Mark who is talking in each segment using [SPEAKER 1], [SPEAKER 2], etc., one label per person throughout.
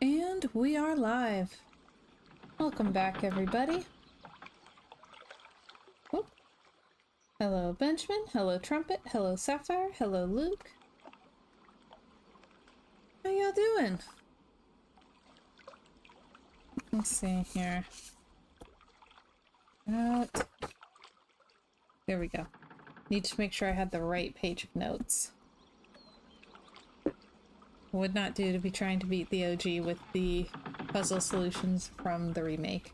[SPEAKER 1] And we are live. Welcome back, everybody. Whoop. Hello, Benjamin. Hello, Trumpet. Hello, Sapphire. Hello, Luke. How y'all doing? Let's see here. There we go. Need to make sure I had the right page of notes. Would not do to be trying to beat the OG with the puzzle solutions from the remake.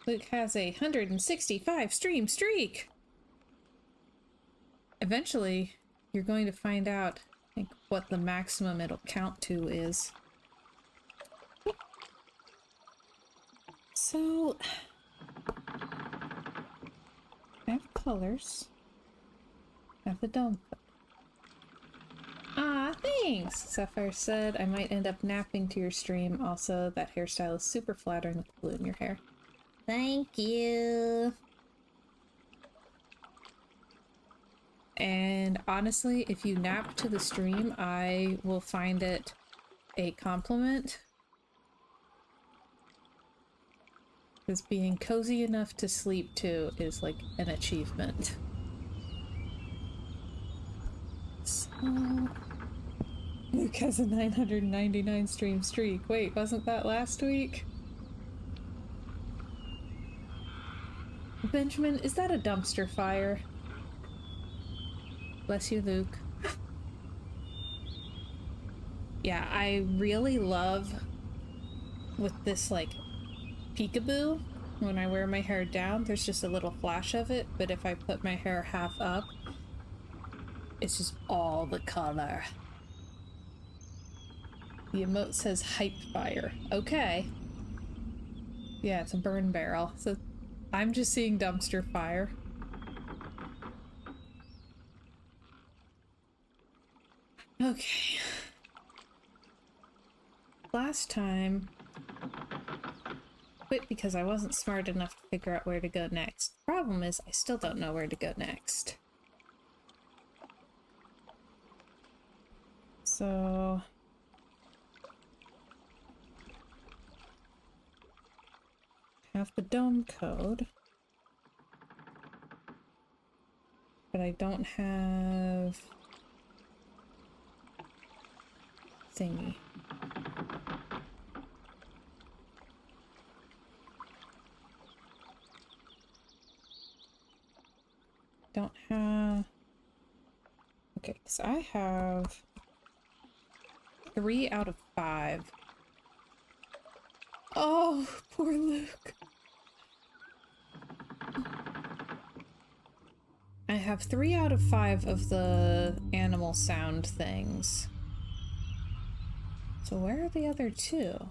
[SPEAKER 1] Luke has a 165 stream streak! Eventually, you're going to find out, I think, what the maximum it'll count to is. So, I have colors. I have the dome. Ah, thanks! Sapphire said I might end up napping to your stream. Also, that hairstyle is super flattering with the blue in your hair. Thank you! And honestly, if you nap to the stream, I will find it a compliment. Because being cozy enough to sleep to is like an achievement. So... Luke has a 999 stream streak. Wait, wasn't that last week? Benjamin, is that a dumpster fire? Bless you, Luke. Yeah, I really love with this, like, peekaboo. When I wear my hair down, there's just a little flash of it, but if I put my hair half up, it's just all the color. The emote says hype fire. Okay. Yeah, it's a burn barrel. So I'm just seeing dumpster fire. Okay. Last time, quit because I wasn't smart enough to figure out where to go next. Problem is, I still don't know where to go next. So... have the dome code, but I don't have thingy. Don't have... Okay, so I have 3 out of 5. Oh, poor Luke. I have 3 out of 5 of the animal sound things. So where are the other 2?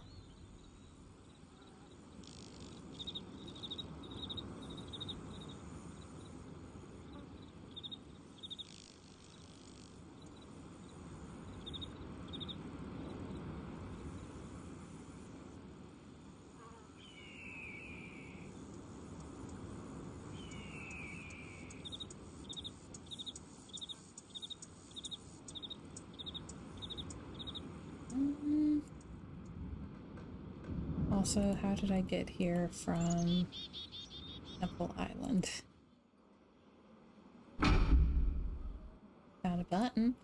[SPEAKER 1] Also, how did I get here from Apple Island? Found a button.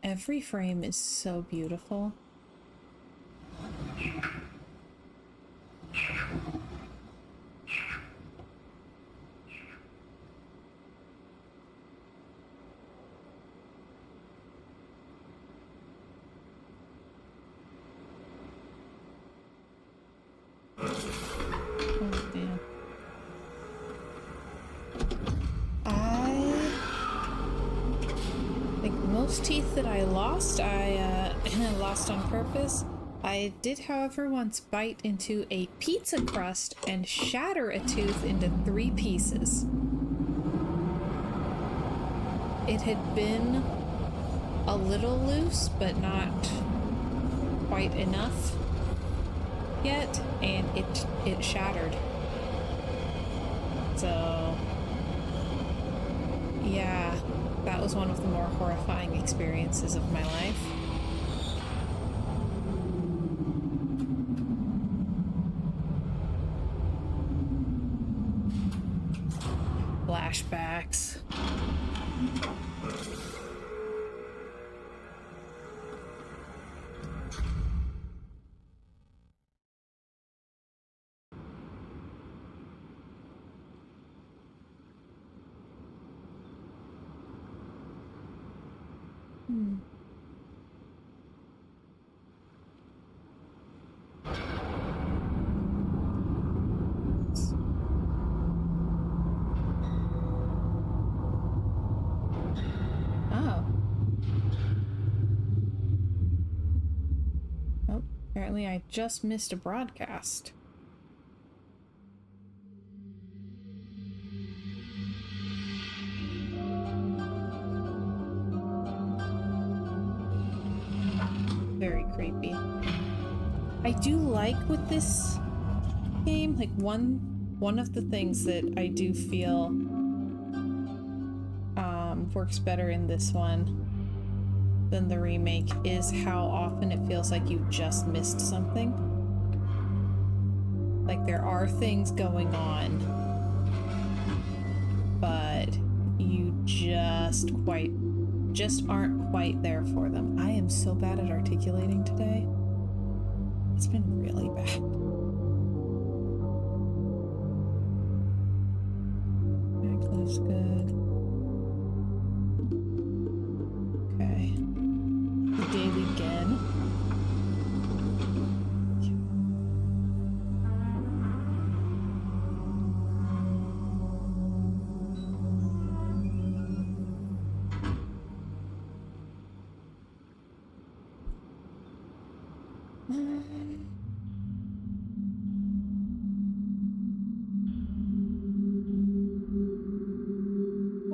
[SPEAKER 1] Every frame is so beautiful. Teeth that I lost, I lost on purpose. I did, however, once bite into a pizza crust and shatter a tooth into 3 pieces. It had been a little loose, but not quite enough yet, and it shattered. So Yeah, that was one of the more horrifying experiences of my life. Flashbacks. Oh. Oh, apparently I just missed a broadcast. Very creepy. I do like with this game, like one of the things that I do feel works better in this one than the remake is how often it feels like you just missed something. Like there are things going on, but you just aren't quite there for them. I am so bad at articulating today. It's been really bad. That looks good. Okay. The daily again.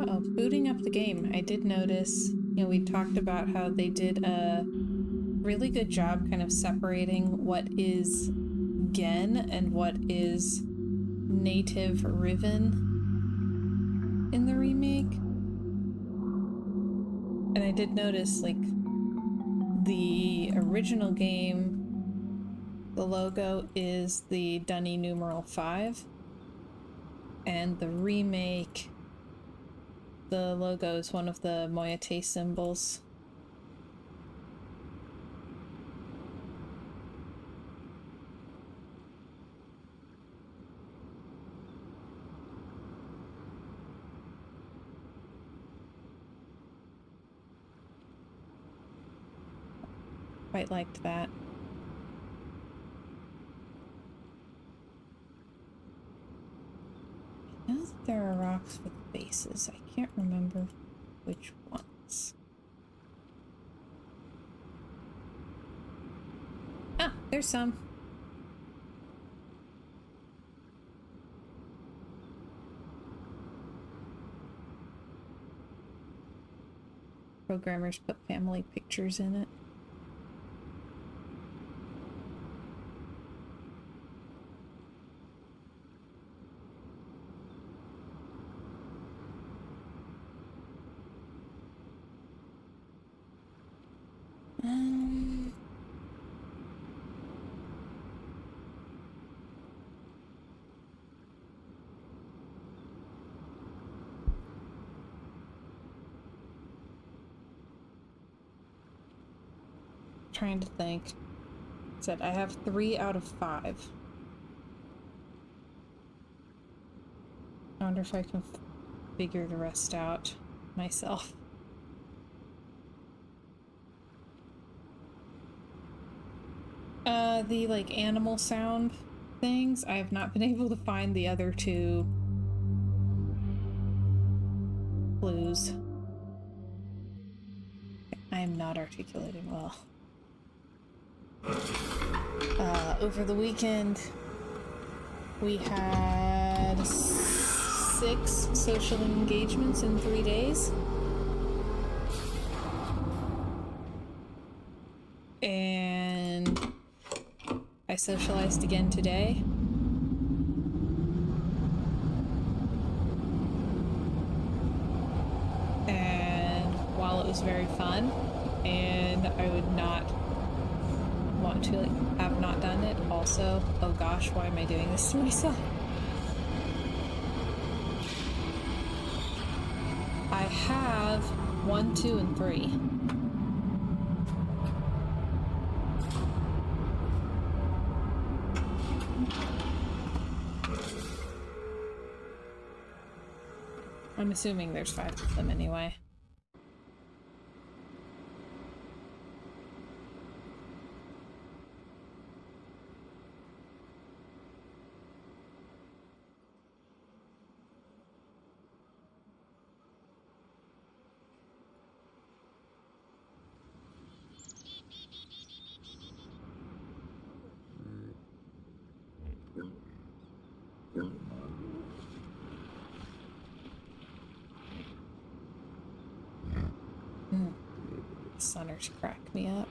[SPEAKER 1] Uh-oh, booting up the game. I did notice, you know, we talked about how they did a really good job kind of separating what is Gen and what is native Riven in the remake. And I did notice, like, the original game, the logo is the Dunny numeral 5. And the remake, the logo is one of the Moiete symbols. Quite liked that. I know that there are rocks with bases. I can't remember which ones. Ah, there's some. Programmers put family pictures in it. Trying to think. Said I have 3 out of 5. I wonder if I can figure the rest out myself. The like animal sound things, I have not been able to find the other 2 clues. I am not articulating well. Over the weekend, we had 6 social engagements in 3 days. And I socialized again today. very fun, and I would not want to like have not done it. Also, oh gosh, why am I doing this to myself? I have 1, 2, and 3. I'm assuming there's 5 of them anyway. Sunners crack me up.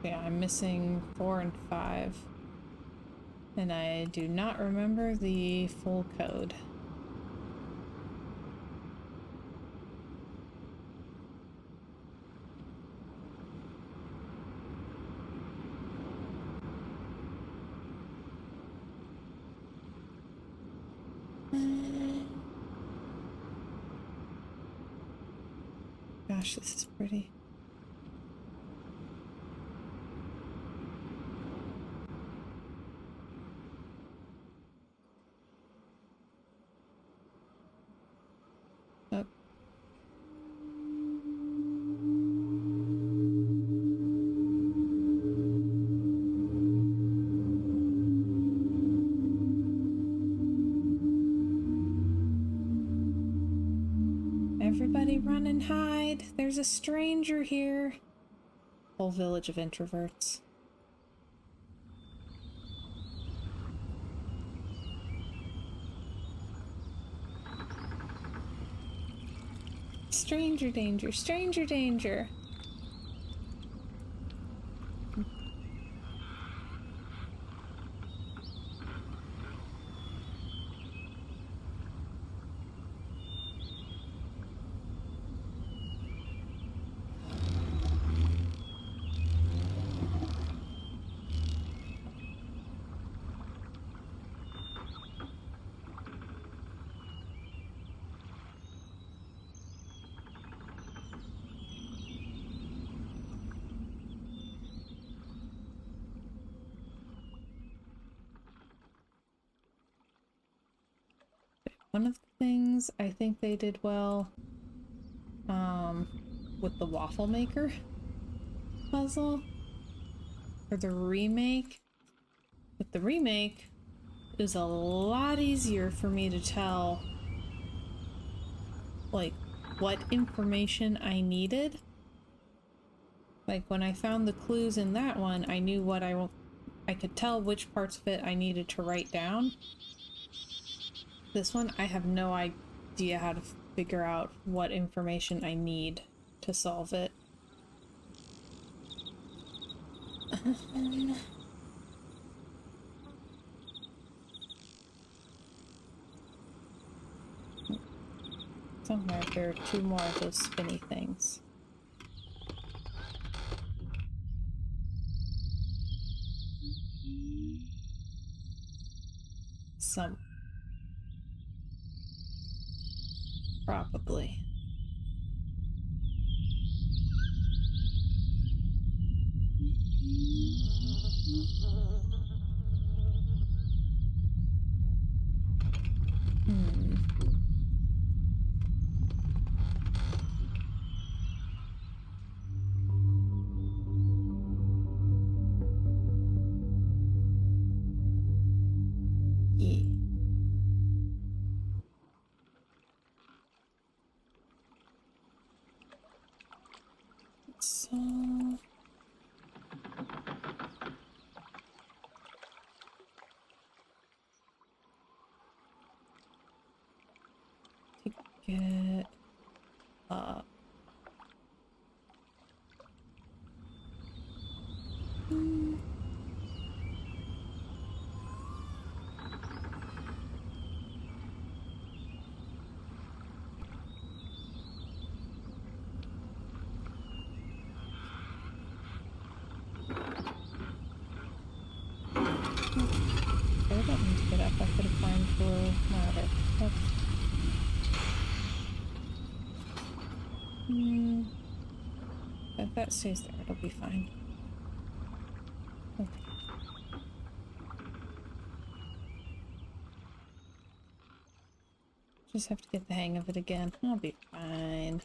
[SPEAKER 1] Yeah, I'm missing 4 and 5. And I do not remember the full code. Gosh, this is pretty. Oh. Everybody run and hide. There's a stranger here. Whole village of introverts. Stranger danger, stranger danger. One of the things I think they did well with the waffle maker puzzle or the remake. With the remake, it was a lot easier for me to tell like what information I needed. Like when I found the clues in that one, I knew what I could tell which parts of it I needed to write down. This one, I have no idea how to figure out what information I need to solve it. Somewhere there are 2 more of those spinny things. Some. Probably. Yeah. So to get up. If that stays there, it'll be fine. Okay. Just have to get the hang of it again. I'll be fine.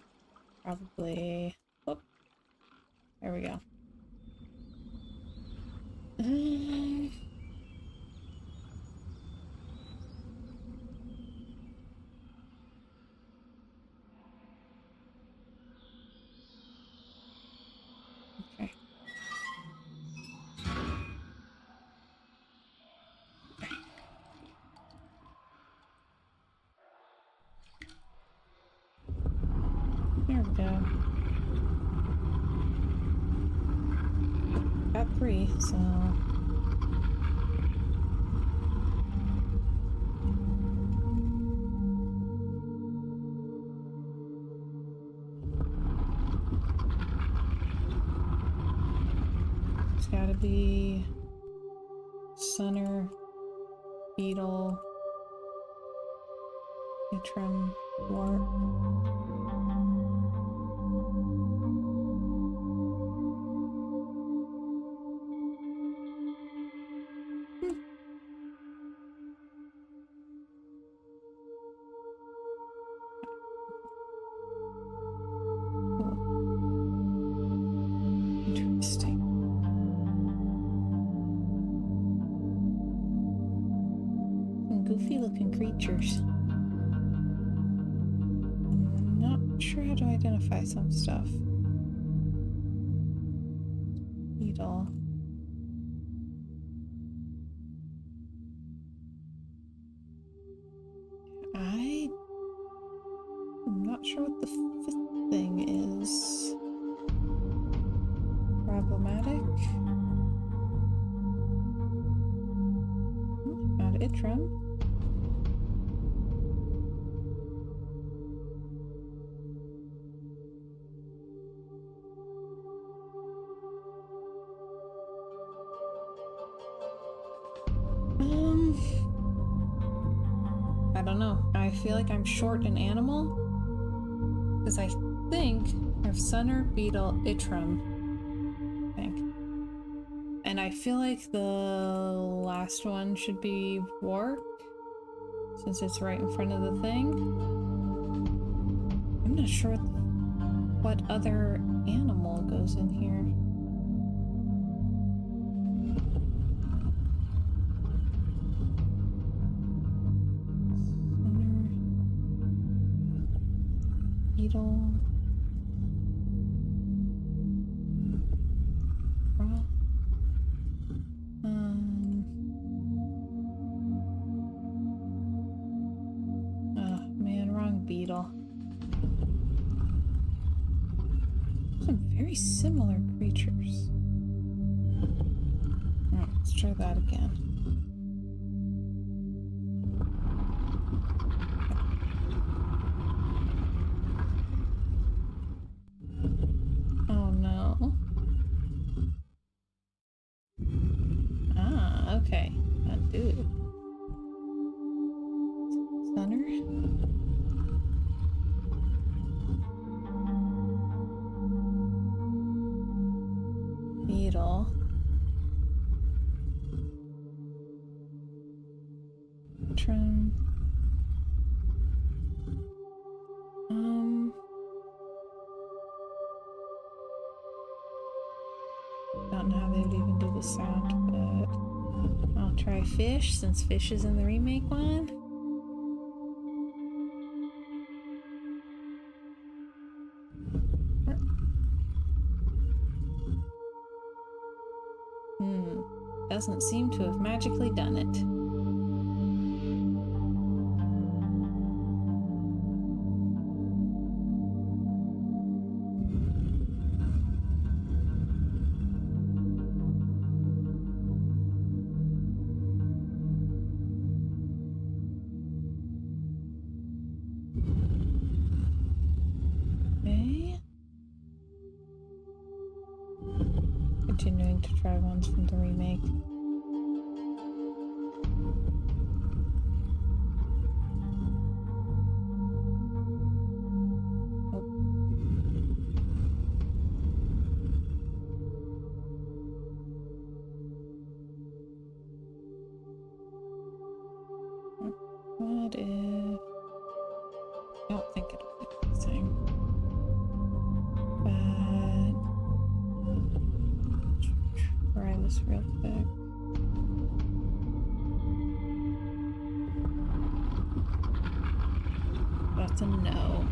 [SPEAKER 1] Probably. Whoop. There we go. Okay. There we go. Got 3, so... It's gotta be... Sunner, Beetle, Itrim, Warp. Interesting. Some goofy looking creatures. I'm not sure how to identify some stuff. Beetle. I'm not sure what the 5th thing is. Problematic. Found Itrim. I don't know. I feel like I'm short an animal. Because I think I have Sunner, Beetle, Itrim. I think. And I feel like the last one should be Warp. Since it's right in front of the thing. I'm not sure what other animal goes in here. Beetle. Oh man, wrong beetle. Some very similar creatures. Oh, let's try that again. Oh no. Ah, okay. Undo. Sunner? Beetle. Trim. Don't know how they would even do the sound, but I'll try fish since fish is in the remake one. Doesn't seem to have magically done it. Okay. Continuing to try ones from the remake. What if... I don't think it'll do anything. But... try this real quick. That's a no.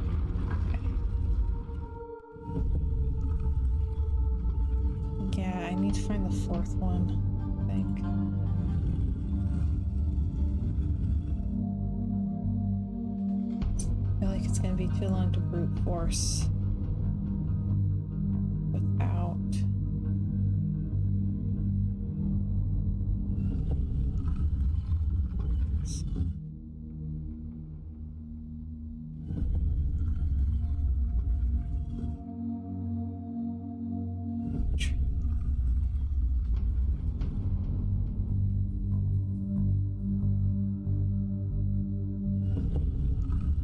[SPEAKER 1] Okay. Yeah, I need to find the fourth one, I think. I feel like it's gonna be too long to brute force without.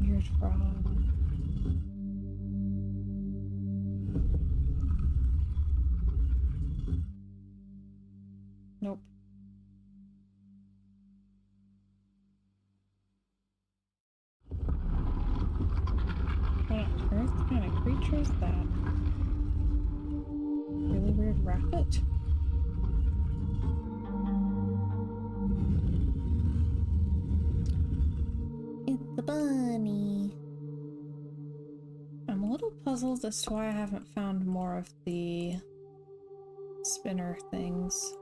[SPEAKER 1] Weird frog. Nope. What on earth kind of creature is that? Really weird rabbit? It's a bunny. I'm a little puzzled as to why I haven't found more of the spinner things.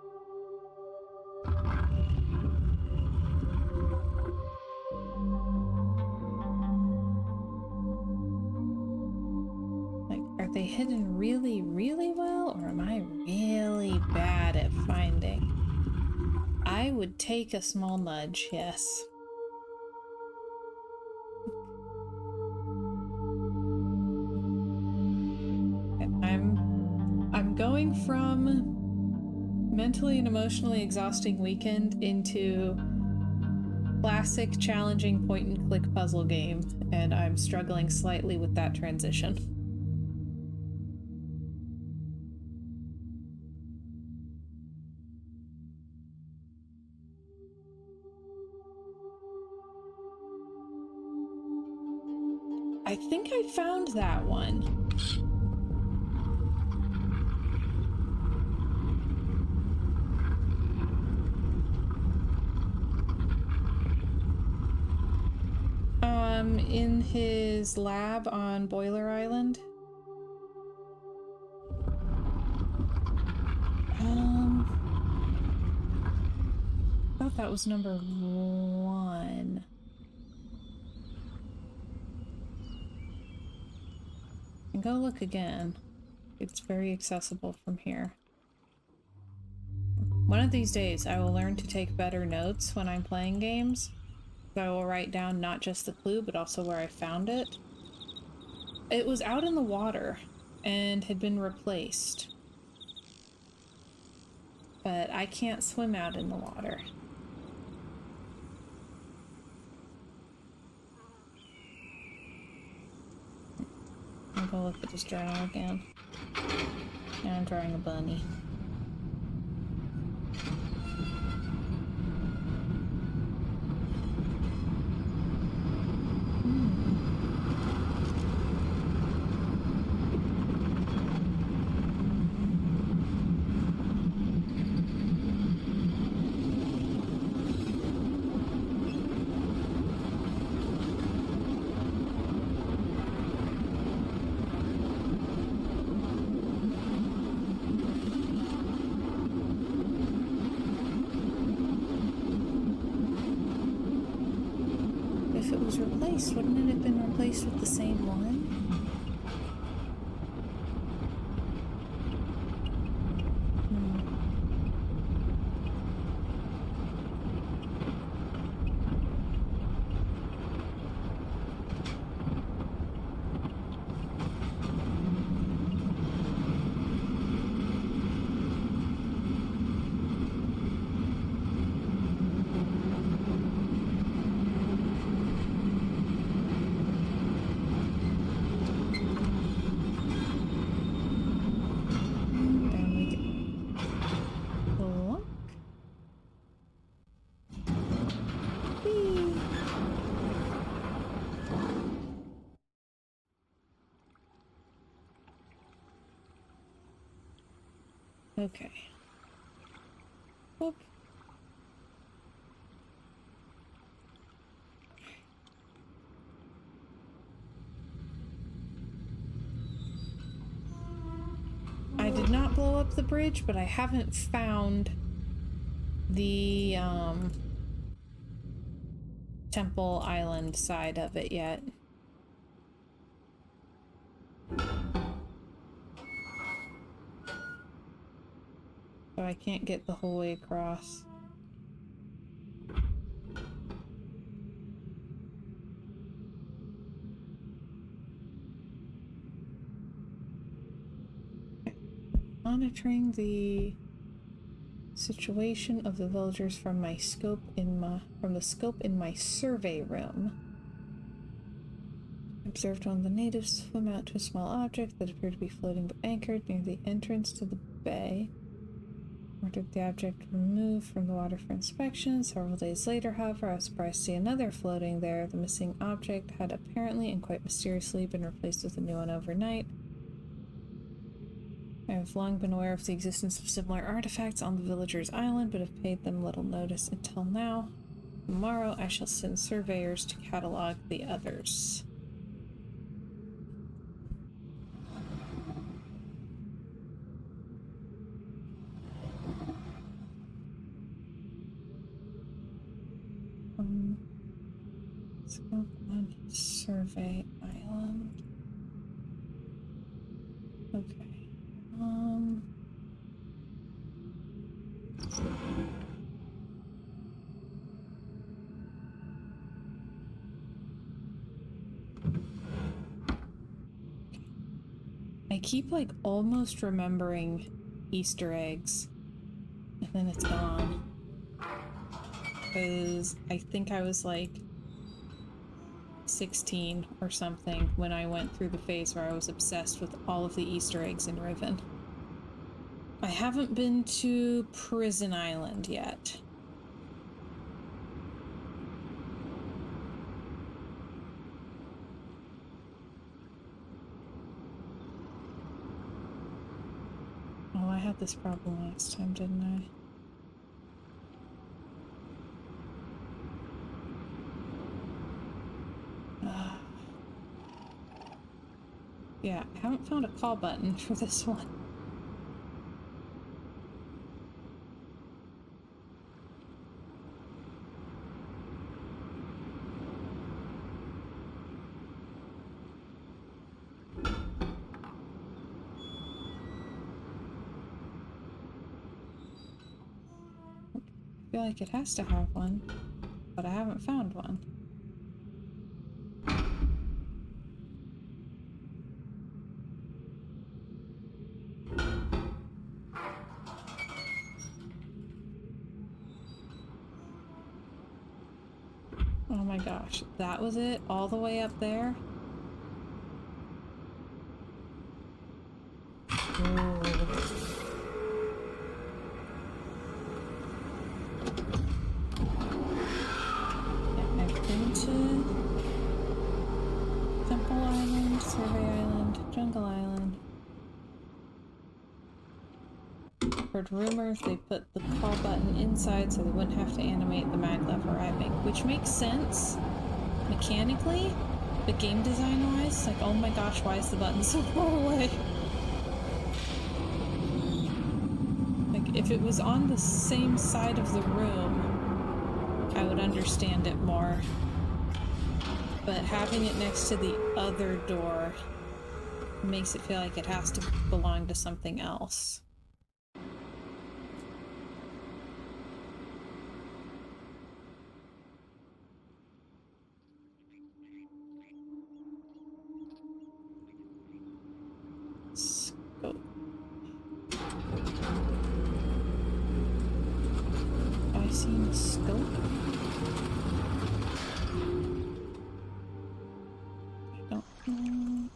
[SPEAKER 1] Like, are they hidden really, really well, or am I really bad at finding? I would take a small nudge, yes. I'm going from mentally and emotionally exhausting weekend into classic challenging point and click puzzle game, and I'm struggling slightly with that transition. I think I found that one. In his lab on Boiler Island. I thought that was number 1. And go look again. It's very accessible from here. One of these days, I will learn to take better notes when I'm playing games. I will write down not just the clue, but also where I found it. It was out in the water and had been replaced. But I can't swim out in the water. I'll go look at this journal again. Now I'm drawing a bunny. If it was replaced, wouldn't it have been replaced with the same one? Okay. Whoop. I did not blow up the bridge, but I haven't found the Temple Island side of it yet. So I can't get the whole way across. Monitoring the situation of the villagers from the scope in my survey room. Observed one of the natives swim out to a small object that appeared to be floating but anchored near the entrance to the bay. Ordered the object removed from the water for inspection. Several days later, however, I was surprised to see another floating there. The missing object had apparently and quite mysteriously been replaced with a new one overnight. I have long been aware of the existence of similar artifacts on the villagers' island, but have paid them little notice until now. Tomorrow I shall send surveyors to catalog the others. Let's go on Survey Island. Okay. I keep like almost remembering Easter eggs, and then it's gone. Because I think I was like 16 or something when I went through the phase where I was obsessed with all of the Easter eggs in Riven. I haven't been to Prison Island yet. Oh, I had this problem last time, didn't I? Yeah, I haven't found a call button for this one. I feel like it has to have one, but I haven't found one. Oh my gosh, that was it? All the way up there? Ooh. Yeah, I've been to Temple Island, Survey Island, Jungle Island. Heard rumors they put the call button inside so they wouldn't have to animate the maglev arriving, which makes sense mechanically, but game design wise, like, oh my gosh, why is the button so far away? Like, if it was on the same side of the room, I would understand it more. But having it next to the other door makes it feel like it has to belong to something else. Scope. Have I seen scope? I don't know.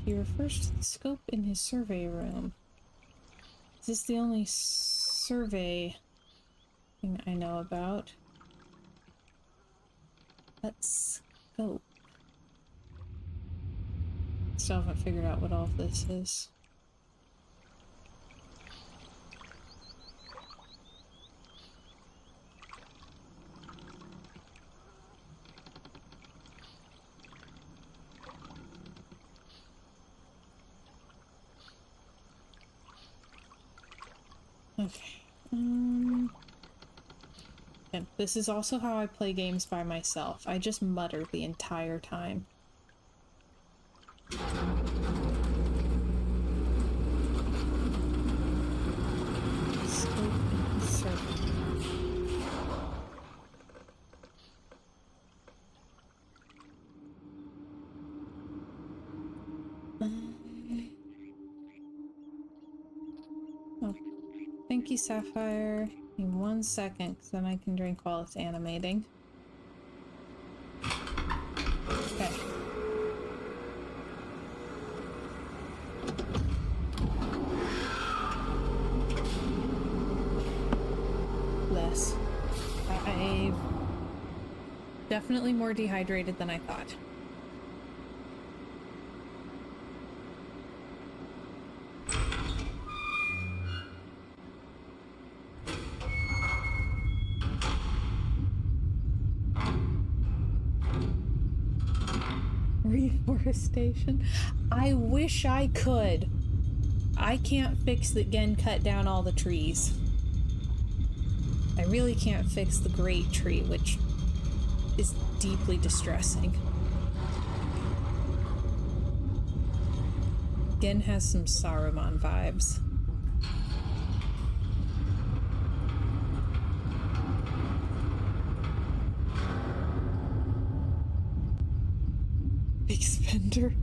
[SPEAKER 1] He refers to the scope in his survey room. Is this the only survey thing I know about? Let's go. Still haven't figured out what all of this is. Okay. And this is also how I play games by myself. I just mutter the entire time. Oh, thank you, Sapphire. In 1 second, because then I can drink while it's animating. Okay. Less. I'm definitely more dehydrated than I thought. Reforestation. I wish I could. I can't fix that Gen cut down all the trees. I really can't fix the great tree, which is deeply distressing. Gen has some Saruman vibes. Big spender.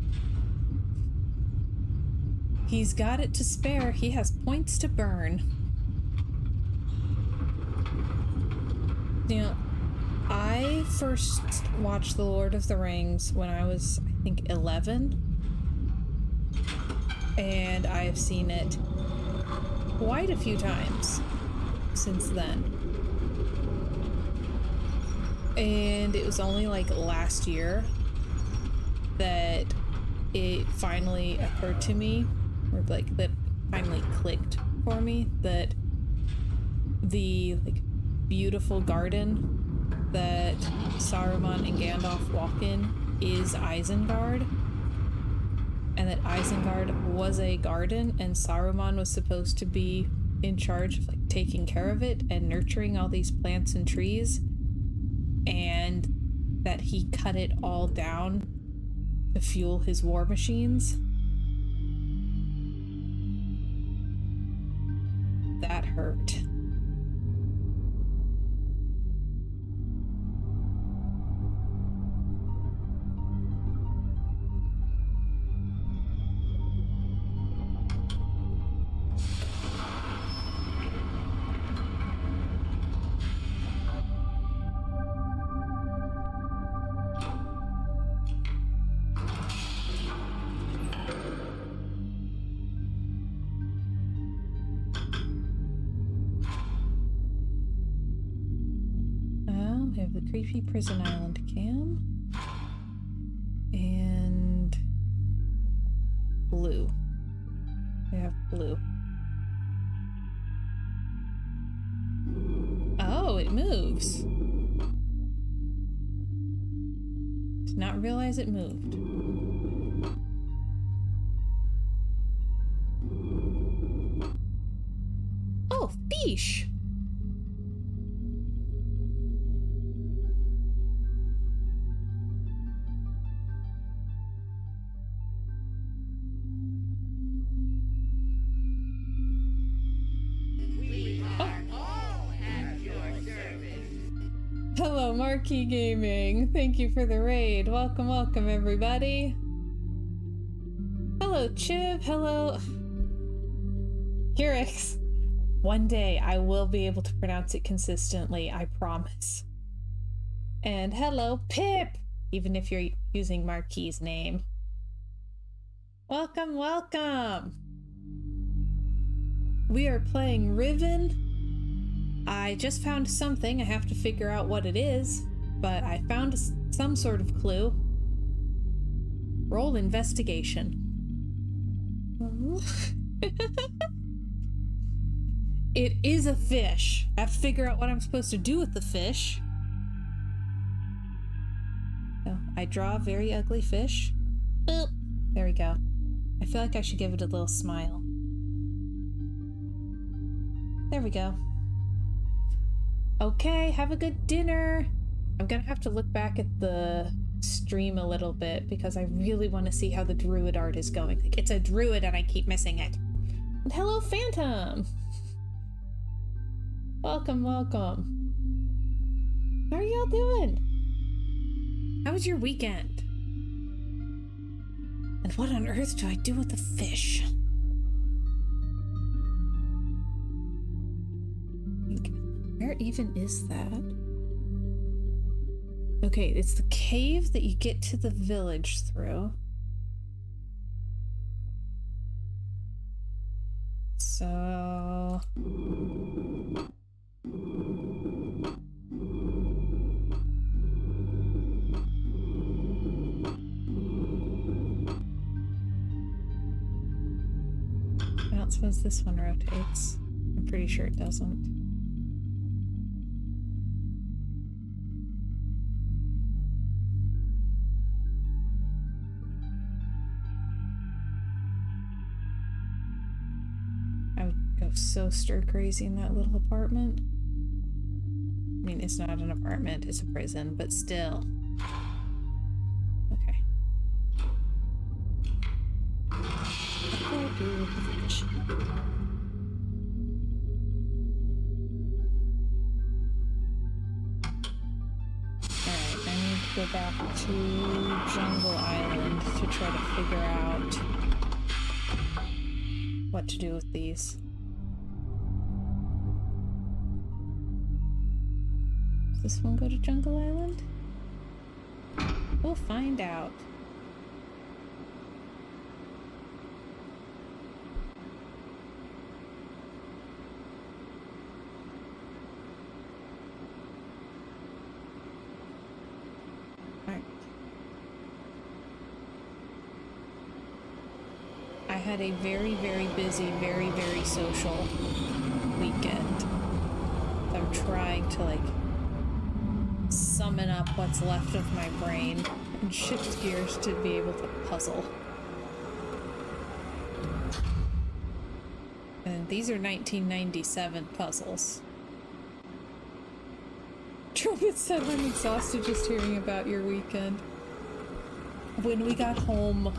[SPEAKER 1] He's got it to spare. He has points to burn. You know, I first watched The Lord of the Rings when I was, I think, 11. And I have seen it quite a few times since then. And it was only like last year that it finally occurred to me, or like that finally clicked for me, that the like beautiful garden that Saruman and Gandalf walk in is Isengard, and that Isengard was a garden and Saruman was supposed to be in charge of like taking care of it and nurturing all these plants and trees, and that he cut it all down to fuel his war machines. That hurt. We have the creepy prison island cam and blue. We have blue. Oh, it moves. Did not realize it moved. Oh, fish. Hello, Marquee Gaming. Thank you for the raid. Welcome, welcome, everybody. Hello, Chib. Hello, Hirix. One day I will be able to pronounce it consistently, I promise. And hello, Pip, even if you're using Marquee's name. Welcome, welcome. We are playing Riven. I just found something. I have to figure out what it is, but I found some sort of clue. Roll investigation. It is a fish. I have to figure out what I'm supposed to do with the fish. So I draw a very ugly fish. Boop. There we go. I feel like I should give it a little smile. There we go. Okay, have a good dinner. I'm gonna have to look back at the stream a little bit because I really want to see how the druid art is going. Like, it's a druid and I keep missing it. And hello, Phantom! Welcome, welcome. How are y'all doing? How was your weekend? And what on earth do I do with the fish? Where even is that? Okay, it's the cave that you get to the village through. So... I don't suppose this one rotates. I'm pretty sure it doesn't. I would go so stir crazy in that little apartment. I mean, it's not an apartment, it's a prison, but still. Okay. What do I do with the fish? Alright, I need to go back to Jungle Island to try to figure out what to do with these. Does this one go to Jungle Island? We'll find out. I had a very, very busy, very, very social weekend. I'm trying to, like, summon up what's left of my brain and shift gears to be able to puzzle. And these are 1997 puzzles. Trumpet said, I'm exhausted just hearing about your weekend. When we got home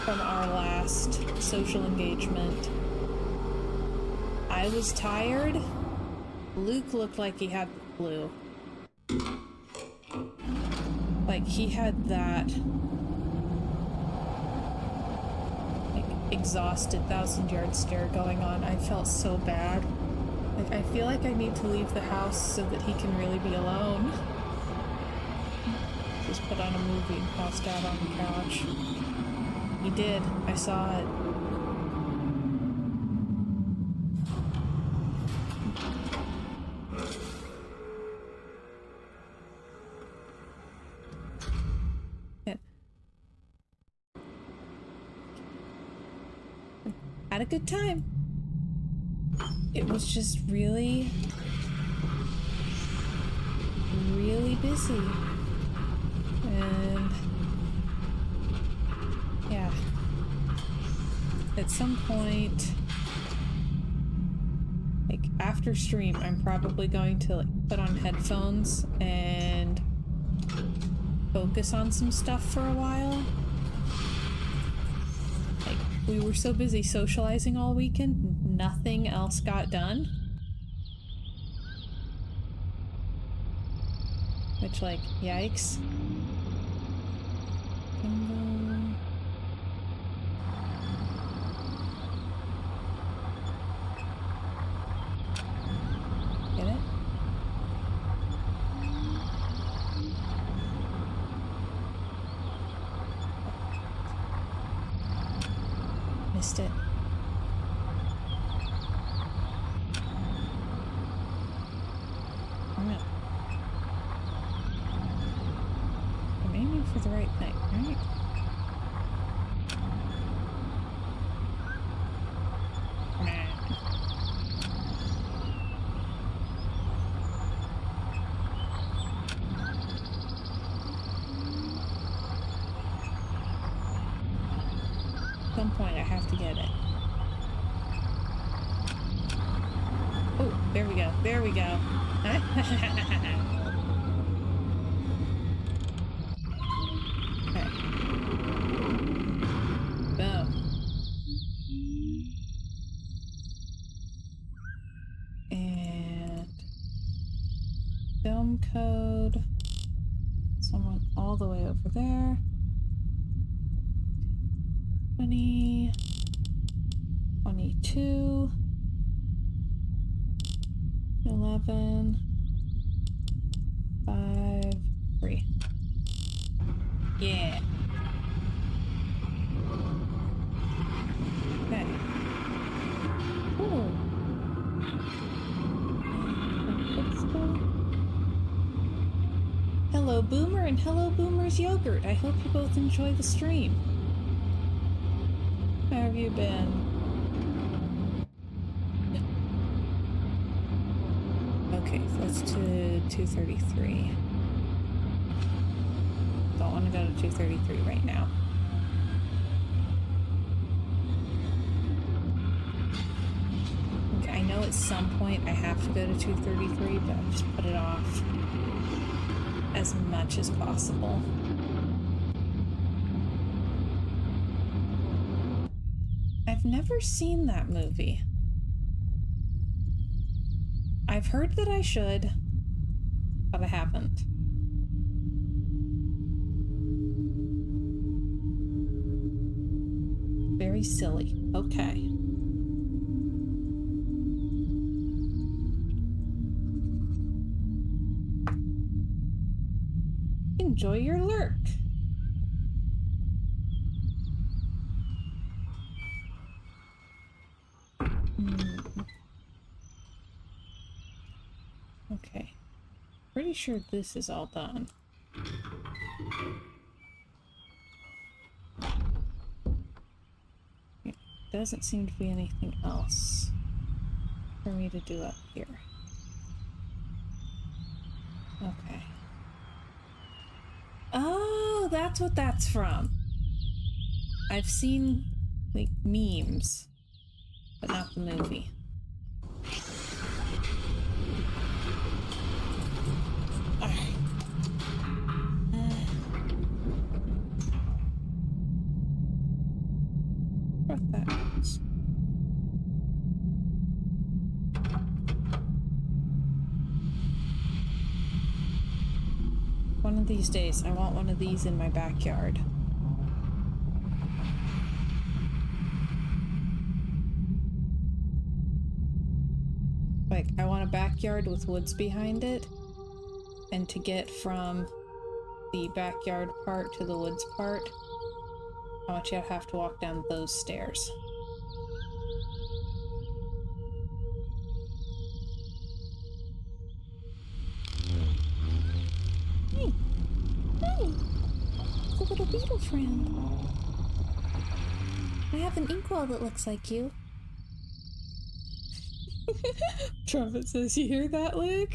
[SPEAKER 1] from our last social engagement, I was tired. Luke looked like he had the flu. Like, he had that, like, exhausted 1,000-yard stare going on. I felt so bad. Like, I feel like I need to leave the house so that he can really be alone. Just put on a movie and passed out on the couch. He did. I saw it. Yeah. Had a good time. It was just really, really busy. And yeah, at some point, like after stream, I'm probably going to like put on headphones and focus on some stuff for a while. Like, we were so busy socializing all weekend, nothing else got done. Which, like, yikes. Get it? Missed it. Oh no. for the right thing, right? At some point I have to get it. Oh, there we go. There we go. Okay. Boom. And film code. Someone all the way over there. 20, 22, 11, 5, 3. Yeah. Okay. Cool. Hello, Boomer, and hello, Boomer's Yogurt. I hope you both enjoy the stream. How have you been? Okay, so that's to 233. Don't want to go to 233 right now. Okay, I know at some point I have to go to 233, but I'll just put it off as much as possible. I've never seen that movie. I've heard that I should, but I haven't. Very silly. Okay. Enjoy your lurk. Okay. Pretty sure this is all done. Yeah, doesn't seem to be anything else for me to do up here. Okay. Oh, that's what that's from. I've seen, like, memes, but not the movie. Alright. What that is. One of these days, I want one of these in my backyard. Like, I want a backyard with woods behind it, and to get from the backyard part to the woods part, how much you have to walk down those stairs. Hey! Hey! It's a little beetle friend. I have an inkwell that looks like you. Trumpet says, you hear that, Luke?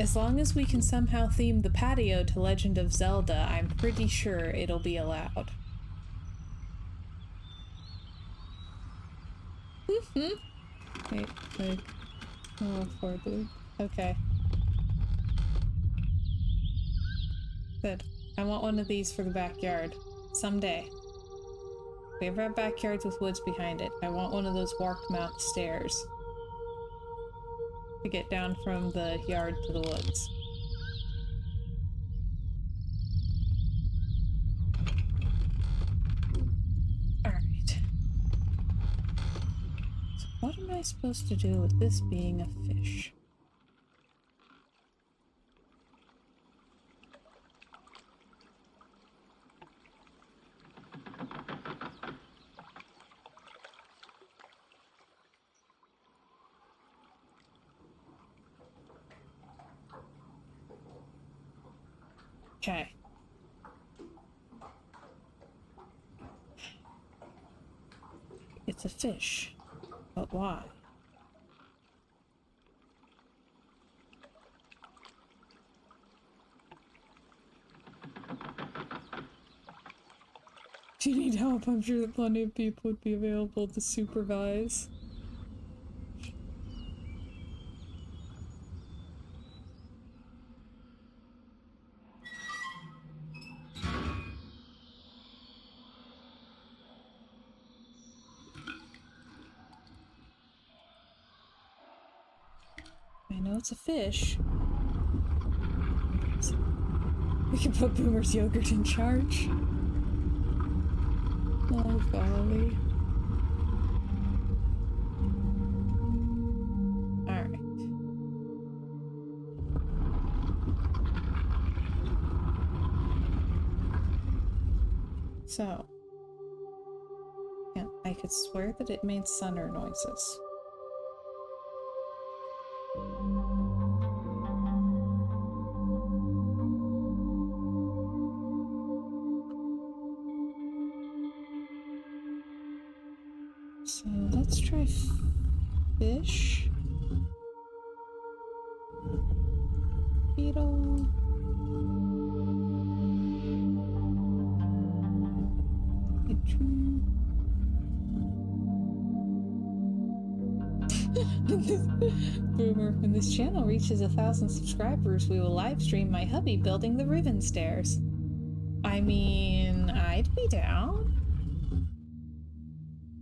[SPEAKER 1] As long as we can somehow theme the patio to Legend of Zelda, I'm pretty sure it'll be allowed. Wait, oh, poor dude. Okay. Good. I want one of these for the backyard. Someday. If we ever have backyards with woods behind it, I want one of those warped mouth stairs to get down from the yard to the woods. Alright. So what am I supposed to do with this being a fish? Okay. It's a fish. But why? Do you need help? I'm sure that plenty of people would be available to supervise. I know it's a fish. We can put Boomer's yogurt in charge. Oh, golly. Alright. So. Yeah, I could swear that it made sunner noises. So let's try fish. Beetle. Boomer, when this channel reaches 1,000 subscribers, we will live stream my hubby building the Riven stairs. I mean, I'd be down.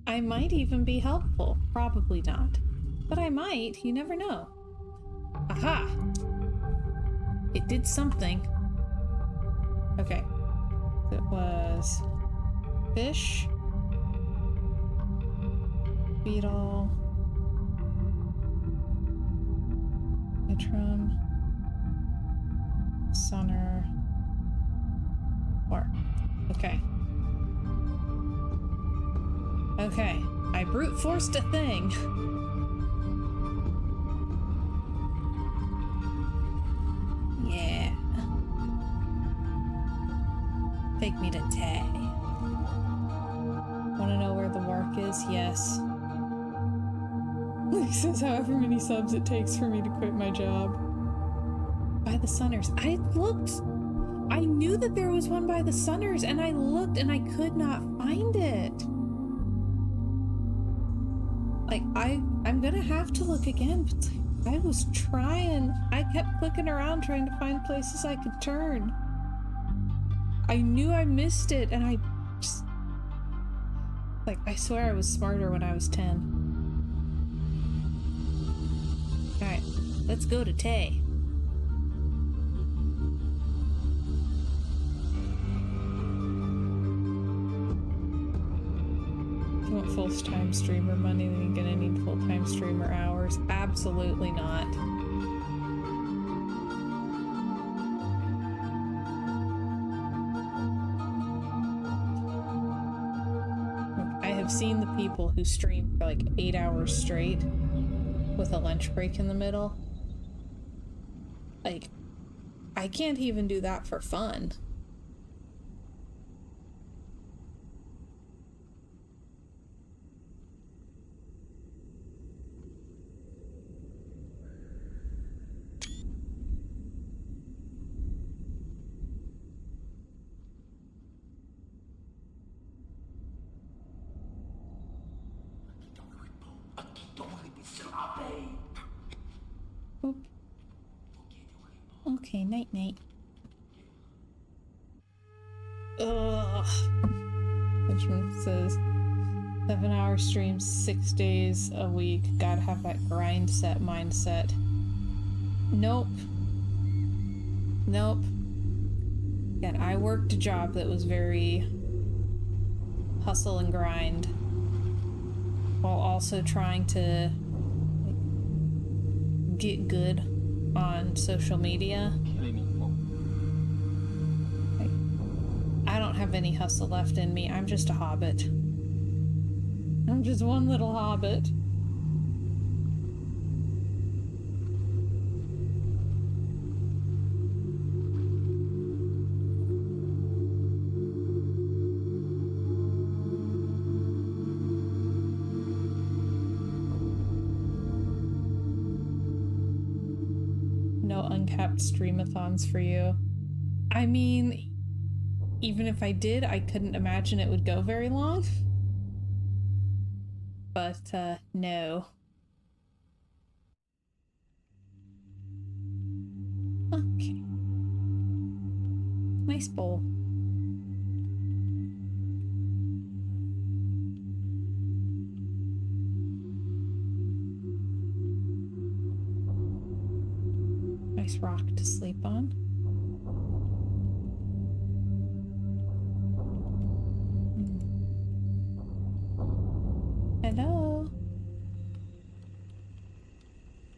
[SPEAKER 1] I might even be helpful. Probably not. But I might. You never know. Aha! It did something. Okay. It was fish, beetle, Mitron, Sunner, War. Okay. Okay. I brute forced a thing. Yeah. Take me to Tay. Wanna know where the work is? Yes. Luke says however many subs it takes for me to quit my job. By the Sunners. I looked. I knew that there was one by the Sunners, and I looked and I could not find it. Like, I'm gonna have to look again, but I was trying. I kept clicking around trying to find places I could turn. I knew I missed it, and I just... Like, I swear I was smarter when I was 10. Alright, let's go to Tay. If you want full-time streamer money, then you're gonna need full-time streamer hours. Absolutely not. I have seen the people who stream for like 8 hours straight with a lunch break in the middle. Like, I can't even do that for fun. Oop. Okay, night night. Ugh. Benjamin says 7-hour streams 6 days a week. Gotta have that grind set mindset. Nope. Nope. Again, I worked a job that was very hustle and grind while also trying to get good on social media. I don't have any hustle left in me. I'm just a hobbit. I'm just one little hobbit. no uncapped streamathons for you. I mean, even if I did, I couldn't imagine it would go very long. But, no. Okay. Nice bowl. Nice rock to sleep on. Hello.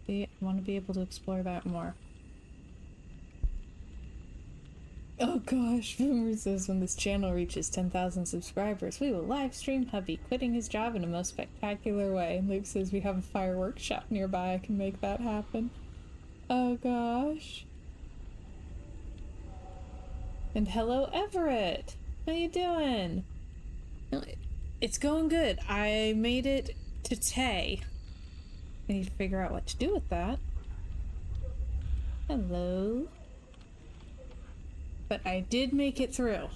[SPEAKER 1] I want to be able to explore that more. Oh gosh, Boomer says when this channel reaches 10,000 subscribers, we will live stream hubby quitting his job in a most spectacular way. Luke says we have a fireworks shop nearby. I can make that happen. Oh gosh. And hello, Everett. How you doing? It's going good. I made it to Tay. I need to figure out what to do with that. Hello. But I did make it through.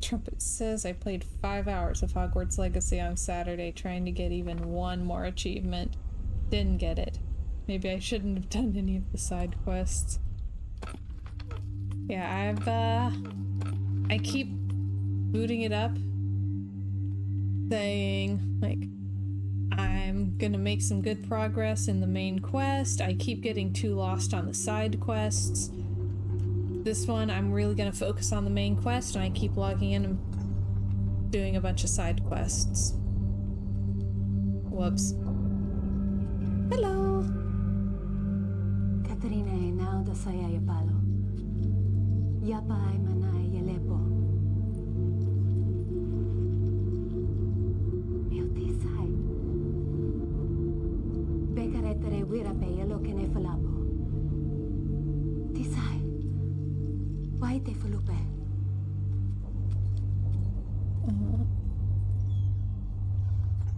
[SPEAKER 1] Trumpet says I played 5 hours of Hogwarts Legacy on Saturday trying to get even one more achievement. Didn't get it. Maybe I shouldn't have done any of the side quests. Yeah, I keep booting it up saying, like, I'm gonna make some good progress in the main quest. I keep getting too lost on the side quests. This one, I'm really gonna focus on the main quest, and I keep logging in and doing a bunch of side quests. Whoops. Hello!
[SPEAKER 2] Katrina e now da saya palo. Yapa ay manay yelepo. Meutisay. Bekaretere wirape yelo kene falapo. Tisay. Why te fulupe?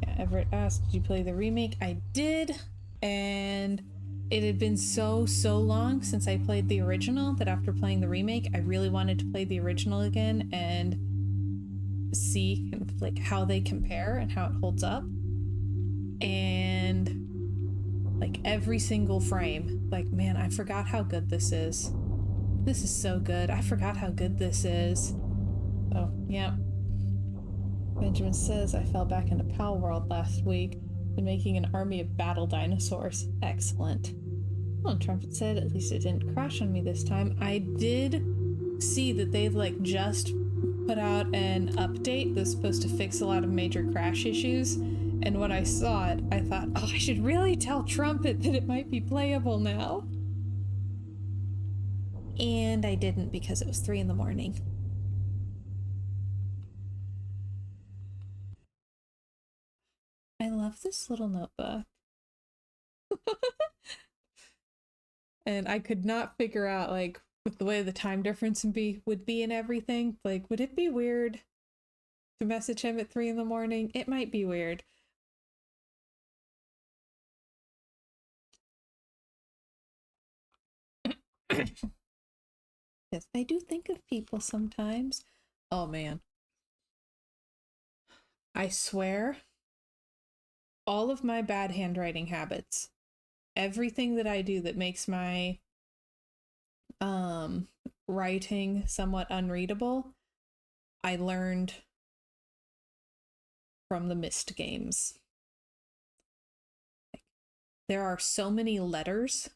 [SPEAKER 1] Yeah, Everett asked, did you play the remake? I did, and it had been so long since I played the original that after playing the remake, I really wanted to play the original again and see kind of like how they compare and how it holds up. And like every single frame, like, man, I forgot how good this is. This is so good. I forgot how good this is. Oh, yeah. Benjamin says I fell back into Pal World last week. Been making an army of battle dinosaurs. Excellent. Well, Trumpet said at least it didn't crash on me this time. I did see that they've like just put out an update that's supposed to fix a lot of major crash issues. And when I saw it, I thought, oh, I should really tell Trumpet that it might be playable now. And I didn't because it was 3 in the morning. I love this little notebook. And I could not figure out, like, with the way the time difference would be and everything, like, would it be weird to message him at 3 in the morning? It might be weird. Yes, I do think of people sometimes. Oh man. I swear, all of my bad handwriting habits, everything that I do that makes my writing somewhat unreadable, I learned from the Myst games. There are so many letters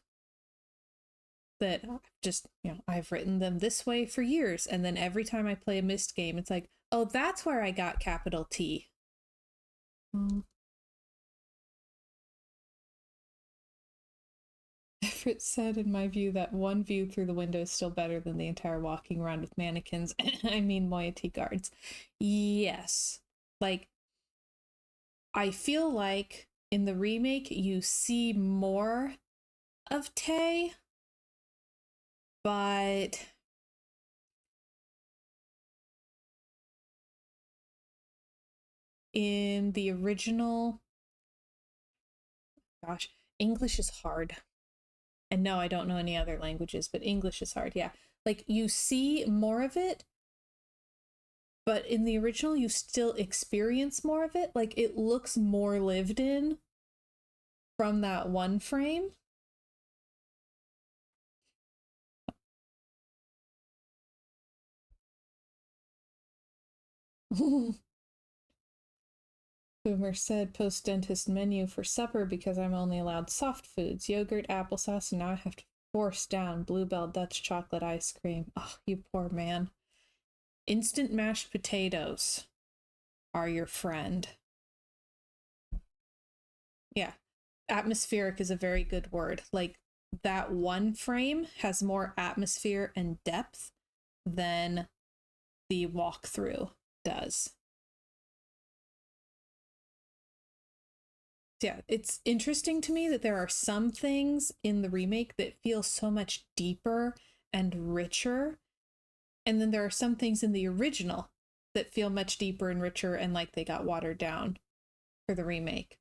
[SPEAKER 1] that just, you know, I've written them this way for years, and then every time I play a Myst game, it's like, oh, that's where I got capital T. Everett said, in my view, that one view through the window is still better than the entire walking around with mannequins. I mean, moiety guards. Yes. Like, I feel like in the remake, you see more of Tay, but in the original, gosh, English is hard. And no, I don't know any other languages, but English is hard. Yeah. Like you see more of it, but in the original, you still experience more of it. Like it looks more lived in from that one frame. Boomer said post dentist menu for supper because I'm only allowed soft foods, yogurt, applesauce, and now I have to force down Bluebell Dutch chocolate ice cream. Oh, you poor man. Instant mashed potatoes are your friend. Yeah. Atmospheric is a very good word. Like that one frame has more atmosphere and depth than the walkthrough does. Yeah, it's interesting to me that there are some things in the remake that feel so much deeper and richer. And then there are some things in the original that feel much deeper and richer and like they got watered down for the remake.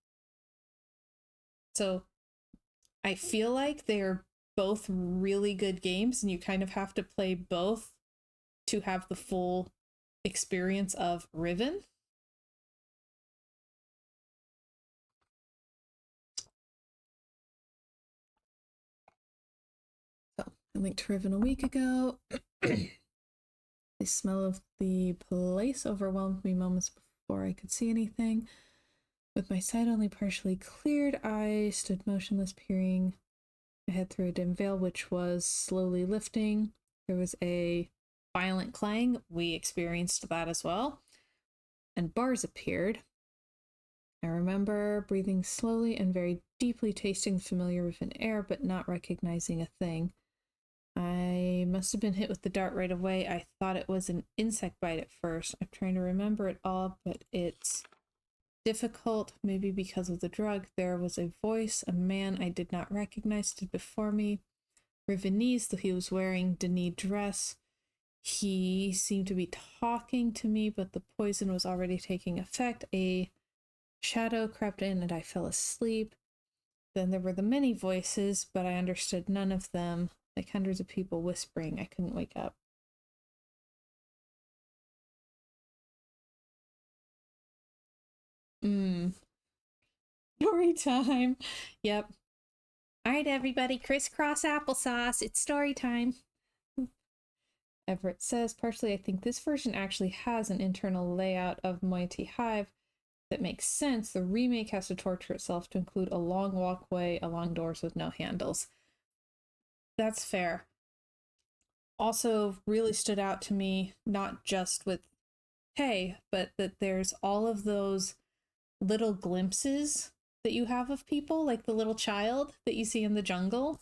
[SPEAKER 1] So I feel like they're both really good games and you kind of have to play both to have the full experience of Riven. So I linked Riven a week ago. The smell of the place overwhelmed me moments before I could see anything. With my sight only partially cleared, I stood motionless, peering ahead through a dim veil, which was slowly lifting. There was a violent clang. We experienced that as well. And bars appeared. I remember breathing slowly and very deeply, tasting the familiar Riven air, but not recognizing a thing. I must have been hit with the dart right away. I thought it was an insect bite at first. I'm trying to remember it all, but it's difficult, maybe because of the drug. There was a voice, a man I did not recognize stood before me. Rivenese, though he was wearing Denis dress. He seemed to be talking to me, but the poison was already taking effect. A shadow crept in and I fell asleep. Then there were the many voices, but I understood none of them. Like hundreds of people whispering. I couldn't wake up. Story time. Yep. All right, everybody, crisscross applesauce. It's story time. Everett says, partially, I think this version actually has an internal layout of Moiety Hive that makes sense. The remake has to torture itself to include a long walkway along doors with no handles. That's fair. Also, really stood out to me, not just with Hey, but that there's all of those little glimpses that you have of people, like the little child that you see in the jungle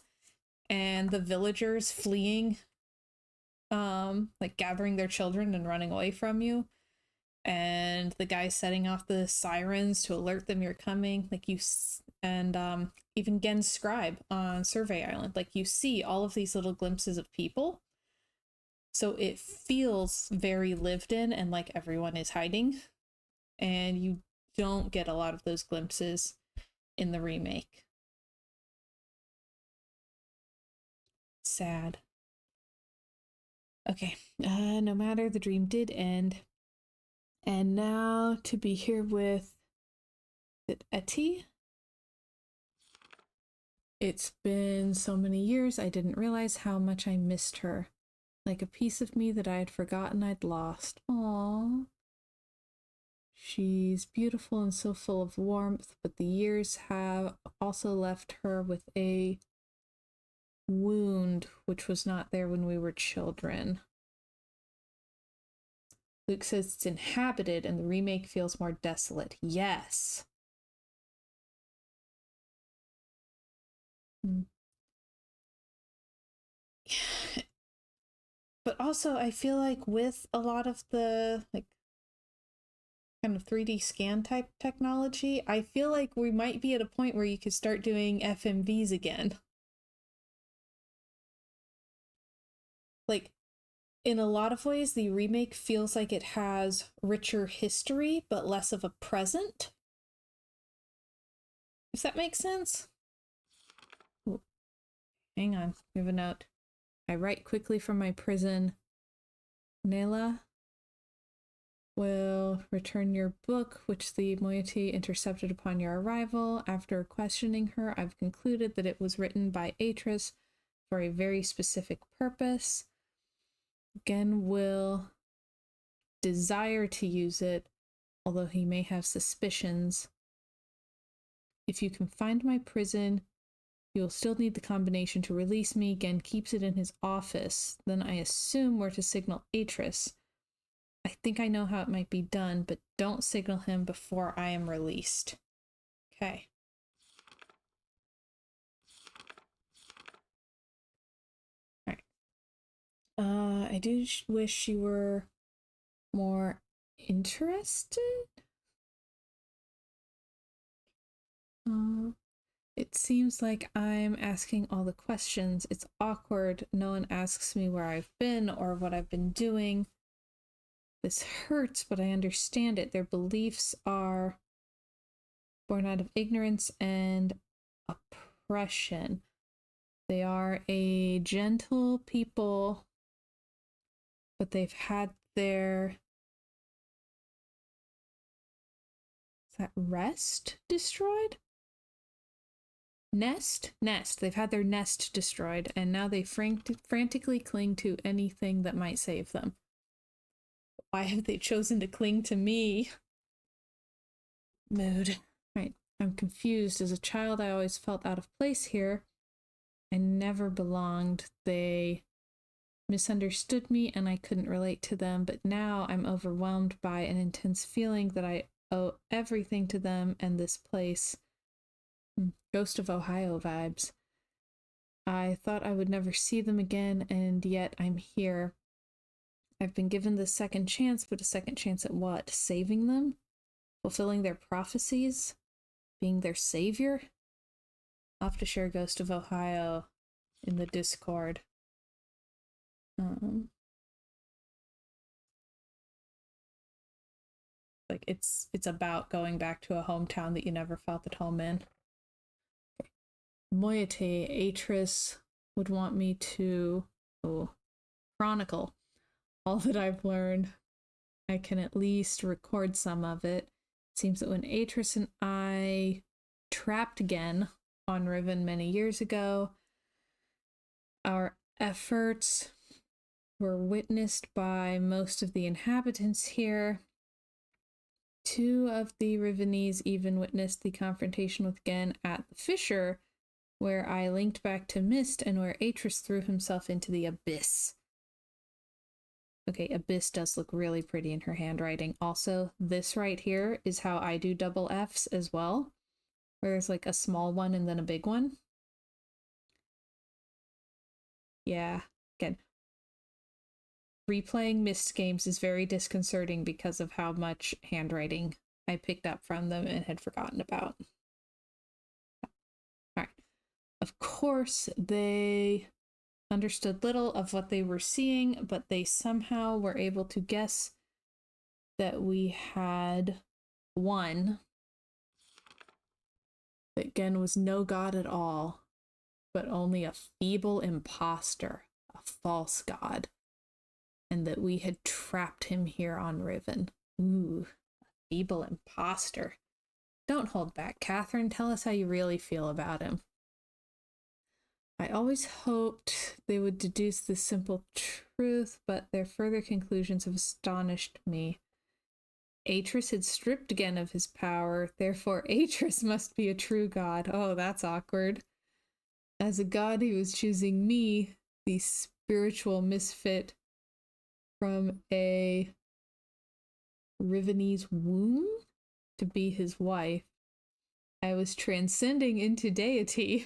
[SPEAKER 1] and the villagers fleeing, like gathering their children and running away from you, and the guy setting off the sirens to alert them you're coming, like you and even Gen's scribe on Survey Island, like you see all of these little glimpses of people, so it feels very lived in and like everyone is hiding, and you don't get a lot of those glimpses in the remake. Sad. Okay, no matter, the dream did end. And now to be here with Etty. It's been so many years, I didn't realize how much I missed her. Like a piece of me that I had forgotten I'd lost. Aww. She's beautiful and so full of warmth, but the years have also left her with a wound which was not there when we were children. Luke says it's inhabited and the remake feels more desolate. Yes. But also I feel like with a lot of the like kind of 3D scan type technology, I feel like we might be at a point where you could start doing FMVs again. Like in a lot of ways, the remake feels like it has richer history, but less of a present. Does that make sense? Ooh, hang on, we have a note. I write quickly from my prison. Nela will return your book, which the moiety intercepted upon your arrival. After questioning her, I've concluded that it was written by Atris for a very specific purpose. Gen will desire to use it, although he may have suspicions. If you can find my prison, you will still need the combination to release me. Gen keeps it in his office. Then I assume we're to signal Atris. I think I know how it might be done, but don't signal him before I am released. Okay. Alright. I do wish you were more interested? It seems like I'm asking all the questions. It's awkward. No one asks me where I've been or what I've been doing. This hurts, but I understand it. Their beliefs are born out of ignorance and oppression. They are a gentle people, but they've had their... Is that rest destroyed? Nest? They've had their nest destroyed, and now they frantically cling to anything that might save them. Why have they chosen to cling to me? Mood. Right. I'm confused. As a child, I always felt out of place here. I never belonged. They misunderstood me and I couldn't relate to them, but now I'm overwhelmed by an intense feeling that I owe everything to them and this place. Ghost of Ohio vibes. I thought I would never see them again, and yet I'm here. I've been given the second chance, but a second chance at what? Saving them? Fulfilling their prophecies? Being their savior? I'll have to share Ghost of Ohio in the Discord. Like it's about going back to a hometown that you never felt at home in. Moiety, Atris would want me to chronicle all that I've learned. I can at least record some of it. It seems that when Atris and I trapped again on Riven many years ago, our efforts were witnessed by most of the inhabitants here. 2 of the Rivenese even witnessed the confrontation with Gen at the fissure, where I linked back to Mist and where Atris threw himself into the abyss. Okay, abyss does look really pretty in her handwriting. Also, this right here is how I do double Fs as well, where there's like a small one and then a big one. Yeah, again, replaying Mist games is very disconcerting because of how much handwriting I picked up from them and had forgotten about. Alright. Of course, they understood little of what they were seeing, but they somehow were able to guess that we had won. That Gen was no god at all, but only a feeble imposter, a false god, and that we had trapped him here on Riven. Ooh, a feeble imposter. Don't hold back, Catherine. Tell us how you really feel about him. I always hoped they would deduce this simple truth, but their further conclusions have astonished me. Atris had stripped Gen of his power, therefore Atris must be a true god. Oh, that's awkward. As a god, he was choosing me, the spiritual misfit from a Rivenese womb, to be his wife. I was transcending into deity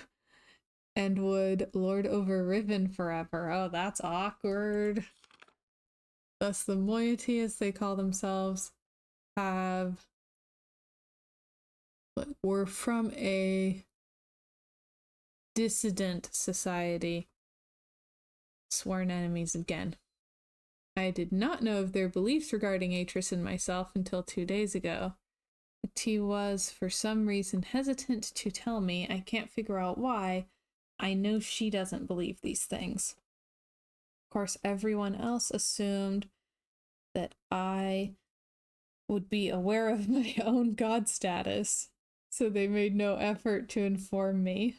[SPEAKER 1] and would lord over Riven forever. Oh, that's awkward. Thus the moiety, as they call themselves, were from a dissident society, sworn enemies of Gen. I did not know of their beliefs regarding Atris and myself until 2 days ago. T was, for some reason, hesitant to tell me. I can't figure out why. I know she doesn't believe these things. Of course, everyone else assumed that I would be aware of my own god status, so they made no effort to inform me.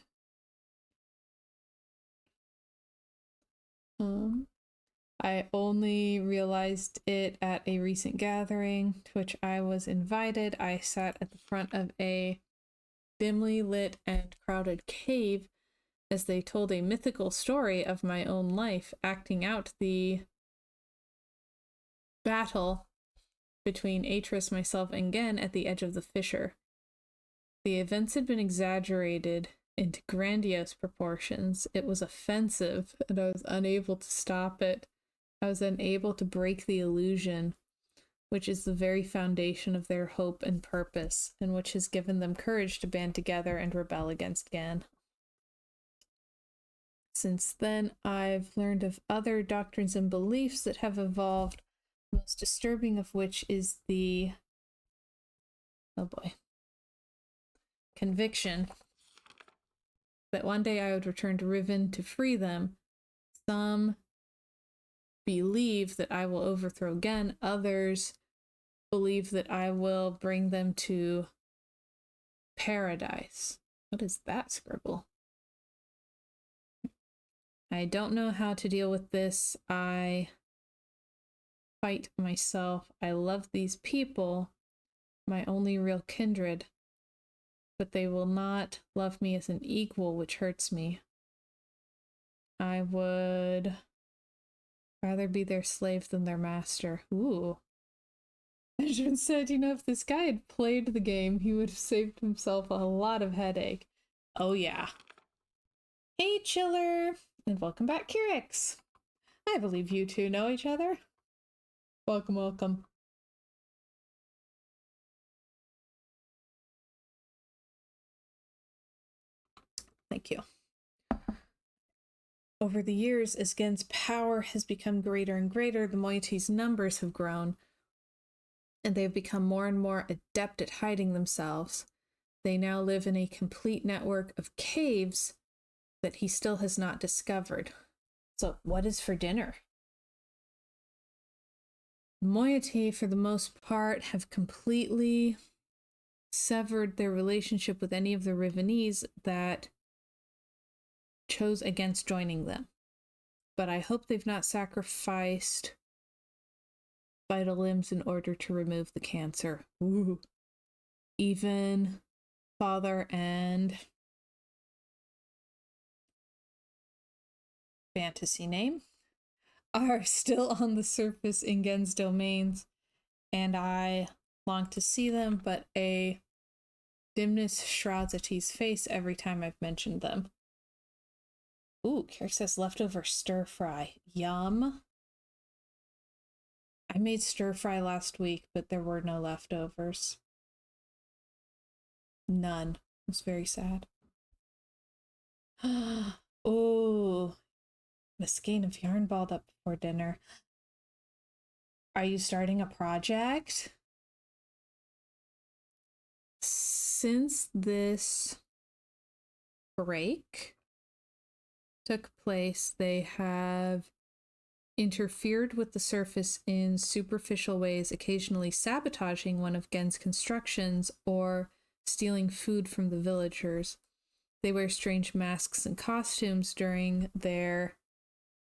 [SPEAKER 1] I only realized it at a recent gathering to which I was invited. I sat at the front of a dimly lit and crowded cave as they told a mythical story of my own life, acting out the battle between Atris, myself, and Gen at the edge of the fissure. The events had been exaggerated into grandiose proportions. It was offensive, and I was unable to stop it. I was unable to break the illusion, which is the very foundation of their hope and purpose, and which has given them courage to band together and rebel against Gan. Since then, I've learned of other doctrines and beliefs that have evolved, the most disturbing of which is the, oh boy, conviction that one day I would return to Riven to free them. Some believe that I will overthrow Gen, others believe that I will bring them to paradise. What is that scribble? I don't know how to deal with this. I fight myself. I love these people, my only real kindred, but they will not love me as an equal, which hurts me. I would rather be their slave than their master. Ooh. Benjamin said, you know, if this guy had played the game, he would have saved himself a lot of headache. Oh, yeah. Hey, Chiller! And welcome back, Kirix. I believe you two know each other. Welcome, welcome. Thank you. Over the years, as Gen's power has become greater and greater, the moiety's numbers have grown, and they have become more and more adept at hiding themselves. They now live in a complete network of caves that he still has not discovered. So, what is for dinner? The moiety, for the most part, have completely severed their relationship with any of the Rivenese that chose against joining them. But I hope they've not sacrificed vital limbs in order to remove the cancer. Ooh. Even father and fantasy name are still on the surface in Gen's domains, and I long to see them, but a dimness shrouds Ati's face every time I've mentioned them. Ooh, Kier says leftover stir fry. Yum. I made stir fry last week, but there were no leftovers. None. It was very sad. Oh, the skein of yarn balled up before dinner. Are you starting a project? Since this break took place, they have interfered with the surface in superficial ways, occasionally sabotaging one of Gen's constructions or stealing food from the villagers. They wear strange masks and costumes during their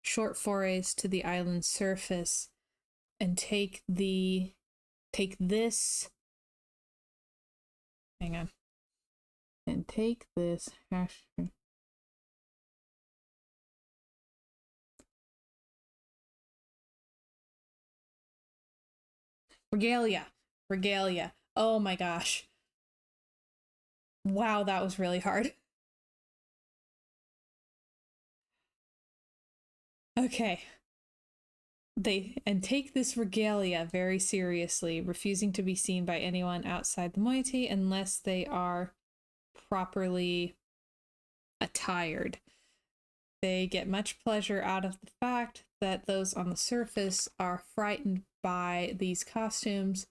[SPEAKER 1] short forays to the island's surface and take this hash. Regalia. Oh my gosh. Wow, that was really hard. Okay. Take this regalia very seriously, refusing to be seen by anyone outside the moiety unless they are properly attired. They get much pleasure out of the fact that those on the surface are frightened by these costumes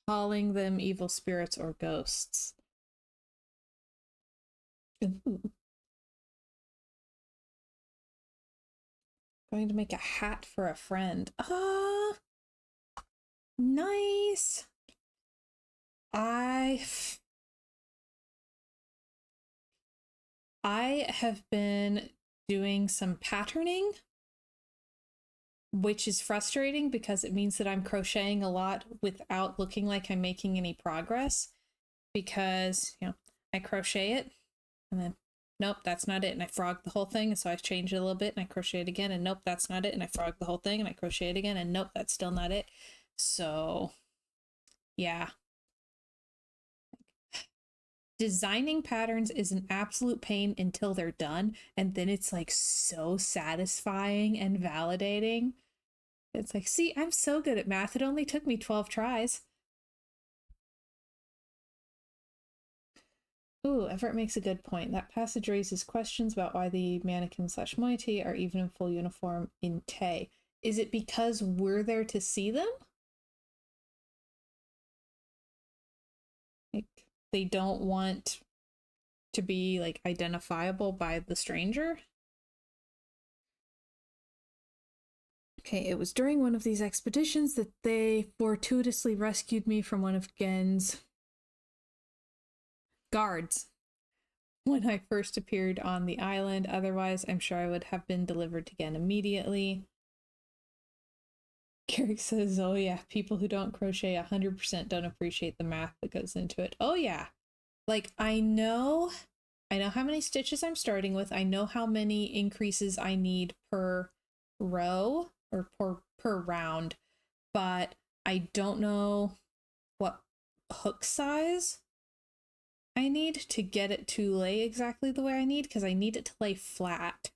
[SPEAKER 1] Calling them evil spirits or ghosts. Ooh. Going to make a hat for a friend. Ah, nice. I have been doing some patterning, which is frustrating because it means that I'm crocheting a lot without looking like I'm making any progress, because, you know, I crochet it and then nope, that's not it, and I frog the whole thing, and so I change it a little bit and I crochet it again, and nope, that's not it, and I frog the whole thing and I crochet it again, and nope, that's still not it. So yeah, designing patterns is an absolute pain until they're done, and then it's like so satisfying and validating. It's like, see, I'm so good at math, it only took me 12 tries. Ooh, Everett makes a good point. That passage raises questions about why the mannequin slash moiety are even in full uniform in Tay. Is it because we're there to see them? Like, they don't want to be, like, identifiable by the stranger? Okay, it was during one of these expeditions that they fortuitously rescued me from one of Gen's guards when I first appeared on the island. Otherwise, I'm sure I would have been delivered to Gen immediately. Carrick says, oh yeah, people who don't crochet 100% don't appreciate the math that goes into it. Oh yeah. Like, I know how many stitches I'm starting with. I know how many increases I need per row or per round, but I don't know what hook size I need to get it to lay exactly the way I need, because I need it to lay flat.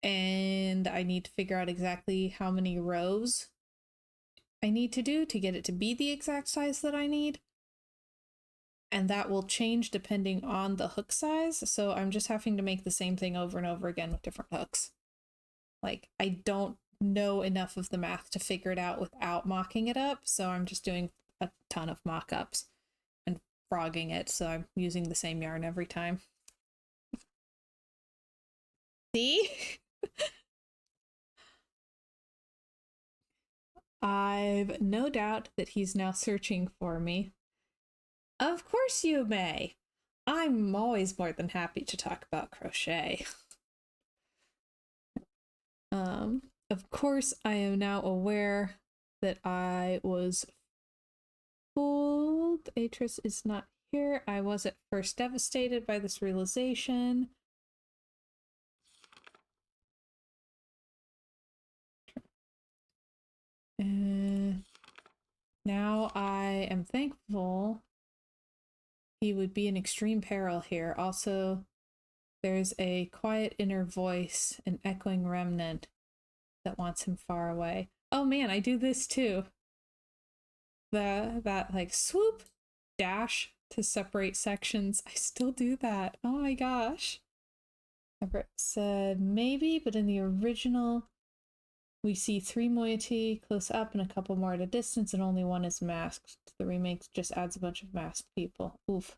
[SPEAKER 1] And I need to figure out exactly how many rows I need to do to get it to be the exact size that I need. And that will change depending on the hook size. So I'm just having to make the same thing over and over again with different hooks. Like, I don't know enough of the math to figure it out without mocking it up. So I'm just doing a ton of mock-ups and frogging it. So I'm using the same yarn every time. See? I've no doubt that he's now searching for me. Of course you may. I'm always more than happy to talk about crochet. Of course, I am now aware that I was fooled. Atris is not here. I was at first devastated by this realization. Now I am thankful he would be in extreme peril here. Also, there's a quiet inner voice, an echoing remnant that wants him far away. Oh man, I do this too. That like swoop dash to separate sections. I still do that. Oh my gosh. Everett said maybe, but in the original we see 3 moiety close up and a couple more at a distance, and only one is masked. The remake just adds a bunch of masked people. Oof.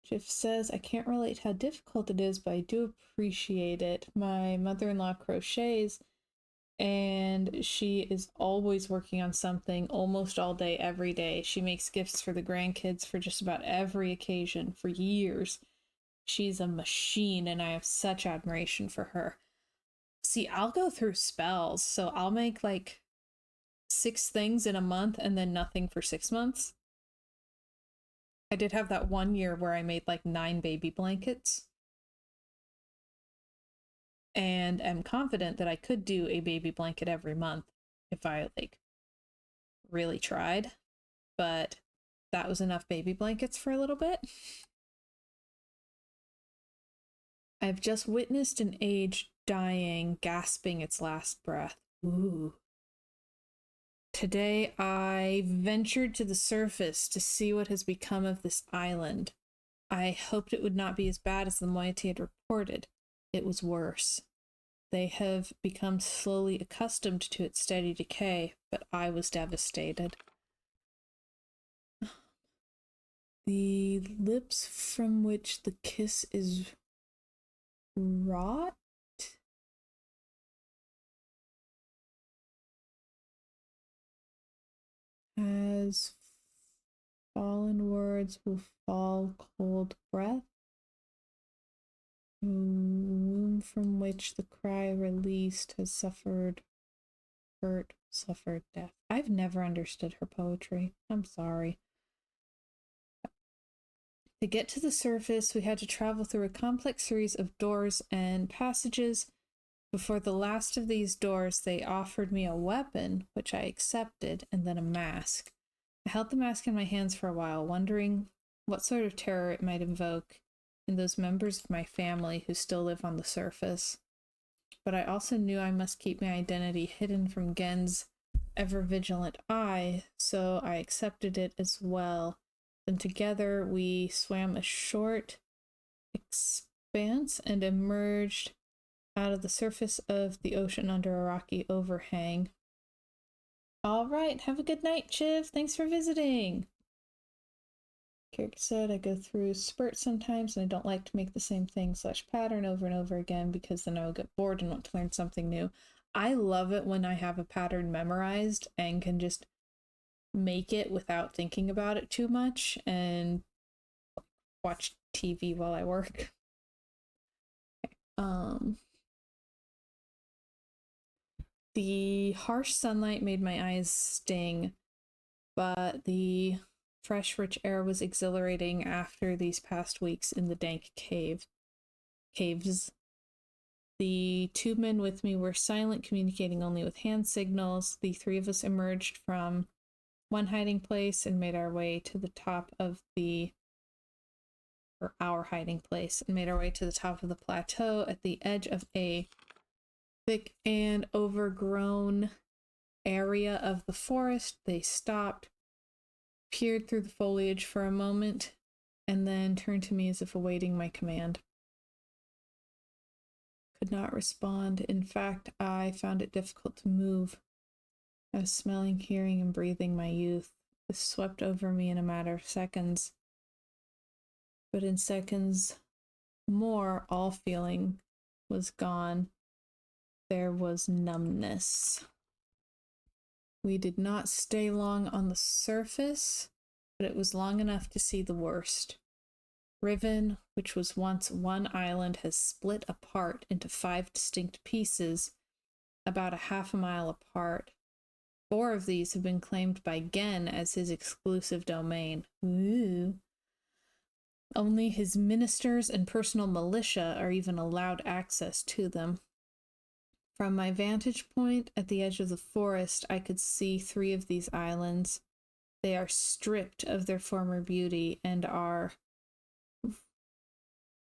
[SPEAKER 1] Jiff says, I can't relate how difficult it is, but I do appreciate it. My mother-in-law crochets, and she is always working on something almost all day, every day. She makes gifts for the grandkids for just about every occasion for years. She's a machine, and I have such admiration for her. See, I'll go through spells, so I'll make like 6 things in a month and then nothing for 6 months. I did have that one year where I made like 9 baby blankets. And am confident that I could do a baby blanket every month if I like really tried. But that was enough baby blankets for a little bit. I've just witnessed an age dying, gasping its last breath. Ooh. Today I ventured to the surface to see what has become of this island. I hoped it would not be as bad as the moiety had reported. It was worse. They have become slowly accustomed to its steady decay, but I was devastated. The lips from which the kiss is wrought? As fallen words will fall cold breath. The womb from which the cry released has suffered hurt, suffered death. I've never understood her poetry. I'm sorry. To get to the surface, we had to travel through a complex series of doors and passages. Before the last of these doors, they offered me a weapon, which I accepted, and then a mask. I held the mask in my hands for a while, wondering what sort of terror it might invoke in those members of my family who still live on the surface. But I also knew I must keep my identity hidden from Gen's ever-vigilant eye, so I accepted it as well. Then together we swam a short expanse and emerged out of the surface of the ocean under a rocky overhang. All right, have a good night, Chiv. Thanks for visiting. Character said, I go through spurts sometimes and I don't like to make the same thing / pattern over and over again because then I'll get bored and want to learn something new. I love it when I have a pattern memorized and can just make it without thinking about it too much and watch TV while I work. Okay. The harsh sunlight made my eyes sting, but the fresh, rich air was exhilarating after these past weeks in the dank caves. The 2 men with me were silent, communicating only with hand signals. The 3 of us emerged from one hiding place and made our way to the top of our hiding place, and made our way to the top of the plateau at the edge of a thick and overgrown area of the forest. They stopped, peered through the foliage for a moment, and then turned to me as if awaiting my command. Could not respond. In fact, I found it difficult to move. I was smelling, hearing, and breathing my youth. This swept over me in a matter of seconds. But in seconds more, all feeling was gone. There was numbness. We did not stay long on the surface, but it was long enough to see the worst. Riven, which was once one island, has split apart into 5 distinct pieces, about a half a mile apart. 4 of these have been claimed by Gen as his exclusive domain. Ooh. Only his ministers and personal militia are even allowed access to them. From my vantage point at the edge of the forest, I could see 3 of these islands. They are stripped of their former beauty and are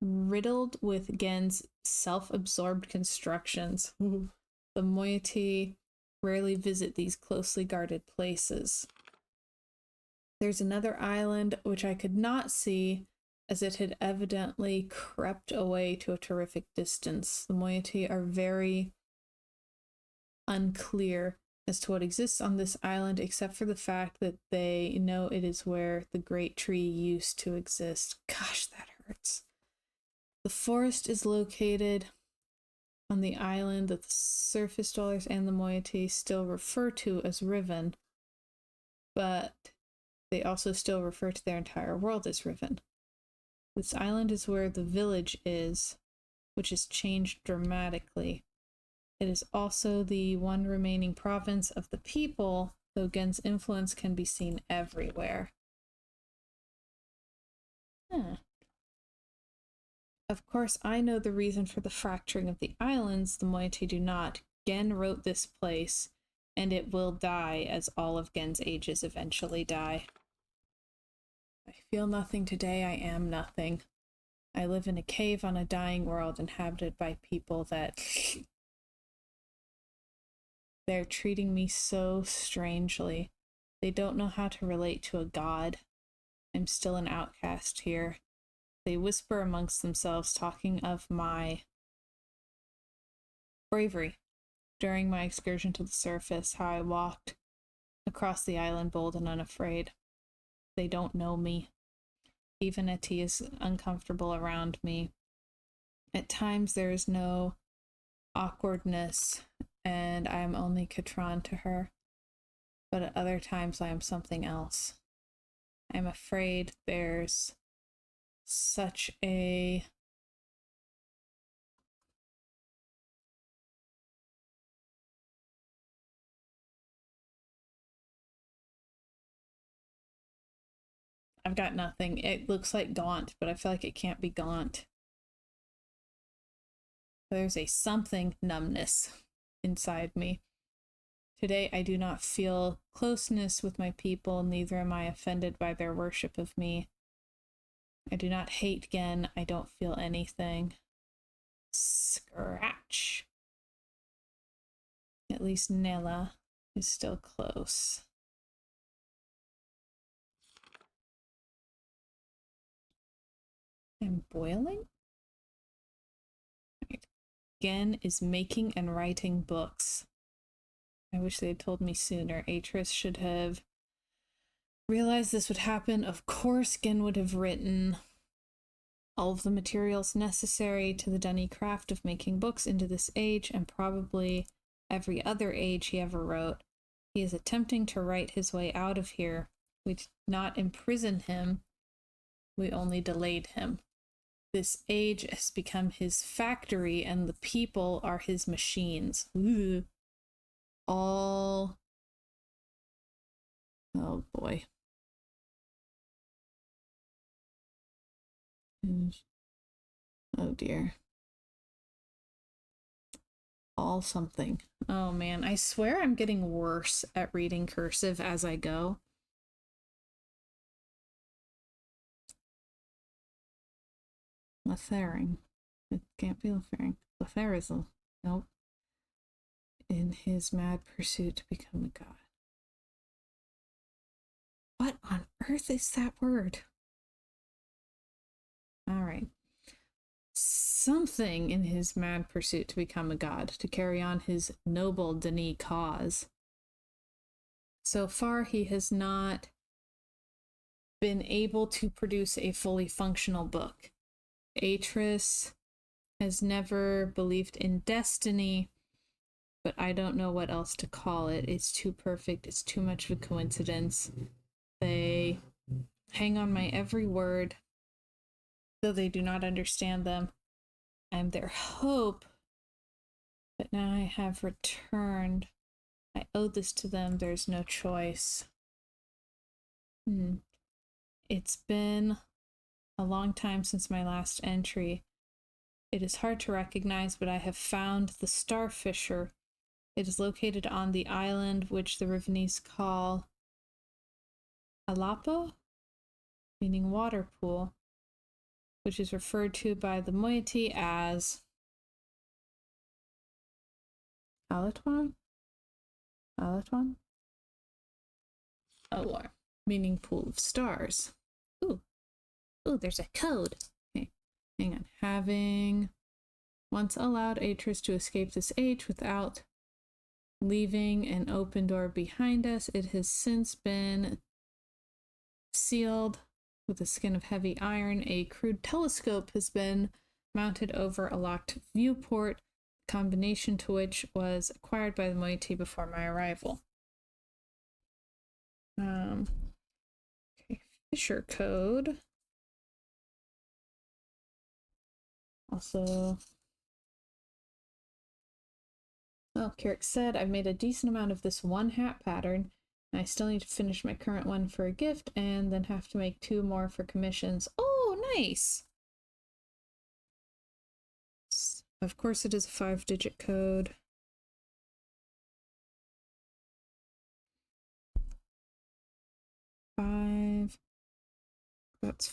[SPEAKER 1] riddled with Gen's self-absorbed constructions. The moiety rarely visit these closely guarded places. There's another island which I could not see, as it had evidently crept away to a terrific distance. The moiety are very unclear as to what exists on this island, except for the fact that they know it is where the great tree used to exist. Gosh, that hurts. The forest is located on the island that the surface dwellers and the moiety still refer to as Riven, but they also still refer to their entire world as Riven. This island is where the village is, which has changed dramatically. It is also the one remaining province of the people, though Gen's influence can be seen everywhere. Of course, I know the reason for the fracturing of the islands. The moiety do not. Gen wrote this place, and it will die as all of Gen's ages eventually die. I feel nothing today. I am nothing. I live in a cave on a dying world inhabited by people that they're treating me so strangely. They don't know how to relate to a god. I'm still an outcast here. They whisper amongst themselves, talking of my bravery during my excursion to the surface, how I walked across the island bold and unafraid. They don't know me. Even Etty is uncomfortable around me. At times there is no awkwardness, and I am only Katran to her. But at other times I am something else. I'm afraid there's such a I've got nothing. It looks like gaunt, but I feel like it can't be gaunt. There's a something numbness inside me. Today I do not feel closeness with my people, neither am I offended by their worship of me. I do not hate Gen, I don't feel anything. Scratch. At least Nella is still close. I'm boiling? Right. Gen is making and writing books. I wish they had told me sooner. Atris should have realized this would happen. Of course, Gen would have written all of the materials necessary to the dunny craft of making books into this age, and probably every other age he ever wrote. He is attempting to write his way out of here. We did not imprison him. We only delayed him. This age has become his factory, and the people are his machines. Ooh. All... Oh boy. Oh dear. All something. Oh man, I swear I'm getting worse at reading cursive as I go. Lethering. It can't be Lethering. Letherism. Nope. In his mad pursuit to become a god. What on earth is that word? Alright. Something in his mad pursuit to become a god, to carry on his noble Denis cause. So far, he has not been able to produce a fully functional book. Atris has never believed in destiny, but I don't know what else to call it. It's too perfect. It's too much of a coincidence. They hang on my every word, though they do not understand them. I'm their hope, but now I have returned. I owe this to them. There's no choice. It's been a long time since my last entry. It is hard to recognize, but I have found the Starfisher. It is located on the island which the Rivenese call Alapo, meaning water pool, which is referred to by the moiety as Alatwan? Alatwan? Oh, meaning pool of stars. Ooh, there's a code. Okay, hang on. Having once allowed Atris to escape this age without leaving an open door behind us, it has since been sealed with a skin of heavy iron. A crude telescope has been mounted over a locked viewport, combination to which was acquired by the moiety before my arrival. Okay, Fisher code. Also, well, Carrick said, I've made a decent amount of this one hat pattern. I still need to finish my current one for a gift, and then have to make 2 more for commissions. Oh, nice! Of course it is a 5-digit code. Five. That's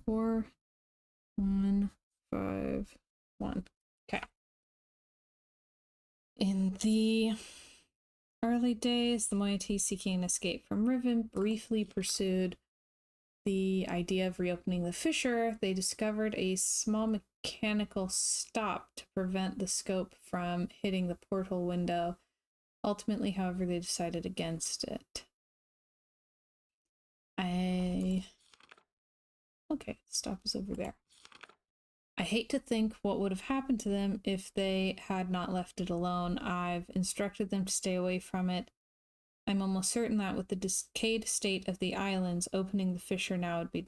[SPEAKER 1] 4, 1, 5, 1. Okay. In the early days, the moiety seeking an escape from Riven briefly pursued the idea of reopening the fissure, they discovered a small mechanical stop to prevent the scope from hitting the portal window. Ultimately, however, they decided against it. Okay, stop is over there. I hate to think what would have happened to them if they had not left it alone. I've instructed them to stay away from it. I'm almost certain that with the decayed state of the islands, opening the fissure now would be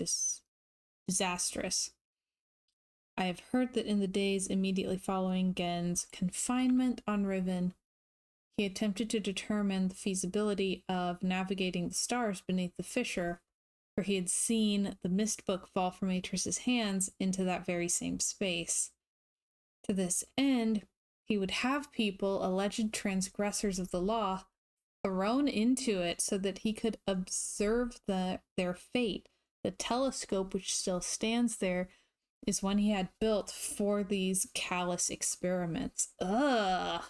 [SPEAKER 1] disastrous. I have heard that in the days immediately following Gen's confinement on Riven, he attempted to determine the feasibility of navigating the stars beneath the fissure, for he had seen the mist book fall from Atris's hands into that very same space. To this end, he would have people, alleged transgressors of the law, thrown into it so that he could observe their fate. The telescope, which still stands there, is one he had built for these callous experiments. Ugh.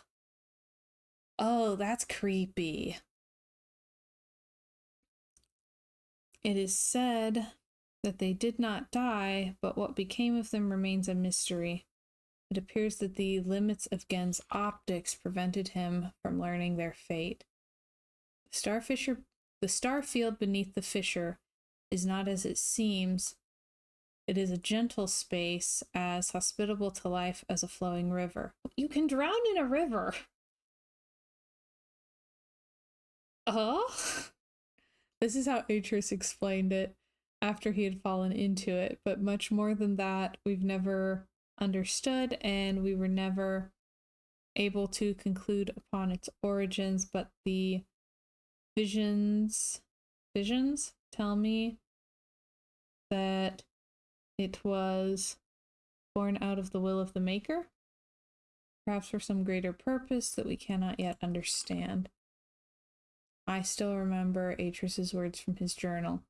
[SPEAKER 1] Oh, that's creepy. It is said that they did not die, but what became of them remains a mystery. It appears that the limits of Gen's optics prevented him from learning their fate. The star field beneath the fissure is not as it seems. It is a gentle space, as hospitable to life as a flowing river. You can drown in a river. This is how Atris explained it after he had fallen into it, but much more than that, we've never understood, and we were never able to conclude upon its origins, but the visions tell me that it was born out of the will of the Maker, perhaps for some greater purpose that we cannot yet understand. I still remember Atris's words from his journal.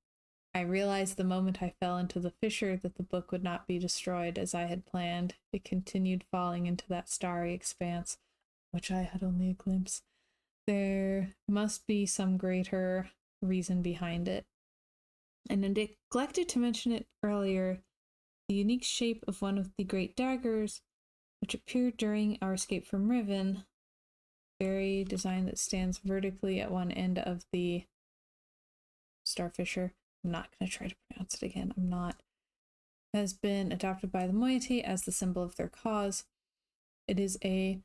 [SPEAKER 1] I realized the moment I fell into the fissure that the book would not be destroyed as I had planned. It continued falling into that starry expanse, which I had only a glimpse. There must be some greater reason behind it. And I neglected to mention it earlier, the unique shape of one of the great daggers, which appeared during our escape from Riven, very design that stands vertically at one end of the star fissure. I'm not going to try to pronounce it again. I'm not. Has been adopted by the moiety as the symbol of their cause. It is a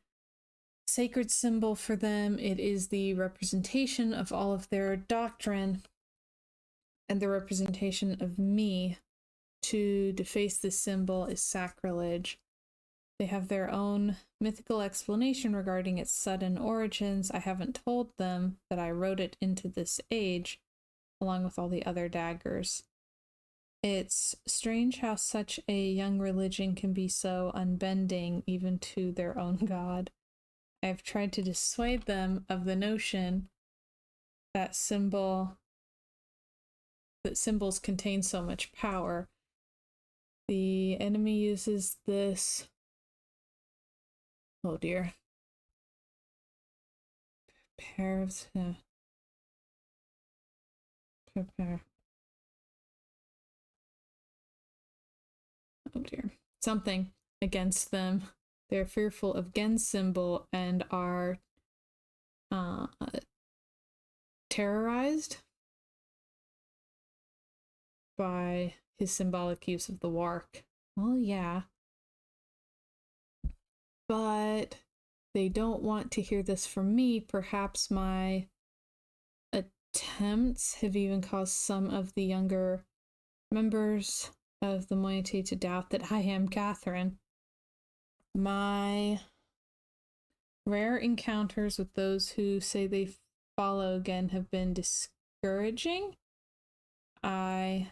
[SPEAKER 1] sacred symbol for them. It is the representation of all of their doctrine and the representation of me. To deface this symbol is sacrilege. They have their own mythical explanation regarding its sudden origins. I haven't told them that I wrote it into this age, along with all the other daggers. It's strange how such a young religion can be so unbending, even to their own god. I've tried to dissuade them of the notion that symbols contain so much power. The enemy uses this. Oh dear. Prepare. Oh dear. Something against them. They're fearful of Gen's symbol and are terrorized by his symbolic use of the wark. Well, yeah. But they don't want to hear this from me. Perhaps my attempts have even caused some of the younger members of the moiety to doubt that I am Catherine. My rare encounters with those who say they follow Gen have been discouraging. I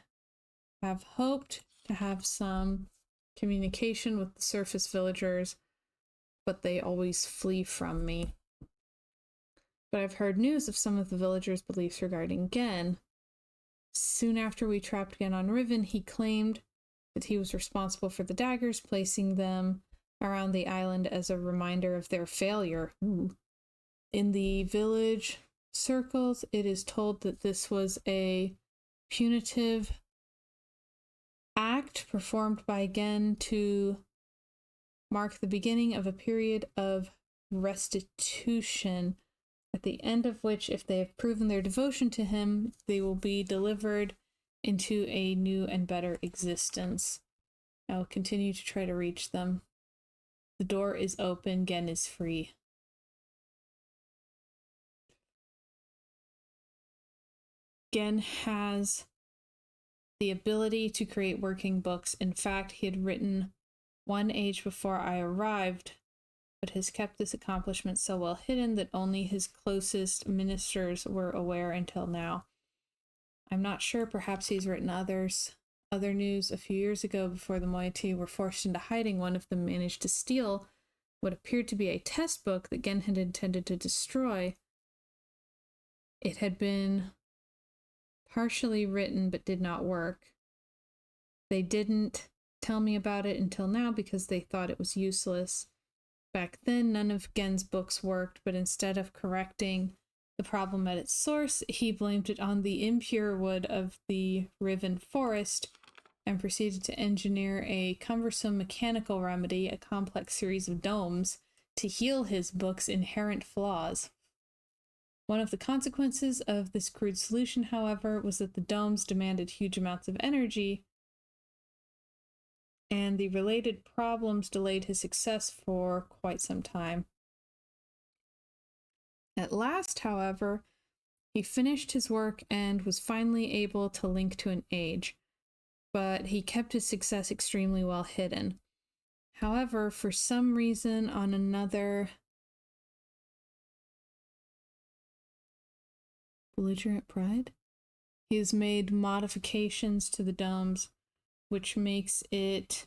[SPEAKER 1] have hoped to have some communication with the surface villagers, but they always flee from me. But I've heard news of some of the villagers' beliefs regarding Gen. Soon after we trapped Gen on Riven, he claimed that he was responsible for the daggers, placing them around the island as a reminder of their failure. Ooh. In the village circles, it is told that this was a punitive act performed by Gen to mark the beginning of a period of restitution, at the end of which, if they have proven their devotion to him, they will be delivered into a new and better existence. I will continue to try to reach them. The door is open, Gen is free. Gen has the ability to create working books. In fact, he had written one age before I arrived, but has kept this accomplishment so well hidden that only his closest ministers were aware until now. I'm not sure, perhaps he's written others. Other news: a few years ago, before the moiety were forced into hiding, one of them managed to steal what appeared to be a test book that Gen had intended to destroy. It had been partially written but did not work. They didn't tell me about it until now because they thought it was useless. Back then, none of Gen's books worked, but instead of correcting the problem at its source, he blamed it on the impure wood of the Riven forest and proceeded to engineer a cumbersome mechanical remedy, a complex series of domes, to heal his book's inherent flaws. One of the consequences of this crude solution, however, was that the domes demanded huge amounts of energy, and the related problems delayed his success for quite some time. At last, however, he finished his work and was finally able to link to an age, but he kept his success extremely well hidden. However, for some reason on another belligerent pride, he has made modifications to the domes, which makes it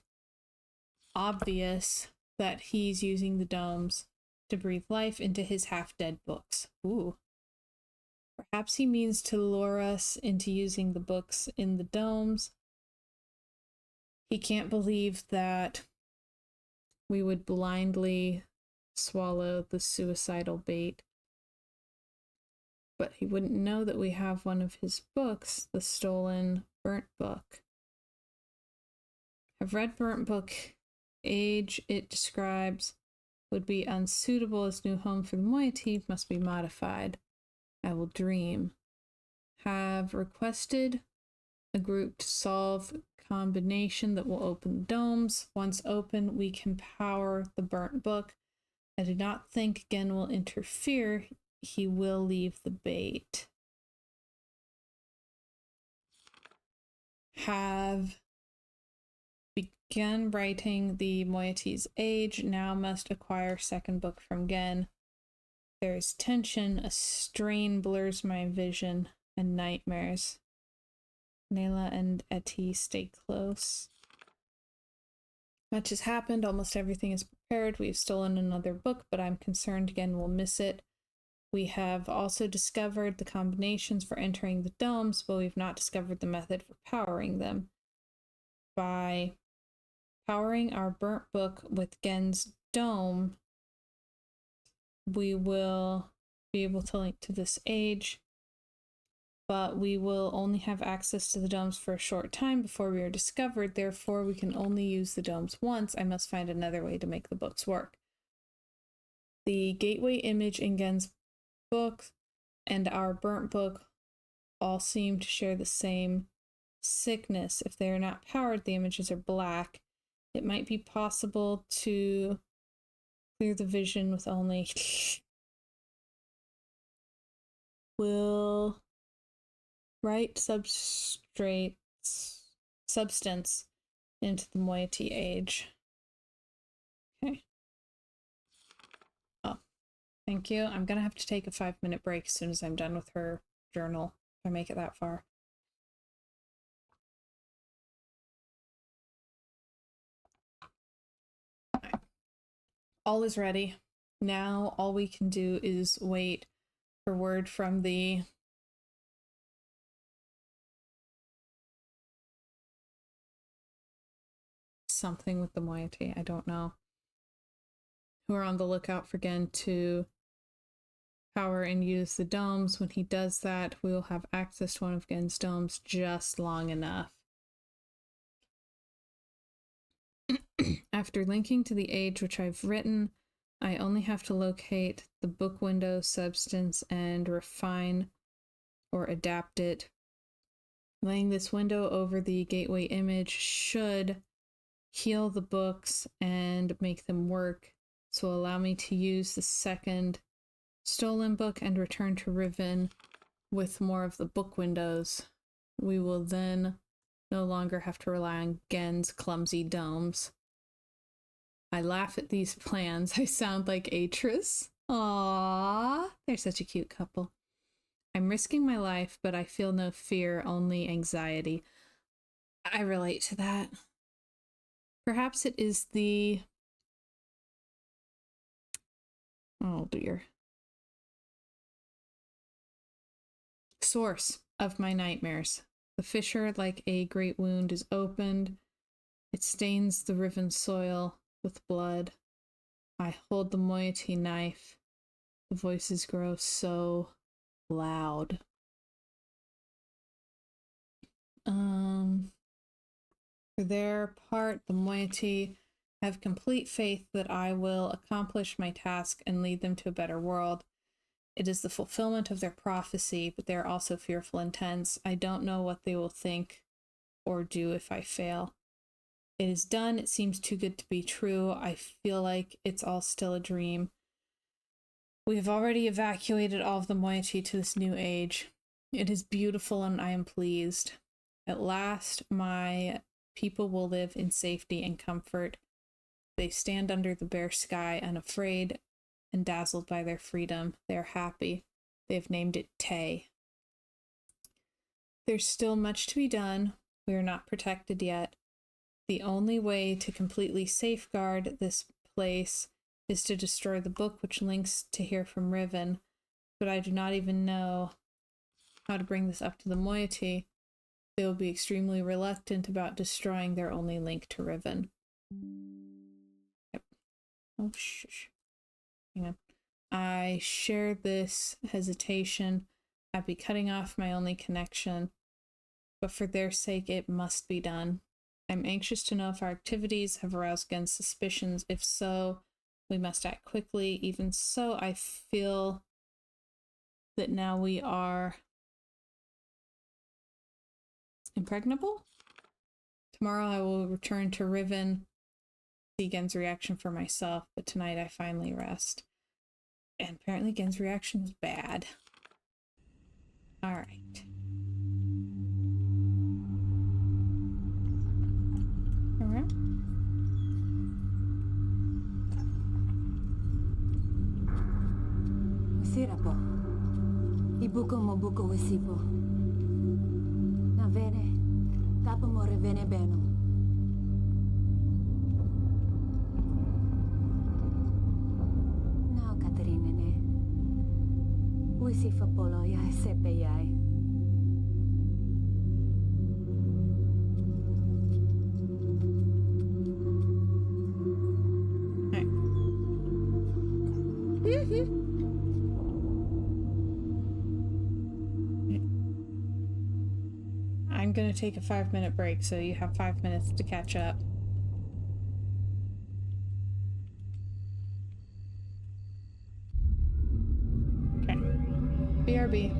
[SPEAKER 1] obvious that he's using the domes to breathe life into his half-dead books. Ooh. Perhaps he means to lure us into using the books in the domes. He can't believe that we would blindly swallow the suicidal bait. But he wouldn't know that we have one of his books, the stolen burnt book. I've read burnt book. Age it describes would be unsuitable as new home for the moiety, must be modified. I will dream. Have requested a group to solve combination that will open the domes. Once open, we can power the burnt book. I do not think Gen will interfere. He will leave the bait. Have begun writing the moiety's age, now must acquire second book from Gen. There is tension, a strain blurs my vision, and nightmares. Nayla and Etty stay close. Much has happened, almost everything is prepared. We've stolen another book, but I'm concerned Gen will miss it. We have also discovered the combinations for entering the domes, but we've not discovered the method for powering them. By powering our burnt book with Gen's dome, we will be able to link to this age, but we will only have access to the domes for a short time before we are discovered. Therefore, we can only use the domes once. I must find another way to make the books work. The gateway image in Gen's book and our burnt book all seem to share the same sickness. If they are not powered, the images are black. It might be possible to clear the vision with only will write substance into the moiety age. Okay. Oh, thank you. I'm gonna have to take a 5-minute break as soon as I'm done with her journal, if I make it that far. All is ready. Now all we can do is wait for word from the something with the moiety, I don't know, who are on the lookout for Gen to power and use the domes. When he does that, we will have access to one of Gen's domes just long enough After linking to the age which I've written, I only have to locate the book window substance and refine or adapt it. Laying this window over the gateway image should heal the books and make them work, so allow me to use the second stolen book and return to Riven with more of the book windows. We will then no longer have to rely on Gen's clumsy domes. I laugh at these plans. I sound like Atris. Aww, they're such a cute couple. I'm risking my life, but I feel no fear, only anxiety. I relate to that. Perhaps it is the... oh dear. Source of my nightmares. The fissure, like a great wound, is opened. It stains the riven soil with blood. I hold the moiety knife. The voices grow so loud. For their part, the moiety have complete faith that I will accomplish my task and lead them to a better world. It is the fulfillment of their prophecy, but they are also fearful and tense. I don't know what they will think or do if I fail. It is done. It seems too good to be true. I feel like it's all still a dream. We have already evacuated all of the moiety to this new age. It is beautiful and I am pleased. At last, my people will live in safety and comfort. They stand under the bare sky, unafraid and dazzled by their freedom. They are happy. They have named it Tay. There's still much to be done. We are not protected yet. The only way to completely safeguard this place is to destroy the book which links to here from Riven, but I do not even know how to bring this up to the moiety. They will be extremely reluctant about destroying their only link to Riven. Yep. Oh, shush. Hang on. I share this hesitation. I'd be cutting off my only connection, but for their sake, it must be done. I'm anxious to know if our activities have aroused Gen's suspicions. If so, we must act quickly. Even so, I feel that now we are impregnable. Tomorrow I will return to Riven, see Gen's reaction for myself, but tonight I finally rest. And apparently Gen's reaction was bad. Alright. Alright.
[SPEAKER 2] Sira po. Ibuko mo buko wisipo. Na vene. Tapo mo revene beno. Now Katerina ne. Wisifa polo yai sepe yai.
[SPEAKER 1] I'm gonna take a 5-minute break, so you have 5 minutes to catch up. Okay. BRB.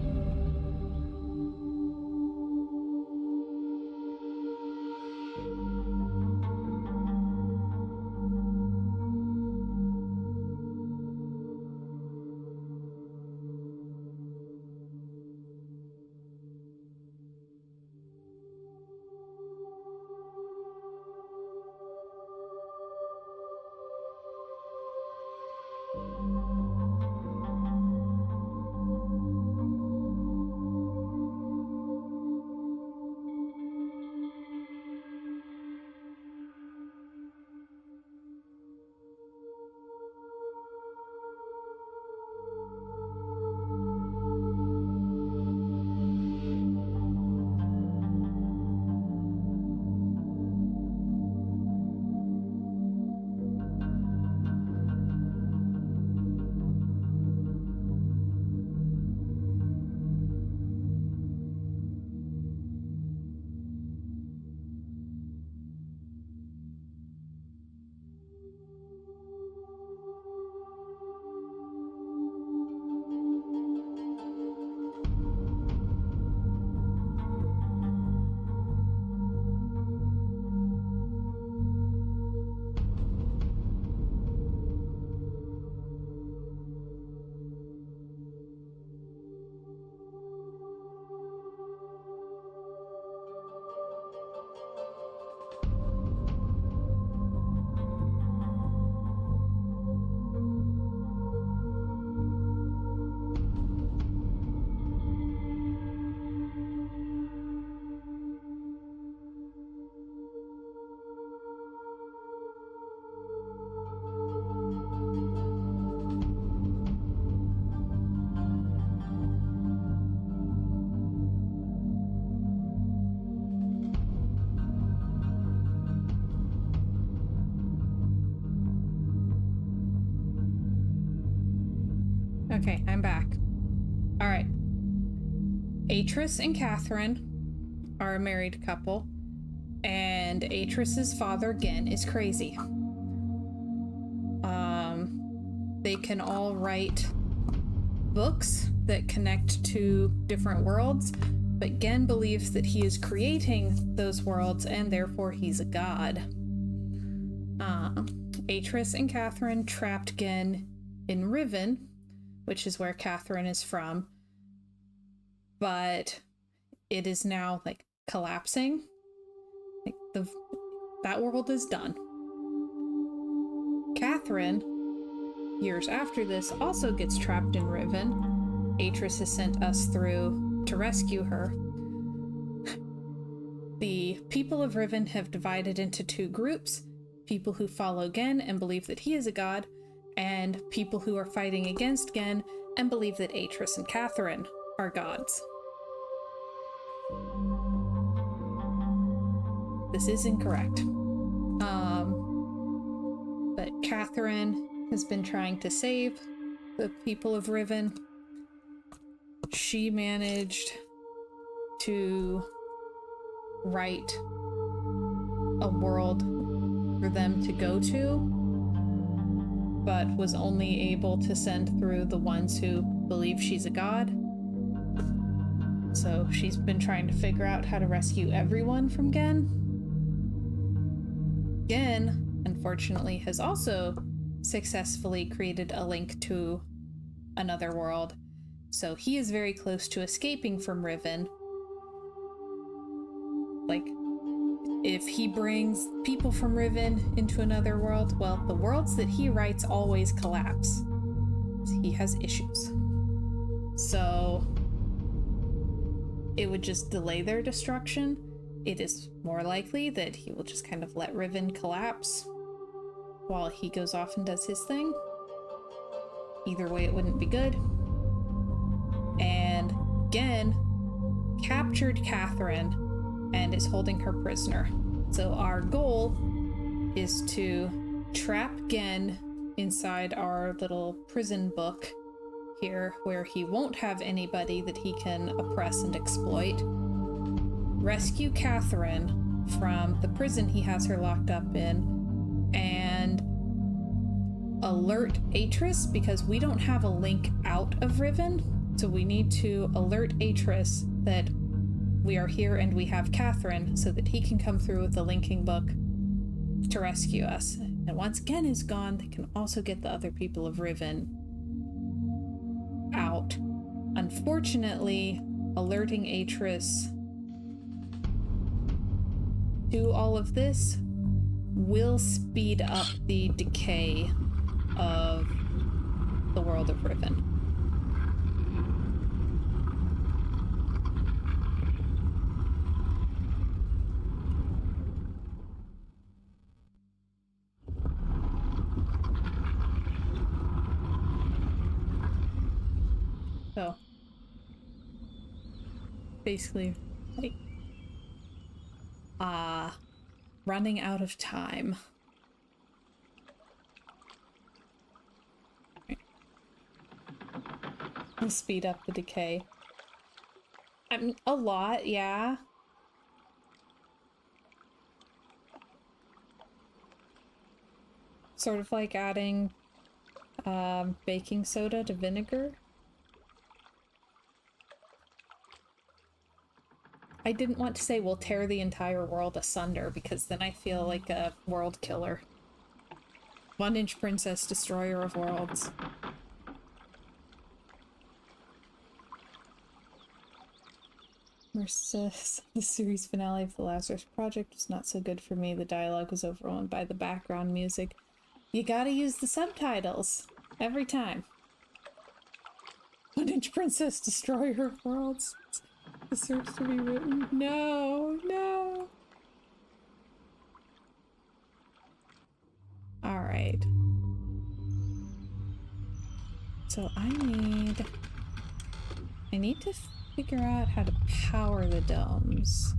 [SPEAKER 1] Okay, I'm back. All right. Atris and Catherine are a married couple, and Atris's father, Gen, is crazy. They can all write books that connect to different worlds, but Gen believes that he is creating those worlds and therefore he's a god. Atris and Catherine trapped Gen in Riven, which is where Catherine is from, but it is now like collapsing. Like that world is done. Catherine, years after this, also gets trapped in Riven. Atris has sent us through to rescue her. The people of Riven have divided into two groups: people who follow Gen and believe that he is a god, and people who are fighting against Gen and believe that Atris and Catherine are gods. This is incorrect. But Catherine has been trying to save the people of Riven. She managed to write a world for them to go to, but was only able to send through the ones who believe she's a god. So she's been trying to figure out how to rescue everyone from Gen. Gen, unfortunately, has also successfully created a link to another world, so he is very close to escaping from Riven. Like, if he brings people from Riven into another world, well, the worlds that he writes always collapse. He has issues. So it would just delay their destruction. It is more likely that he will just kind of let Riven collapse while he goes off and does his thing. Either way, it wouldn't be good. And Gen captured Catherine and is holding her prisoner. So our goal is to trap Gen inside our little prison book here, where he won't have anybody that he can oppress and exploit. Rescue Catherine from the prison he has her locked up in, and alert Atris, because we don't have a link out of Riven, so we need to alert Atris that we are here and we have Catherine, so that he can come through with the linking book to rescue us. And once Gen is gone, they can also get the other people of Riven out. Unfortunately, alerting Atris to all of this will speed up the decay of the world of Riven. So, basically, like, running out of time. We'll speed up the decay. A lot, yeah. Sort of like adding baking soda to vinegar. I didn't want to say we'll tear the entire world asunder, because then I feel like a world killer. 1-inch princess, destroyer of worlds. Says the series finale of The Lazarus Project was not so good for me. The dialogue was overwhelmed by the background music. You gotta use the subtitles every time. 1-inch princess, destroyer of worlds. Deserves to be written. No, no. All right. So I need to figure out how to power the domes.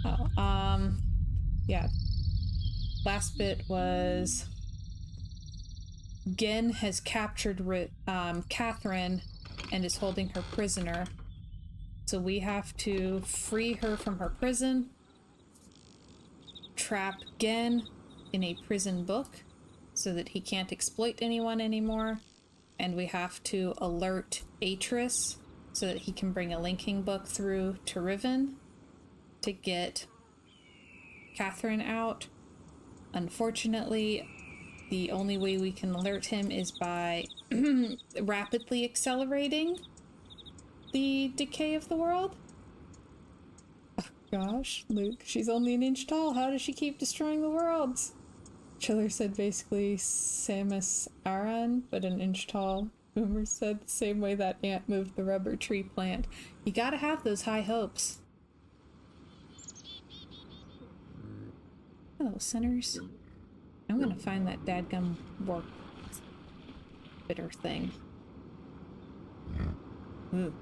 [SPEAKER 1] Oh, yeah. last bit was Gen has captured Catherine and is holding her prisoner. So we have to free her from her prison, trap Gen in a prison book so that he can't exploit anyone anymore, and we have to alert Atris so that he can bring a linking book through to Riven to get Catherine out. Unfortunately, the only way we can alert him is by rapidly accelerating the decay of the world. Oh gosh, Luke, she's only an inch tall. How does she keep destroying the worlds? Chiller said basically Samus Aran, but an inch tall. Boomer said the same way that ant moved the rubber tree plant. You gotta have those high hopes. Hello, sinners. I'm gonna find that dadgum work bitter thing. Ooh.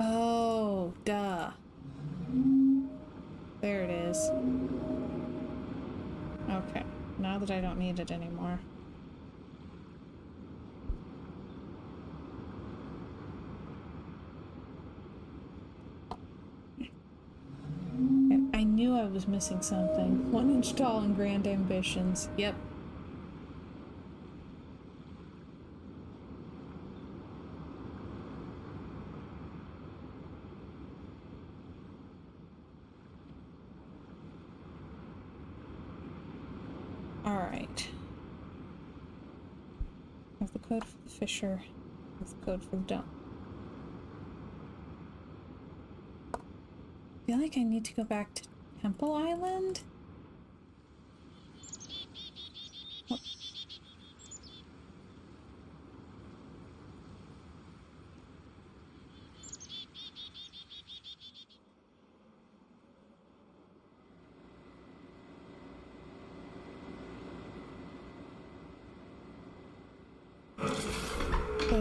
[SPEAKER 1] Oh, duh. There it is. Okay, now that I don't need it anymore. I knew I was missing something. 1 inch tall and grand ambitions. Yep. Alright. Have the code for the fisher. Have the code for the dump. I feel like I need to go back to Temple Island? Oh. So...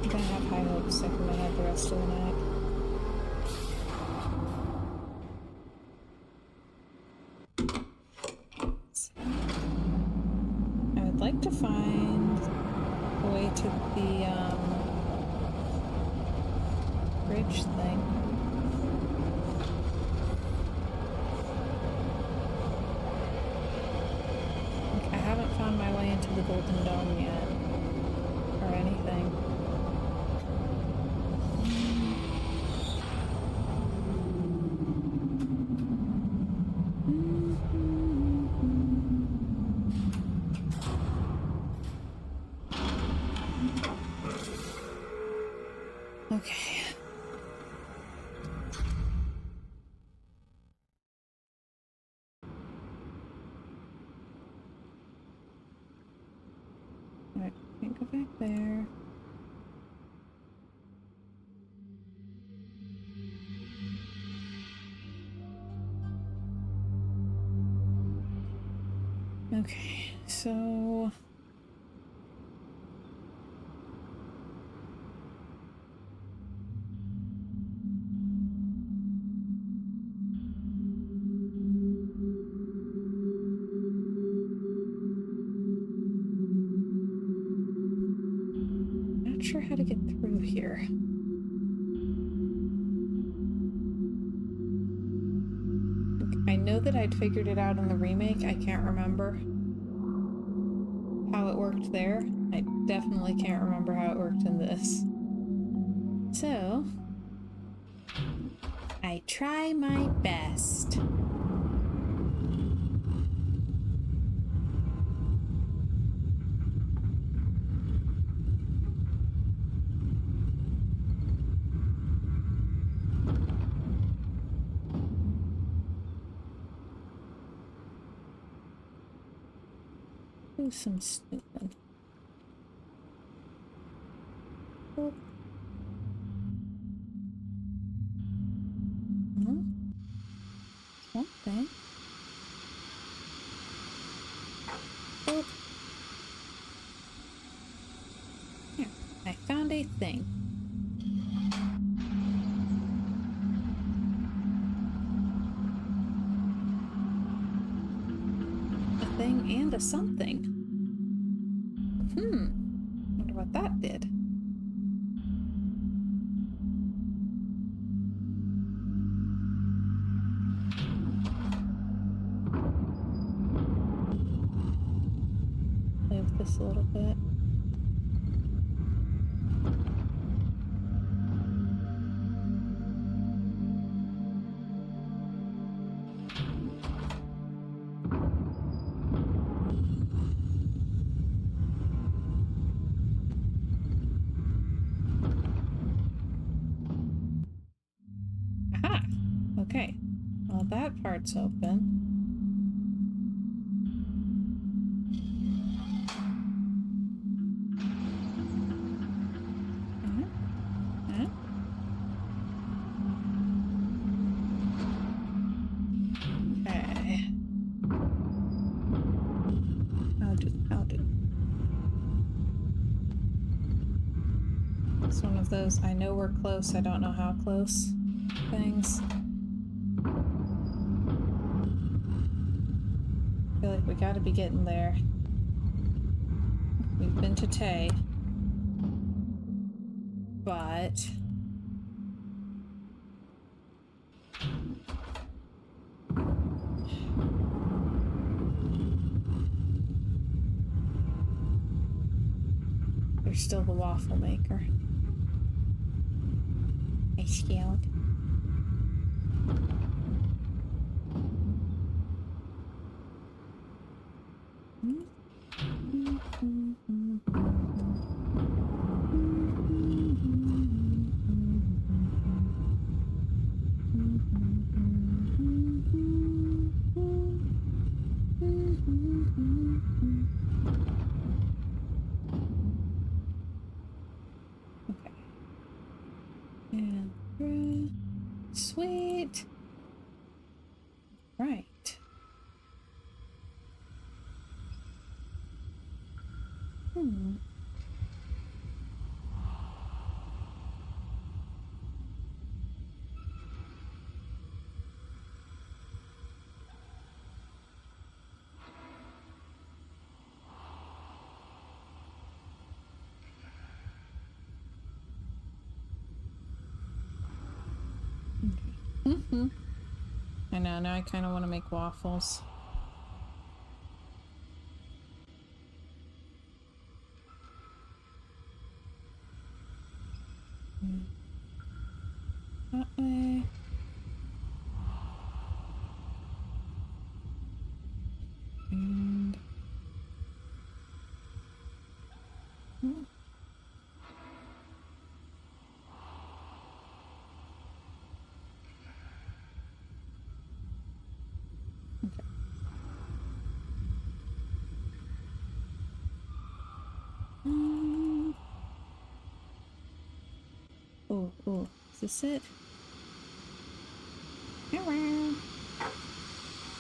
[SPEAKER 1] I'm gonna have high hopes stuck in my head the rest of the night. I would like to find a way to the bridge thing. Like, I haven't found my way into the Golden Dome yet, or anything. Okay. Alright, can't go back there. Okay, so... Not sure how to get through here. I know that I'd figured it out in the remake. I can't remember how it worked there. I definitely can't remember how it worked in this. So, I try my best. do some snooping. Oh. Hmm? Something. Oh. Here, I found a thing. A thing and a something. Wonder what that did. Play with this a little bit. Aha! Okay. Well, that part's open. Huh? Okay. How do? It's one of those I know we're close, I don't know how close things. I feel like we gotta be getting there. We've been to Tay. But there's still the waffle maker. I scaled. Okay. And through. Sweet. Right. Okay. I know, now I kind of want to make waffles. That way. And okay. Oh, is this it?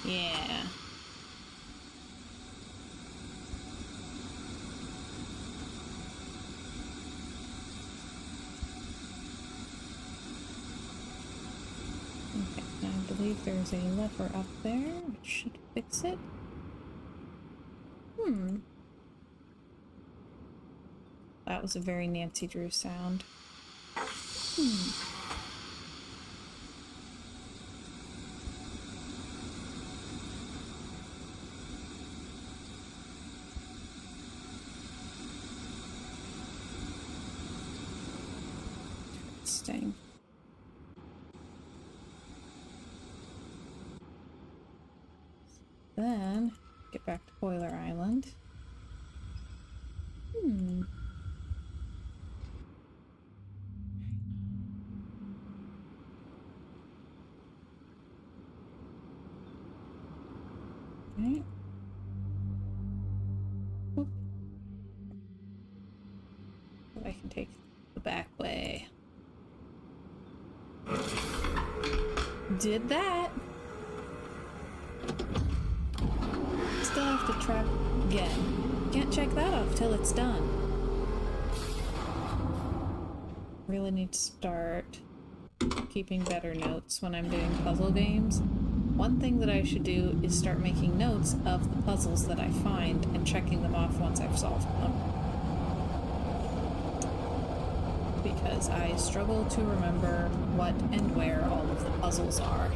[SPEAKER 1] Yeah. Okay, I believe there's a lever up there, which should fix it. That was a very Nancy Drew sound. Interesting. Then, get back to Boiler Island. Okay. I can take the back way. Did that. Still have to trap again. Can't check that off till it's done. Really need to start keeping better notes when I'm doing puzzle games. One thing that I should do is start making notes of the puzzles that I find and checking them off once I've solved them. Because I struggle to remember what and where all of the puzzles are.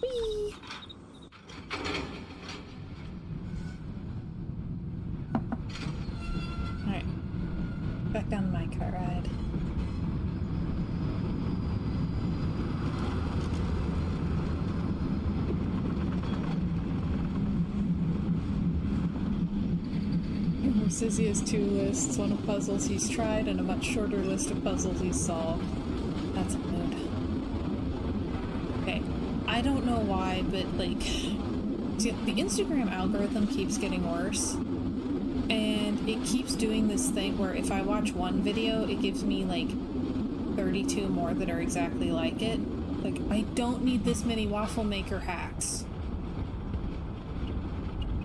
[SPEAKER 1] Whee! Alright. Back on my car ride. Says he has 2 lists, one of puzzles he's tried and a much shorter list of puzzles he's solved. That's a mood. Okay, I don't know why, but like, see, the Instagram algorithm keeps getting worse, and it keeps doing this thing where if I watch one video, it gives me like 32 more that are exactly like it. Like, I don't need this many waffle maker hacks.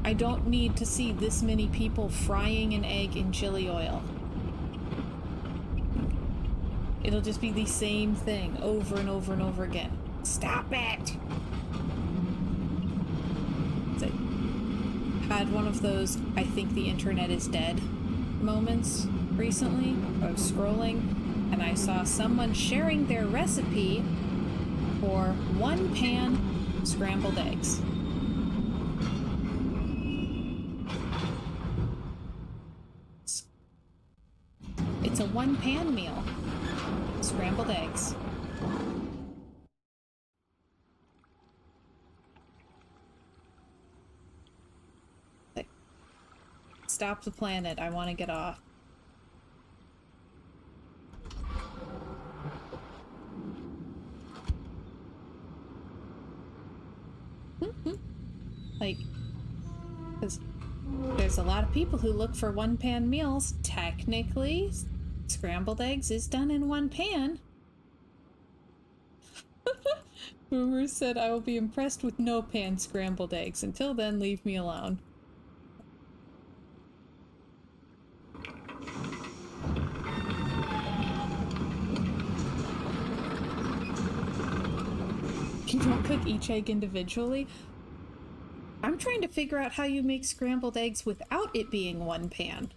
[SPEAKER 1] I don't need to see this many people frying an egg in chili oil. It'll just be the same thing over and over and over again. Stop it! So, had one of those I think the internet is dead moments recently. I was scrolling and I saw someone sharing their recipe for 1 pan scrambled eggs. It's a 1-pan meal. Scrambled eggs. Stop the planet. I want to get off. Like, because there's a lot of people who look for 1-pan meals. Technically, scrambled eggs is done in 1 pan. Boomer said, I will be impressed with no pan scrambled eggs. Until then, leave me alone. You don't cook each egg individually? I'm trying to figure out how you make scrambled eggs without it being 1 pan.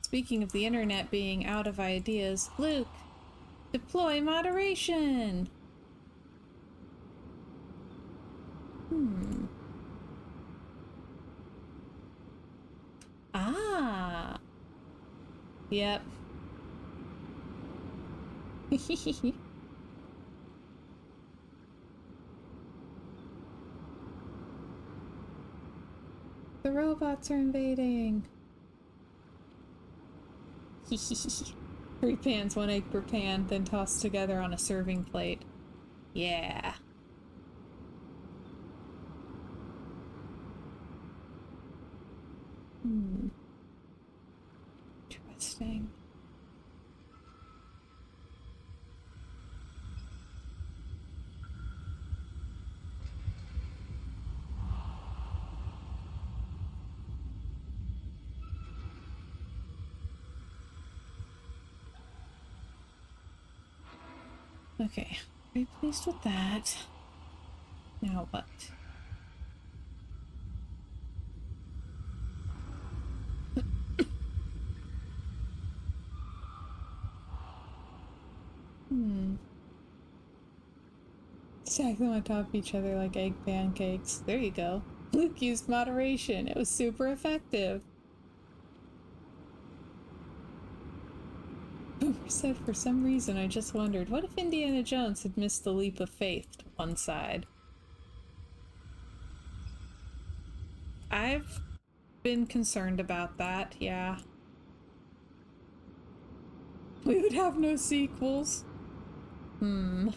[SPEAKER 1] Speaking of the internet being out of ideas, Luke, deploy moderation! Ah! Yep. The robots are invading! 3 pans, 1 egg per pan, then tossed together on a serving plate. Yeah. Interesting. Okay, very pleased with that. Now what? stack them on top of each other like egg pancakes. There you go. Luke used moderation. It was super effective. Boomer said, for some reason, I just wondered, what if Indiana Jones had missed the leap of faith to one side? I've been concerned about that, yeah. We would have no sequels. Alright.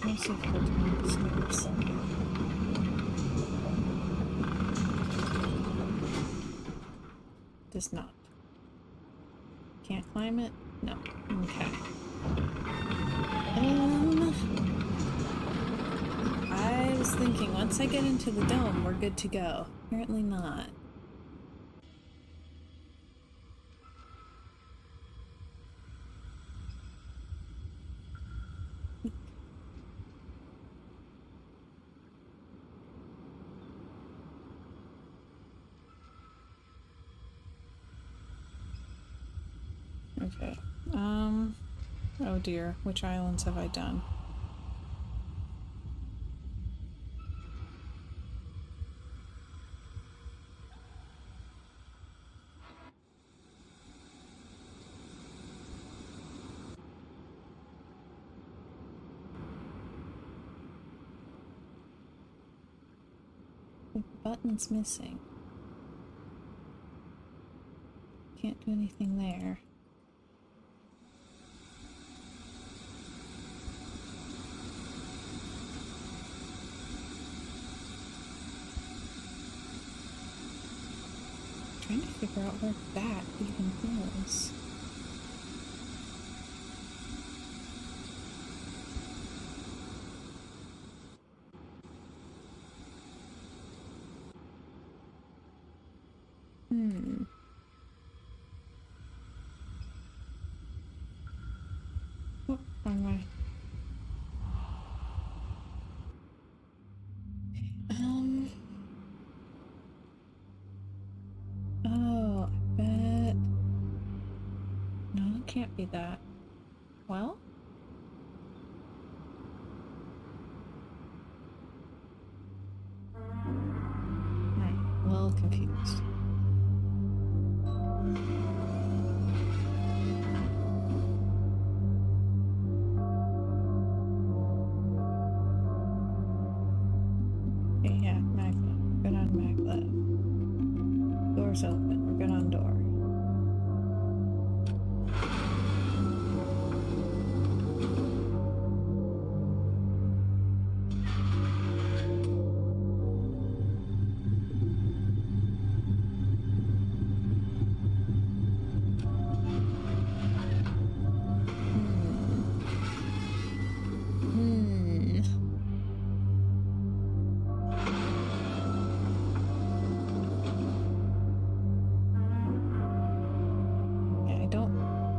[SPEAKER 1] Also stairs. Does not. Can't climb it? No. Okay. I was thinking once I get into the dome, we're good to go. Apparently not. Okay. Oh dear. Which islands have I done? The button's missing. Can't do anything there. Trying to figure out where that even is. Oh, wrong way. Oh, I bet. No, it can't be that. Well? I'm a little confused. Okay, yeah, maglet. Good on maglet. Door's open. We're good on door.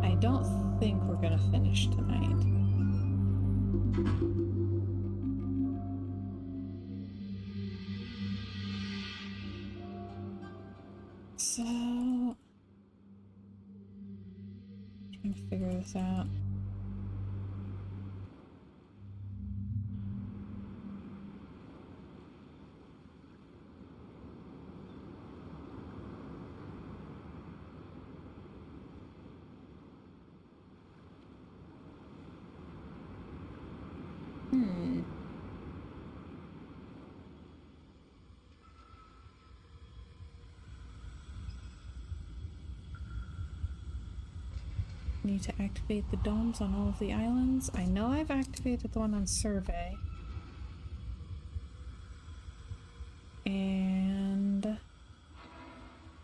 [SPEAKER 1] I don't think we're gonna finish tonight. So, trying to figure this out. Need to activate the domes on all of the islands. I know I've activated the one on survey. And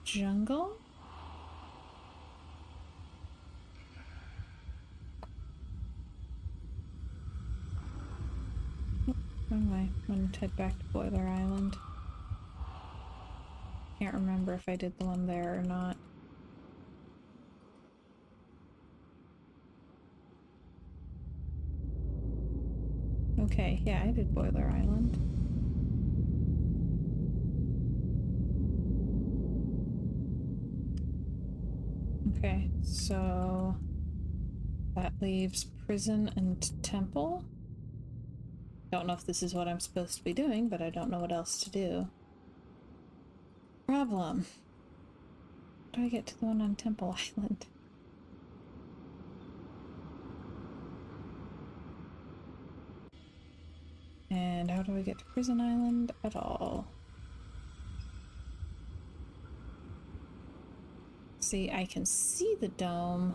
[SPEAKER 1] jungle? Oh, wrong way. I'm gonna head back to Boiler Island. can't remember if I did the one there or not. Okay, yeah, I did Boiler Island. Okay, so that leaves prison and temple. Don't know if this is what I'm supposed to be doing, but I don't know what else to do. Problem. How do I get to the one on Temple Island? And how do I get to Prison Island at all? See, I can see the dome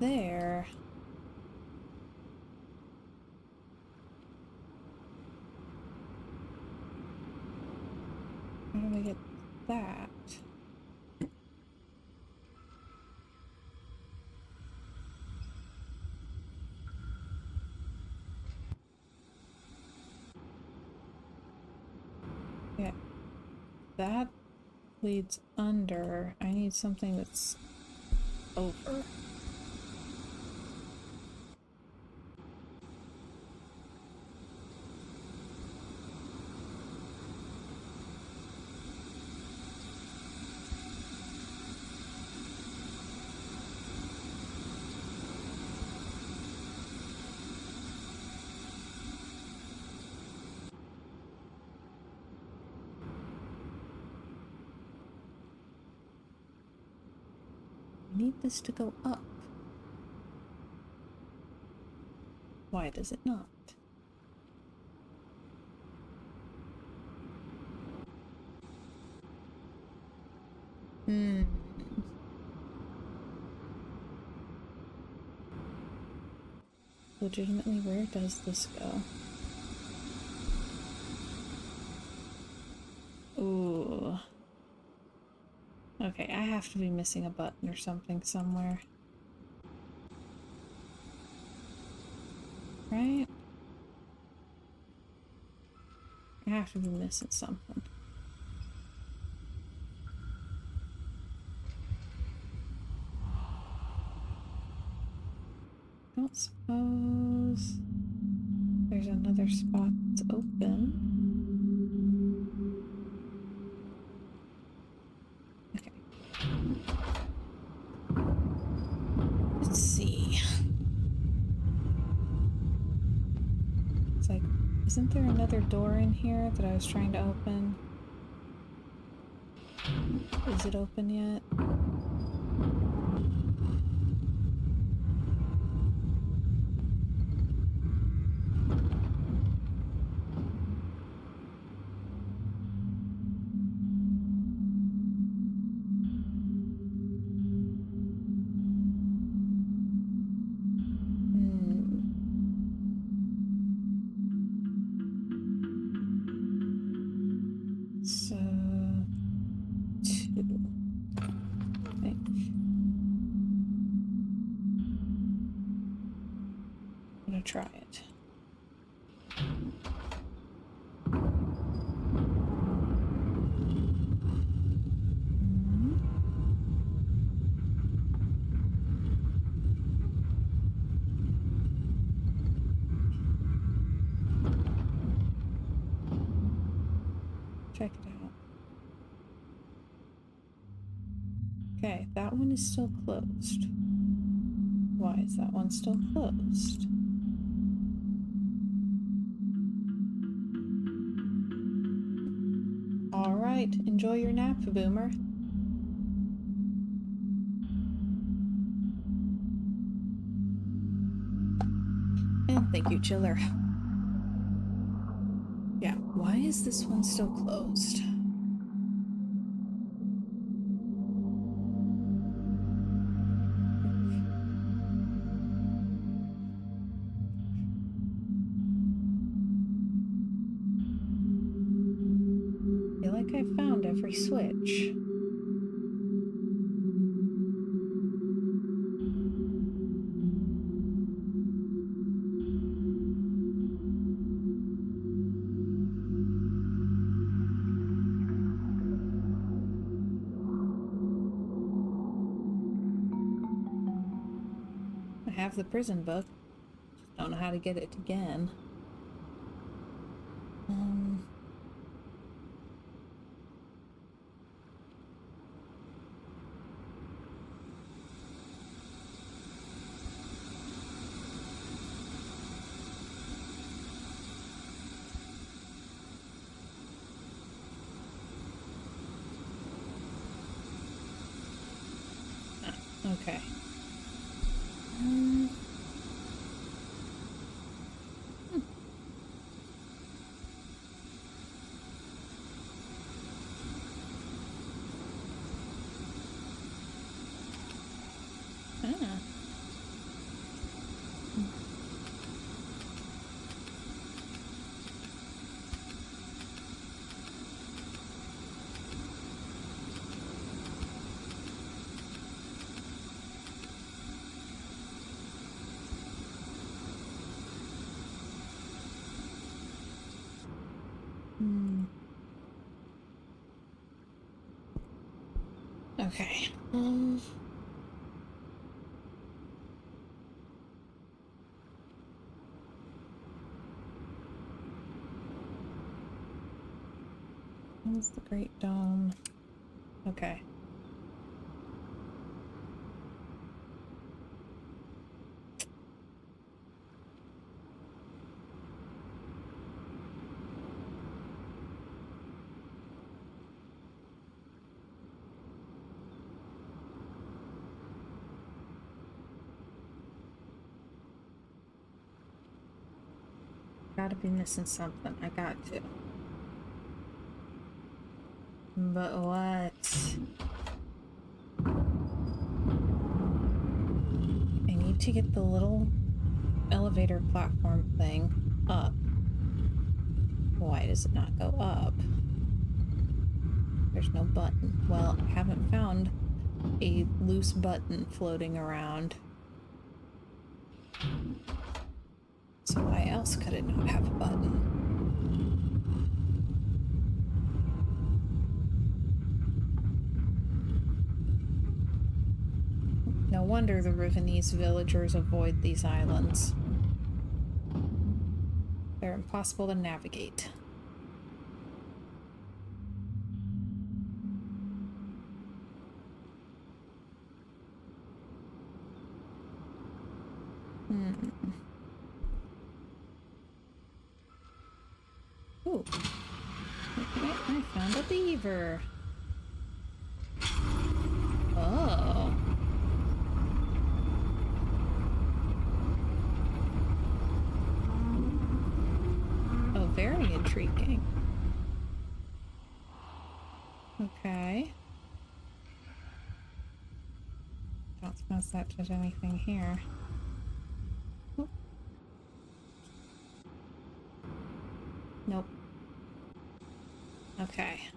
[SPEAKER 1] there. How do I get that? Yeah, that leads under. I need something that's over. I need this to go up. Why does it not? Legitimately, where does this go? Ooh. Okay, I have to be missing a button or something somewhere. Right? I have to be missing something. Don't suppose there's another spot that's open. Okay. Let's see. It's like, isn't there another door in here that I was trying to open? Is it open yet? So, two, I think. I'm gonna try it. Check it out. Okay, that one is still closed. Why is that one still closed? All right, enjoy your nap, Boomer. And thank you, Chiller. Yeah, why is this one still closed? I feel like I found every switch. have the prison book. Just don't know how to get it again. Okay. Ah. Okay. What's the Great Dome? Okay. Gotta be missing something. I got to. But what? I need to get the little elevator platform thing up. Why does it not go up? There's no button. Well, I haven't found a loose button floating around. So why else could it not have a button? No wonder the Rivenese villagers avoid these islands. They're impossible to navigate. Ooh. I found a beaver. Oh. Oh, very intriguing. Okay. Don't suppose that did anything here. Oh. Nope. Okay.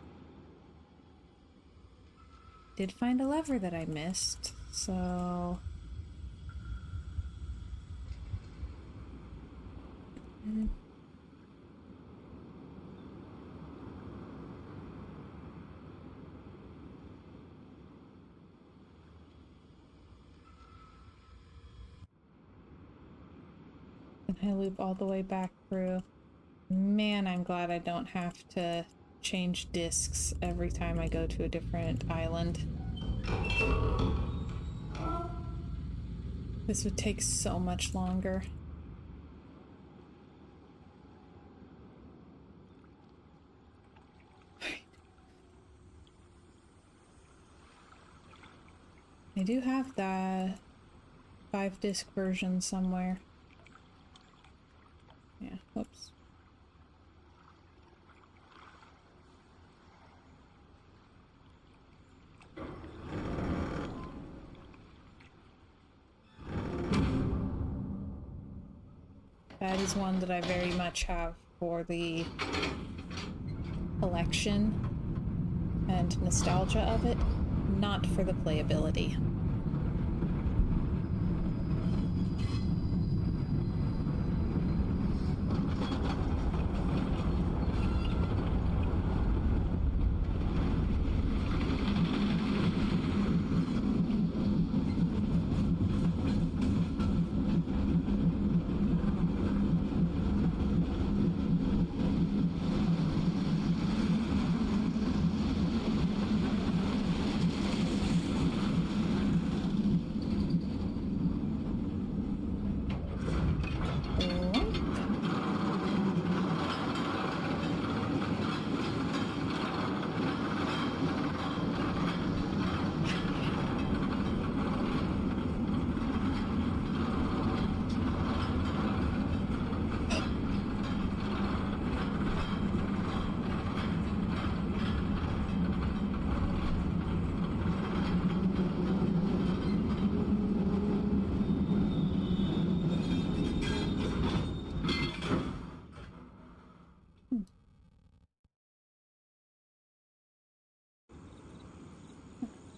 [SPEAKER 1] Did find a lever that I missed, so... And I loop all the way back through. Man, I'm glad I don't have to change discs every time I go to a different island. This would take so much longer. I do have the 5-disc version somewhere. Yeah, whoops. That is one that I very much have for the collection and nostalgia of it, not for the playability.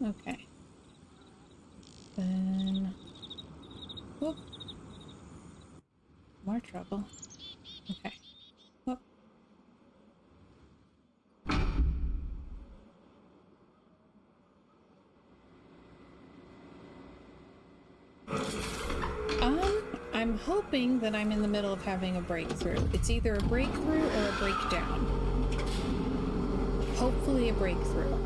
[SPEAKER 1] Okay. Then... Whoop. More trouble. Okay. Whoop. I'm hoping that I'm in the middle of having a breakthrough. It's either a breakthrough or a breakdown. Hopefully a breakthrough.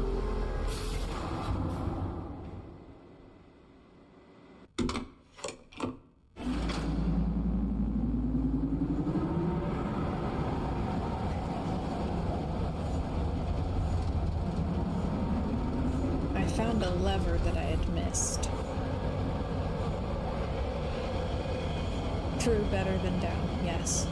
[SPEAKER 1] I found a lever that I had missed. Through better than down, yes.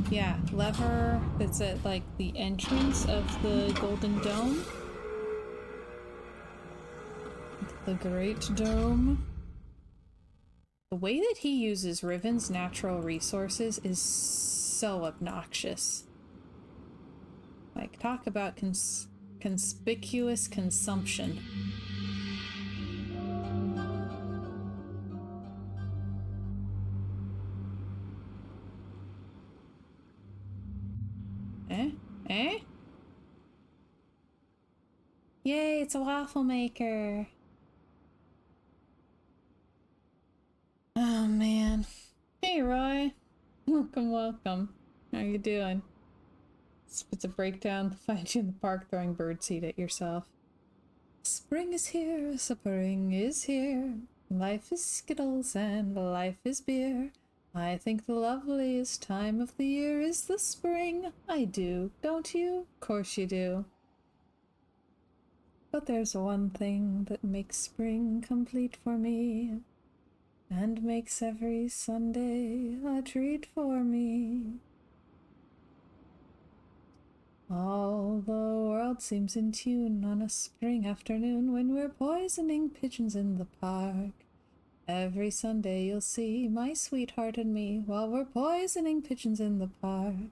[SPEAKER 1] Yeah, lever that's at like the entrance of the Golden Dome. The Great Dome. The way that he uses Riven's natural resources is so obnoxious. Like, talk about conspicuous consumption. Eh? Eh? Yay, it's a waffle maker! Oh, man. Hey, Roy. Welcome, welcome. How you doing? It's a breakdown. Find you in the park throwing birdseed at yourself. Spring is here, spring is here. Life is Skittles and life is beer. I think the loveliest time of the year is the spring. I do, don't you? Of course you do. But there's one thing that makes spring complete for me, and makes every Sunday a treat for me. All the world seems in tune on a spring afternoon when we're poisoning pigeons in the park. Every Sunday you'll see my sweetheart and me while we're poisoning pigeons in the park.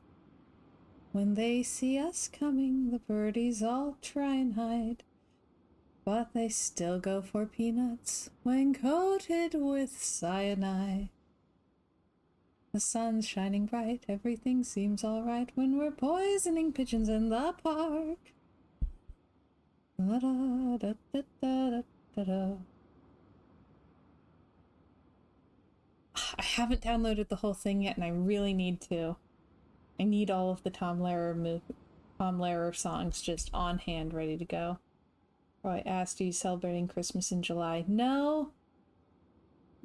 [SPEAKER 1] When they see us coming, the birdies all try and hide, but they still go for peanuts when coated with cyanide. The sun's shining bright, everything seems alright when we're poisoning pigeons in the park. Da-da-da-da-da-da-da. I haven't downloaded the whole thing yet, and I really need to. I need all of the Tom Lehrer songs just on hand, ready to go. Oh, I asked, are you celebrating Christmas in July? No!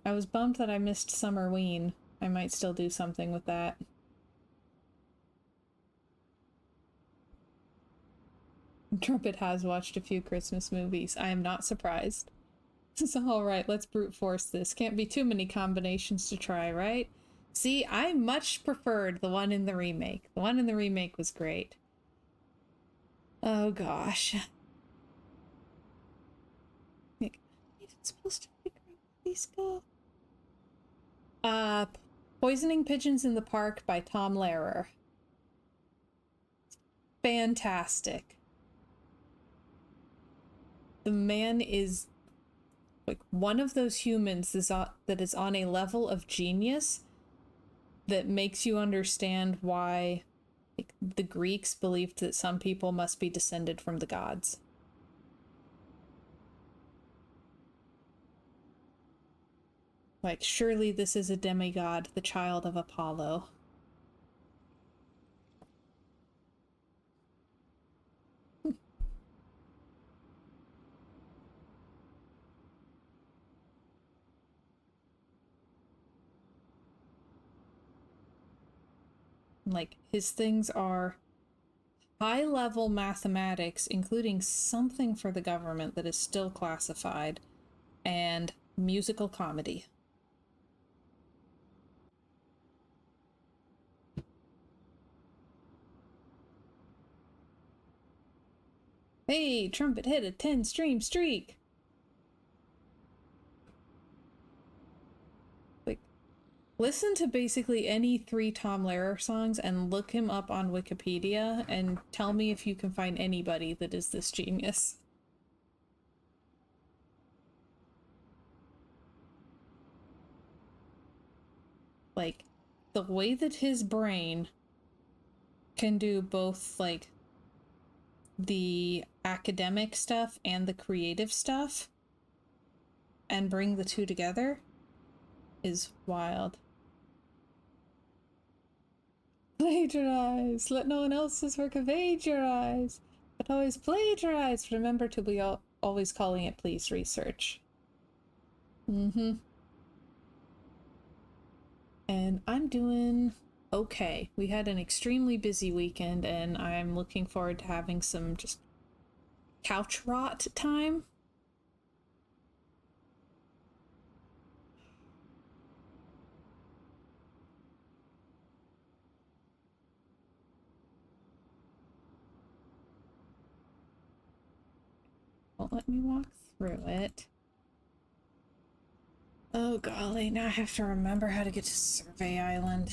[SPEAKER 1] I was bummed that I missed Summerween. I might still do something with that. Trumpet has watched a few Christmas movies. I am not surprised. So, alright, let's brute force this. Can't be too many combinations to try, right? See, I much preferred the one in the remake. The one in the remake was great. Oh gosh. Wait, it's supposed to figure out where these go. Poisoning Pigeons in the Park by Tom Lehrer. Fantastic. The man is like one of those humans that is on a level of genius that makes you understand why like, the Greeks believed that some people must be descended from the gods. Like, surely this is a demigod, the child of Apollo. Like, his things are high-level mathematics, including something for the government that is still classified, and musical comedy. Hey, Trumpet hit a 10-stream streak! Listen to basically any 3 Tom Lehrer songs and look him up on Wikipedia and tell me if you can find anybody that is this genius. Like, the way that his brain can do both, like, the academic stuff and the creative stuff and bring the two together is wild. Plagiarize! Let no one else's work evade your eyes, but always plagiarize. Remember to be always calling it please research. And I'm doing okay. We had an extremely busy weekend, and I'm looking forward to having some just couch rot time. Won't let me walk through it. Oh golly, now I have to remember how to get to Survey Island.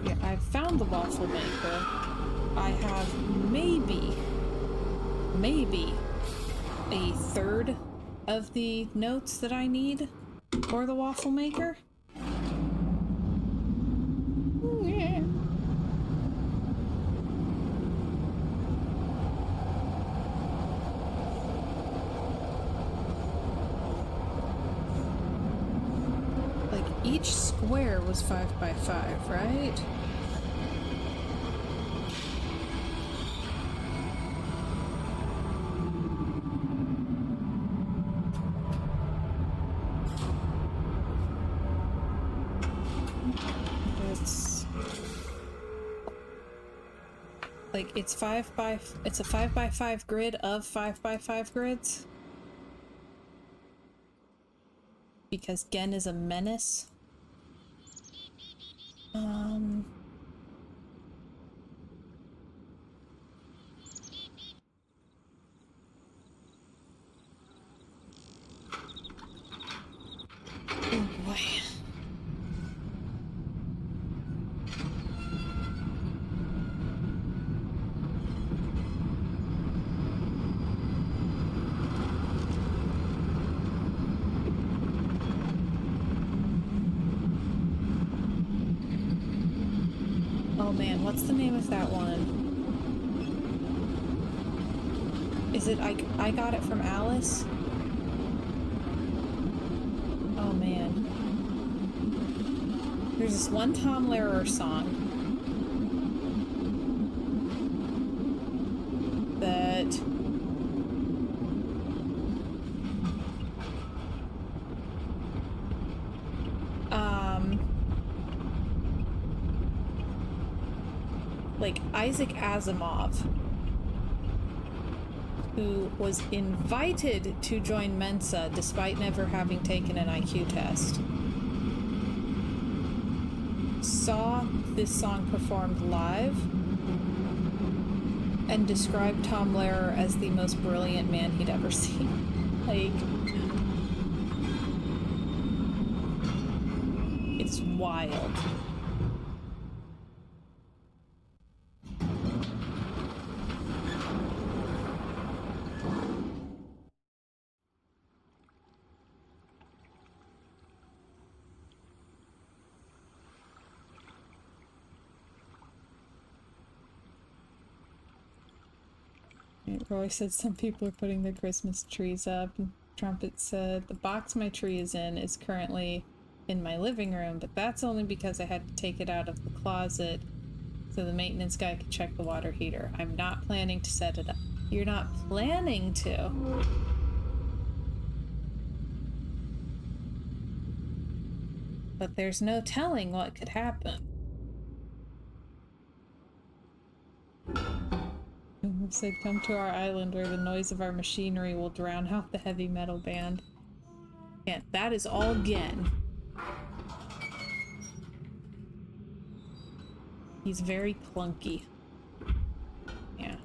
[SPEAKER 1] Yeah, I've found the waffle maker. I have maybe a third of the notes that I need for the waffle maker. Yeah. Like, each square was 5 by 5, right? Like, it's a 5 by 5 grid of 5 by 5 grids. Because Gen is a menace. Oh boy. Oh man, what's the name of that one? Is it I Got It From Alice? Oh man. There's this one Tom Lehrer song that like Isaac Asimov, who was invited to join Mensa despite never having taken an IQ test, saw this song performed live and described Tom Lehrer as the most brilliant man he'd ever seen. Like, it's wild. Roy said some people are putting their Christmas trees up, and Trumpet said the box my tree is in is currently in my living room, but that's only because I had to take it out of the closet so the maintenance guy could check the water heater. I'm not planning to set it up. You're not planning to? But there's no telling what could happen. Said, come to our island where the noise of our machinery will drown out the heavy metal band. Yeah, that is all Gen. He's very clunky. Yeah.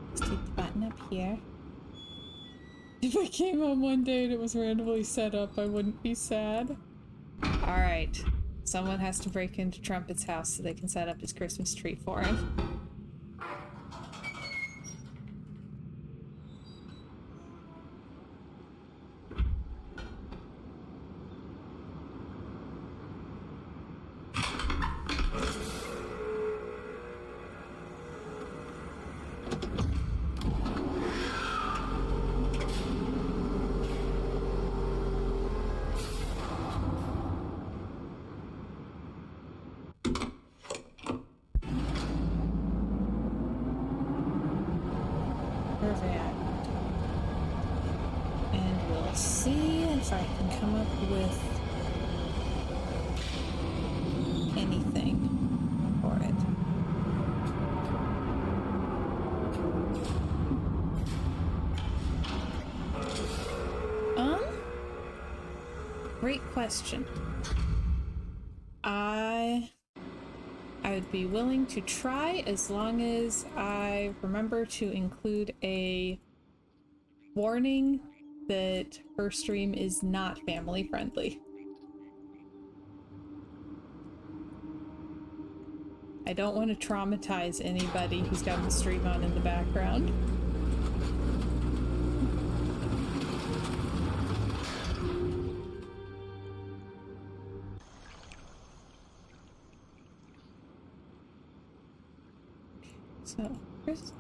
[SPEAKER 1] Let's take the button up here. If I came home one day and it was randomly set up, I wouldn't be sad. Alright. Someone has to break into Trumpet's house so they can set up his Christmas tree for him. And we'll see if I can come up with anything for it. Great question. I would be willing to try as long as I remember to include a warning that her stream is not family friendly. I don't want to traumatize anybody who's got the stream on in the background. So, Chris.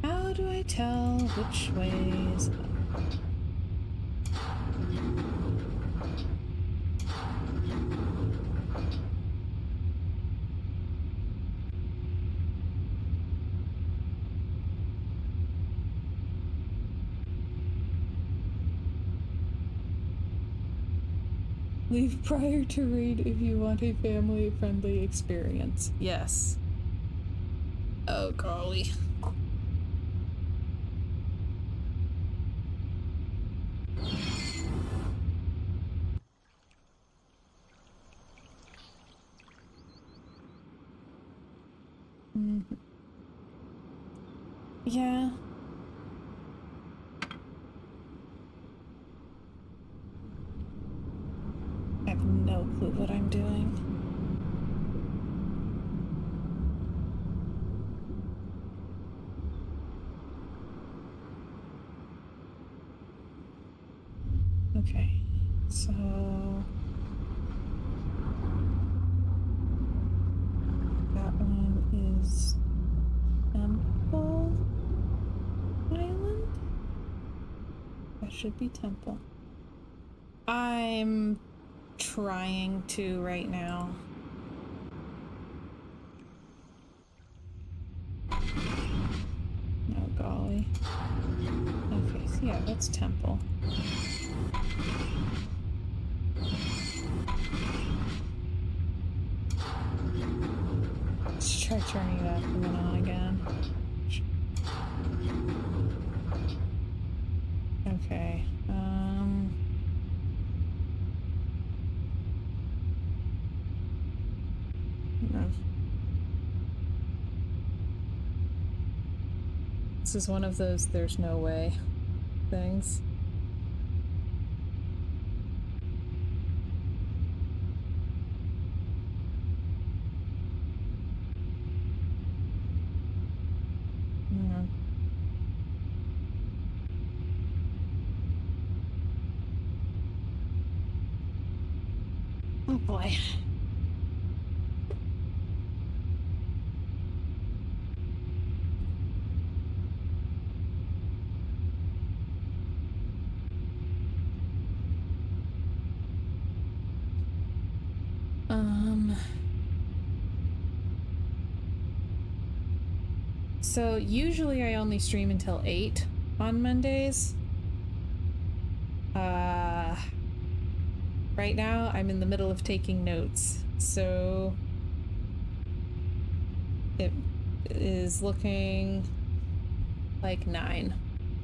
[SPEAKER 1] How do I tell which way is up? Leave prior to read if you want a family-friendly experience. Yes. Oh, golly. Yeah. I have no clue what I'm doing. Okay, so that one is Temple Island? That should be Temple. I'm trying to right now. Oh, golly. Okay, so yeah, that's Temple. Let's try turning it off and then on again. Okay, no. This is one of those there's no way things. Oh boy. So usually I only stream until 8 on Mondays. right now I'm in the middle of taking notes, so it is looking like 9.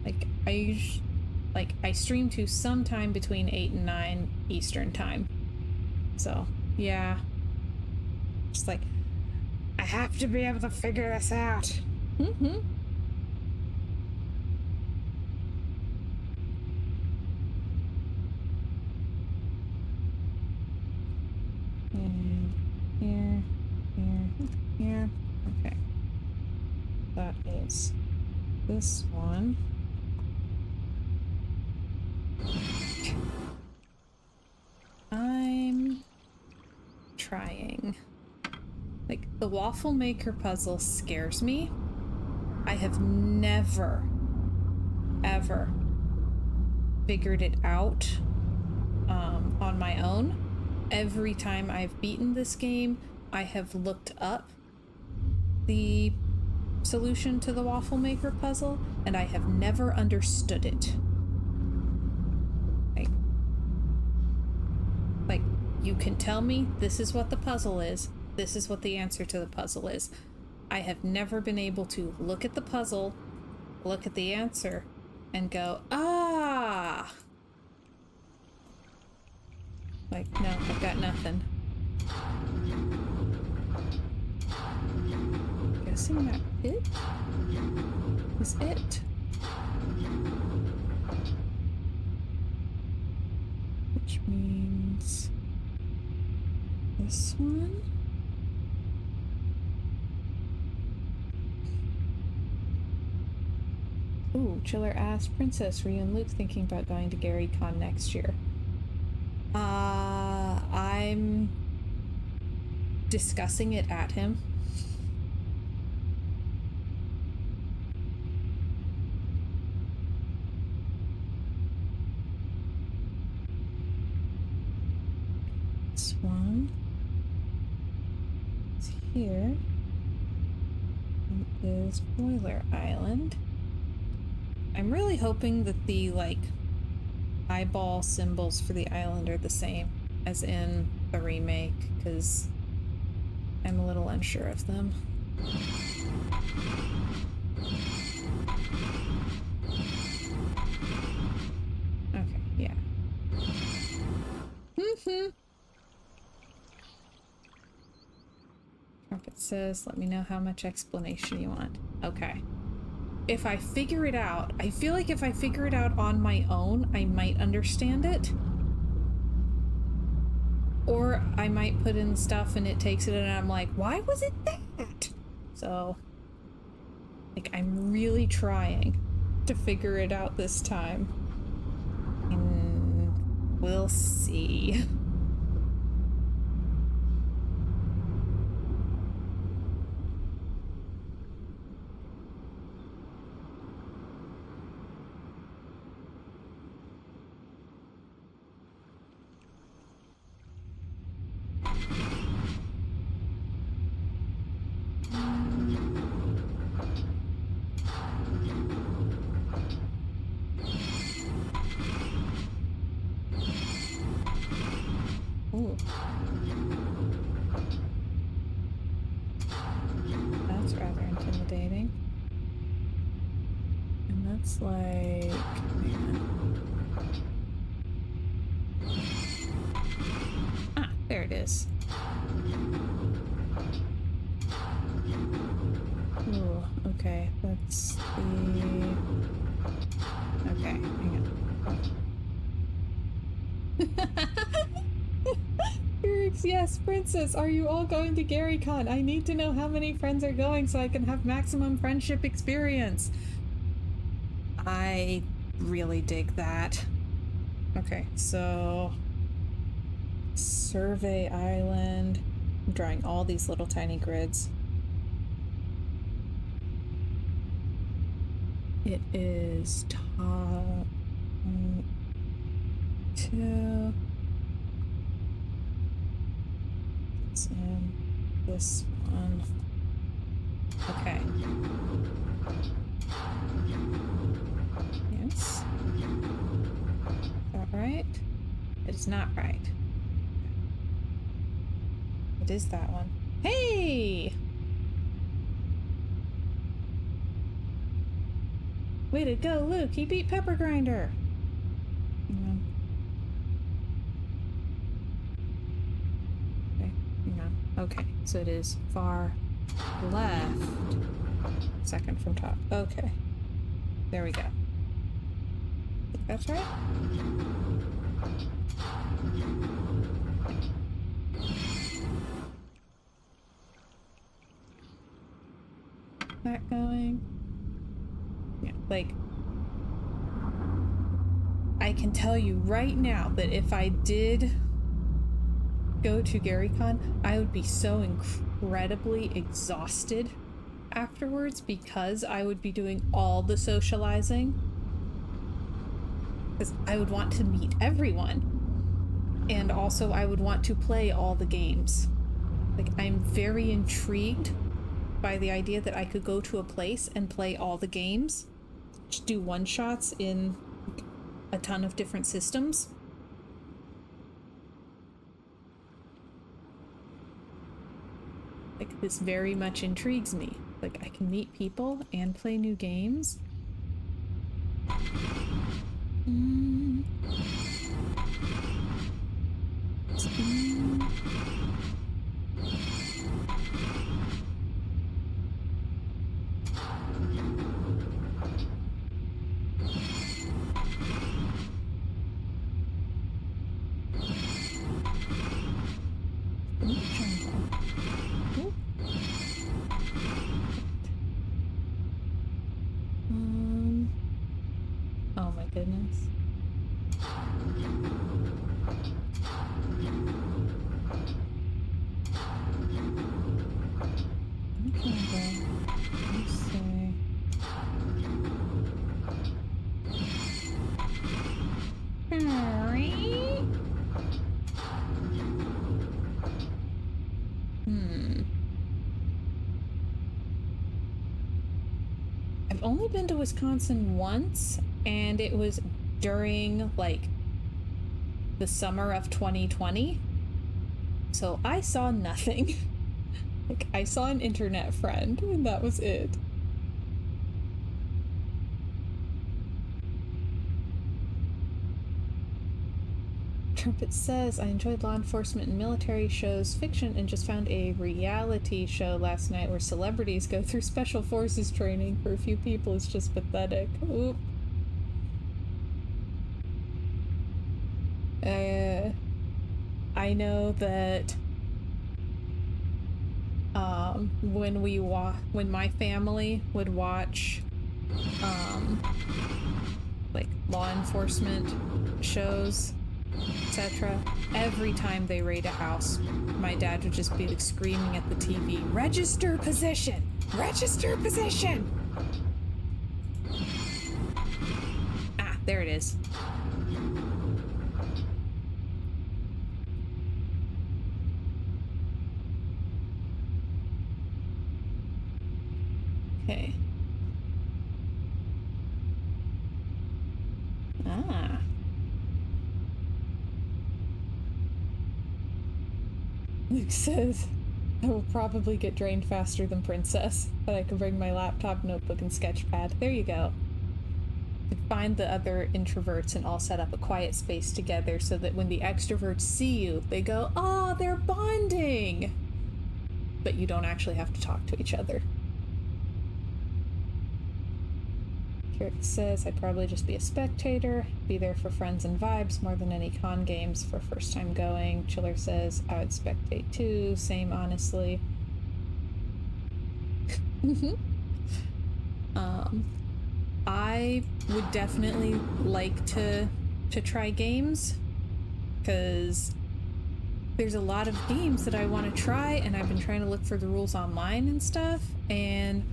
[SPEAKER 1] Like I stream to sometime between 8 and 9 Eastern time. So yeah, just like I have to be able to figure this out. Mm-hmm. And here, here, here. Okay. That is this one. I'm trying. Like, the waffle maker puzzle scares me. I have never, ever figured it out on my own. Every time I've beaten this game, I have looked up the solution to the waffle maker puzzle, and I have never understood it. Like, you can tell me this is what the puzzle is, this is what the answer to the puzzle is. I have never been able to look at the puzzle, look at the answer, and go, ah! Like, no, I've got nothing. Guessing that it is it. Which means this one. Ooh, Chiller asked, Princess, were you and Luke thinking about going to Gary Con next year? I'm discussing it at him. This one is here. It is Boiler Island. I'm really hoping that the, like, eyeball symbols for the island are the same as in the remake, because I'm a little unsure of them. Okay, yeah. Trumpet says, let me know how much explanation you want. Okay. If I figure it out, I feel like if I figure it out on my own, I might understand it. Or I might put in stuff and it takes it and I'm like, why was it that? So, like, I'm really trying to figure it out this time. And we'll see. Ooh. That's rather intimidating. And that's like... Ah, there it is. Ooh, okay, that's the... Okay, hang on. Yes, Princess, are you all going to GaryCon? I need to know how many friends are going so I can have maximum friendship experience. I really dig that. Okay, so... Survey Island. I'm drawing all these little tiny grids. It is top 2. It's in this one. Okay. Yes. Is that right? It is not right. It is that one. Hey! Way to go, Luke. He beat Pepper Grinder. Okay, hang on. Okay, so it is far left. Second from top. Okay. There we go. I think that's right. That going. Yeah, like, I can tell you right now that if I did go to GaryCon, I would be so incredibly exhausted afterwards because I would be doing all the socializing. Because I would want to meet everyone. And also I would want to play all the games. Like, I'm very intrigued by the idea that I could go to a place and play all the games. Just do one-shots in a ton of different systems. Like, this very much intrigues me. Like, I can meet people and play new games. Oh my goodness. I've only been to Wisconsin once, and it was during, like, the summer of 2020. So I saw nothing. Like, I saw an internet friend, and that was it. Trumpet says, I enjoyed law enforcement and military shows, fiction, and just found a reality show last night where celebrities go through special forces training. For a few people, it's just pathetic. Oop. I know that when my family would watch like law enforcement shows, etc., every time they raid a house, my dad would just be like screaming at the TV, register position, register position. Ah, there it is. Okay. Ah. Luke says, I will probably get drained faster than Princess, but I can bring my laptop, notebook, and sketchpad. There you go. You can find the other introverts and all set up a quiet space together so that when the extroverts see you, they go, oh, they're bonding! But you don't actually have to talk to each other. Kirk says, I'd probably just be a spectator, be there for friends and vibes more than any con games for first time going. Chiller says, I would spectate too, same honestly. I would definitely like to try games, because there's a lot of games that I want to try, and I've been trying to look for the rules online and stuff, and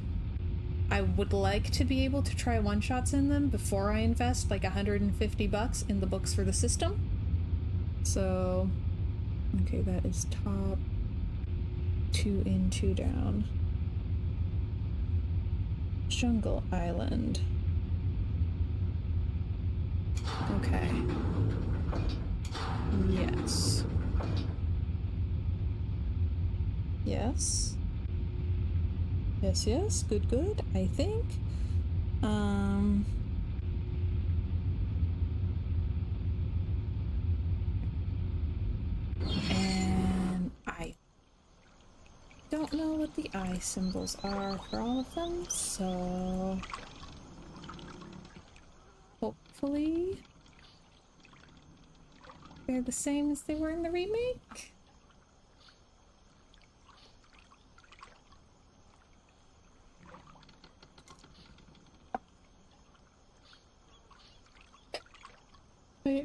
[SPEAKER 1] I would like to be able to try one-shots in them before I invest like $150 in the books for the system. So, okay, that is top. 2 in, 2 down. Jungle Island. Okay. Yes. Yes, yes. Good, good, I think. And I don't know what the eye symbols are for all of them, so hopefully they're the same as they were in the remake.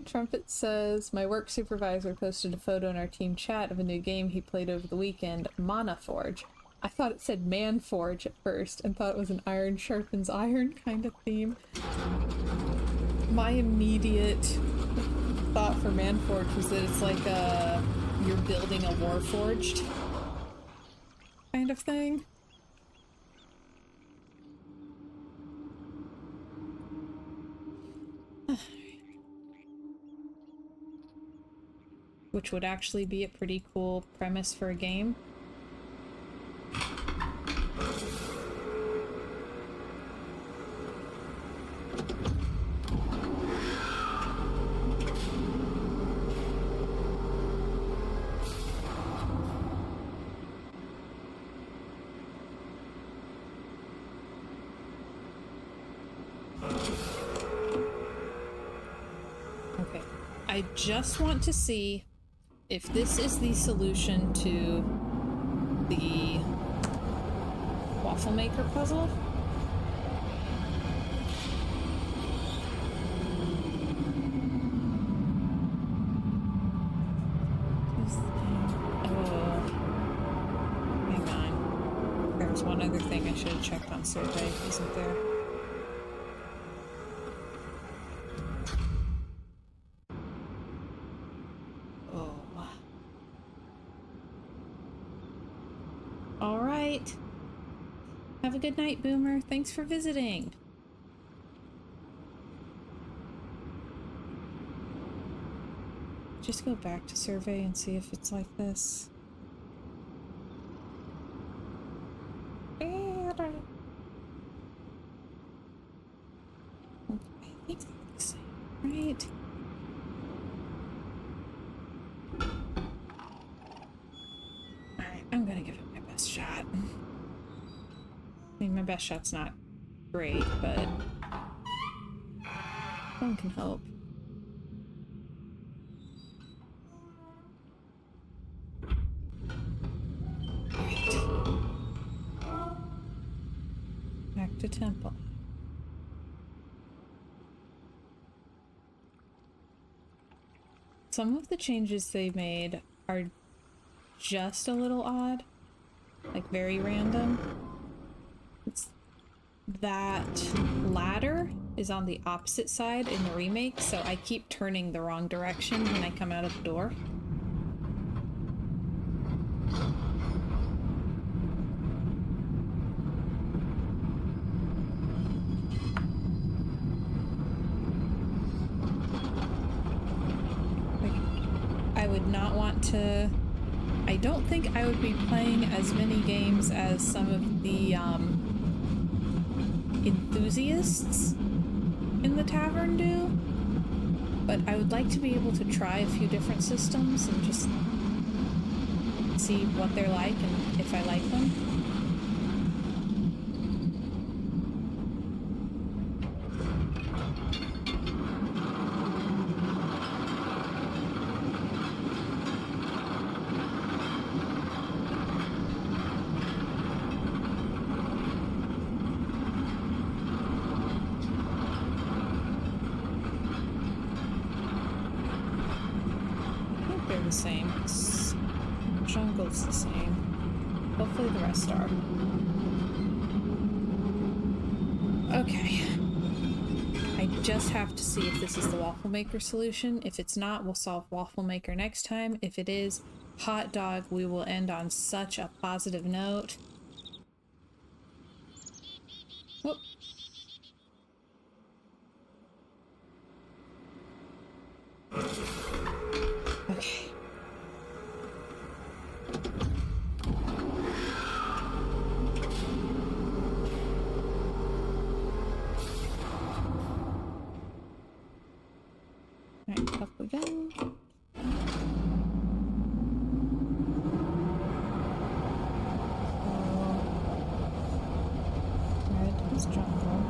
[SPEAKER 1] Trumpet says, my work supervisor posted a photo in our team chat of a new game he played over the weekend, Mana Forge. I thought it said Man Forge at first and thought it was an iron sharpens iron kind of theme. My immediate thought for Man Forge was that it's like you're building a Warforged kind of thing. Which would actually be a pretty cool premise for a game. Okay, I just want to see if this is the solution to the waffle maker puzzle. Oh, hang on. There's one other thing I should have checked on survey, isn't there? All right. Have a good night, Boomer. Thanks for visiting. Just go back to survey and see if it's like this. I think they're the same, right? Alright, I'm gonna give it my best shot. I mean, my best shot's not great, but one can hope. Right. Back to temple. Some of the changes they made are just a little odd, like very random. It's that ladder is on the opposite side in the remake, so I keep turning the wrong direction when I come out of the door. I would not want to... I don't think I would be playing as many games as some of the enthusiasts in the tavern do, but I would like to be able to try a few different systems and just see what they're like and if I like them. The same. Jungle's the same. Hopefully the rest are. Okay. I just have to see if this is the waffle maker solution. If it's not, we'll solve waffle maker next time. If it is, hot dog, we will end on such a positive note. Whoop. Okay. is jungle.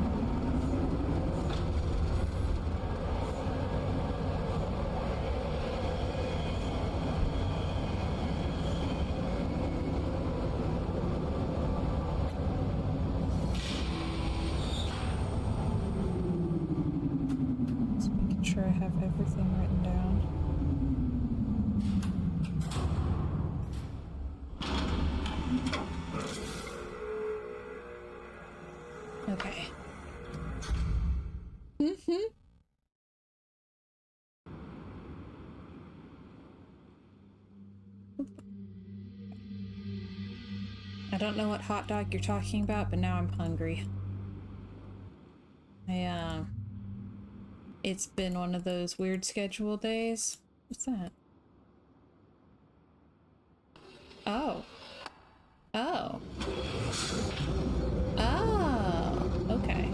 [SPEAKER 1] Just making sure I have everything written down. Okay. I don't know what hot dog you're talking about, but now I'm hungry. It's been one of those weird schedule days. What's that? Oh. Oh. Oh. Okay.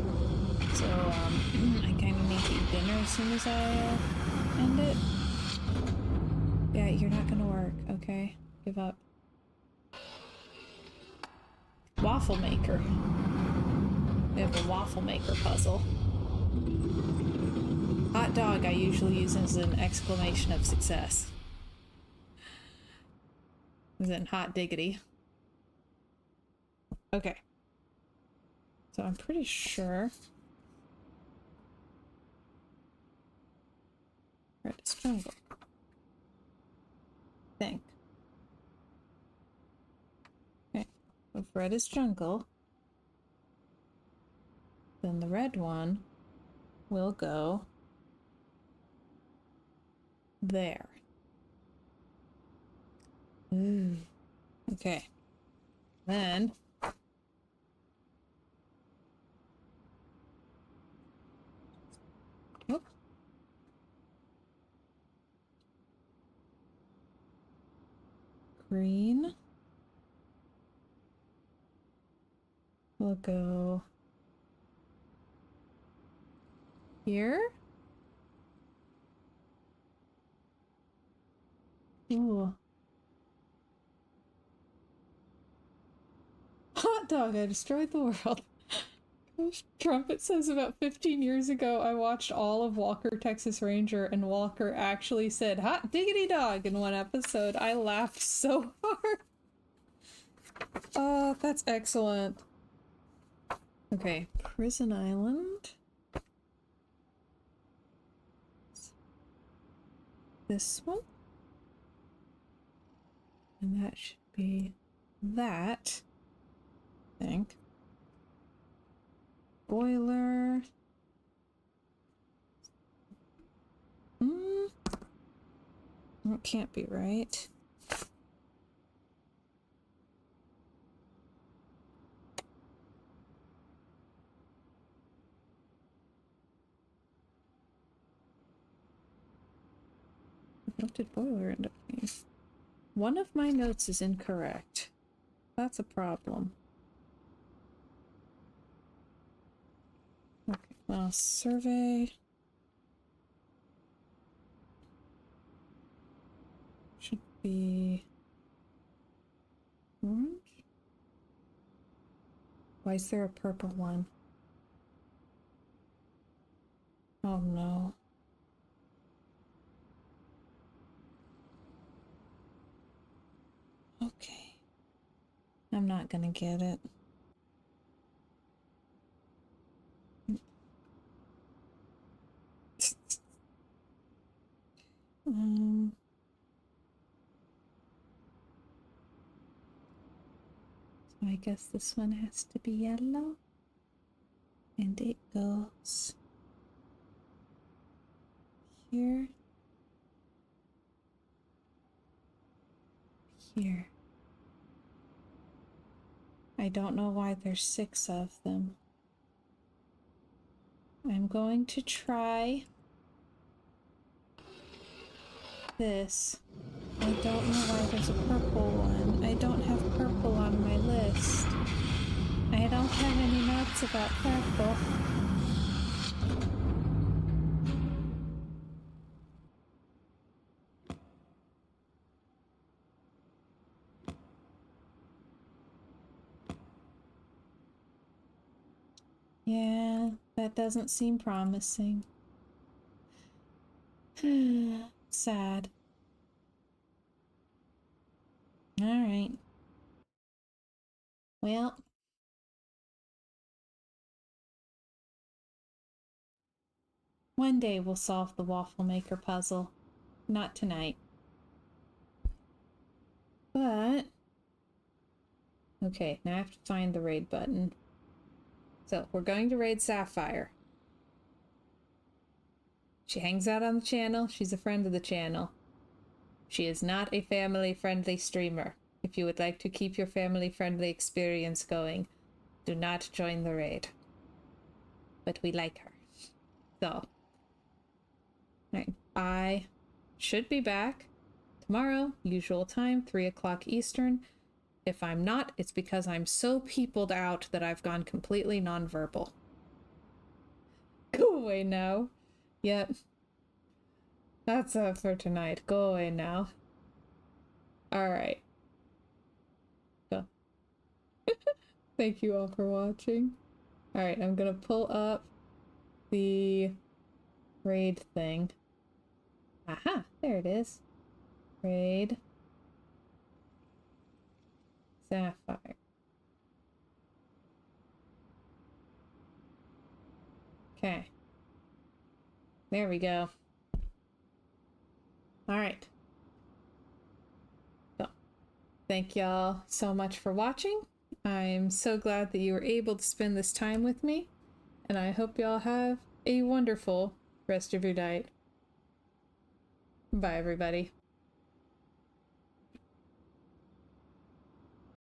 [SPEAKER 1] So, I kind of need to eat dinner as soon as I, end it. Yeah, you're not gonna work, okay? Give up. Waffle maker. We have a waffle maker puzzle. Hot dog I usually use as an exclamation of success. As in hot diggity. Okay. So I'm pretty sure. Red is jungle. Think. Okay. If red is jungle, then the red one will go there. Ooh. Okay. Then whoop. Green will go here. Ooh. Hot dog, I destroyed the world. Trumpet says about 15 years ago, I watched all of Walker, Texas Ranger, and Walker actually said, hot diggity dog, in one episode. I laughed so hard. Oh, that's excellent. Okay, Prison Island. This one. And that should be that. I think. Boiler. That can't be right. What did boiler end up being? One of my notes is incorrect. That's a problem. Okay, well, survey should be orange. Why is there a purple one? Oh no. Okay. I'm not gonna get it. So I guess this one has to be yellow. And it goes here. Here. I don't know why there's 6 of them. I'm going to try this. I don't know why there's a purple one. I don't have purple on my list. I don't have any notes about purple. Yeah, that doesn't seem promising. Sad. Alright. Well, one day we'll solve the waffle maker puzzle. Not tonight. But... okay, now I have to find the raid button. So, we're going to raid Sapphire. She hangs out on the channel. She's a friend of the channel. She is not a family-friendly streamer. If you would like to keep your family-friendly experience going, do not join the raid. But we like her. So, right, I should be back tomorrow, usual time, 3 o'clock Eastern. If I'm not, it's because I'm so peopled out that I've gone completely nonverbal. Go away now. Yep. That's it for tonight. Go away now. Alright. Go. Thank you all for watching. Alright, I'm gonna pull up the raid thing. Aha! There it is. Raid. Sapphire. Okay. There we go. Alright. So, thank y'all so much for watching. I'm so glad that you were able to spend this time with me, and I hope y'all have a wonderful rest of your night. Bye, everybody.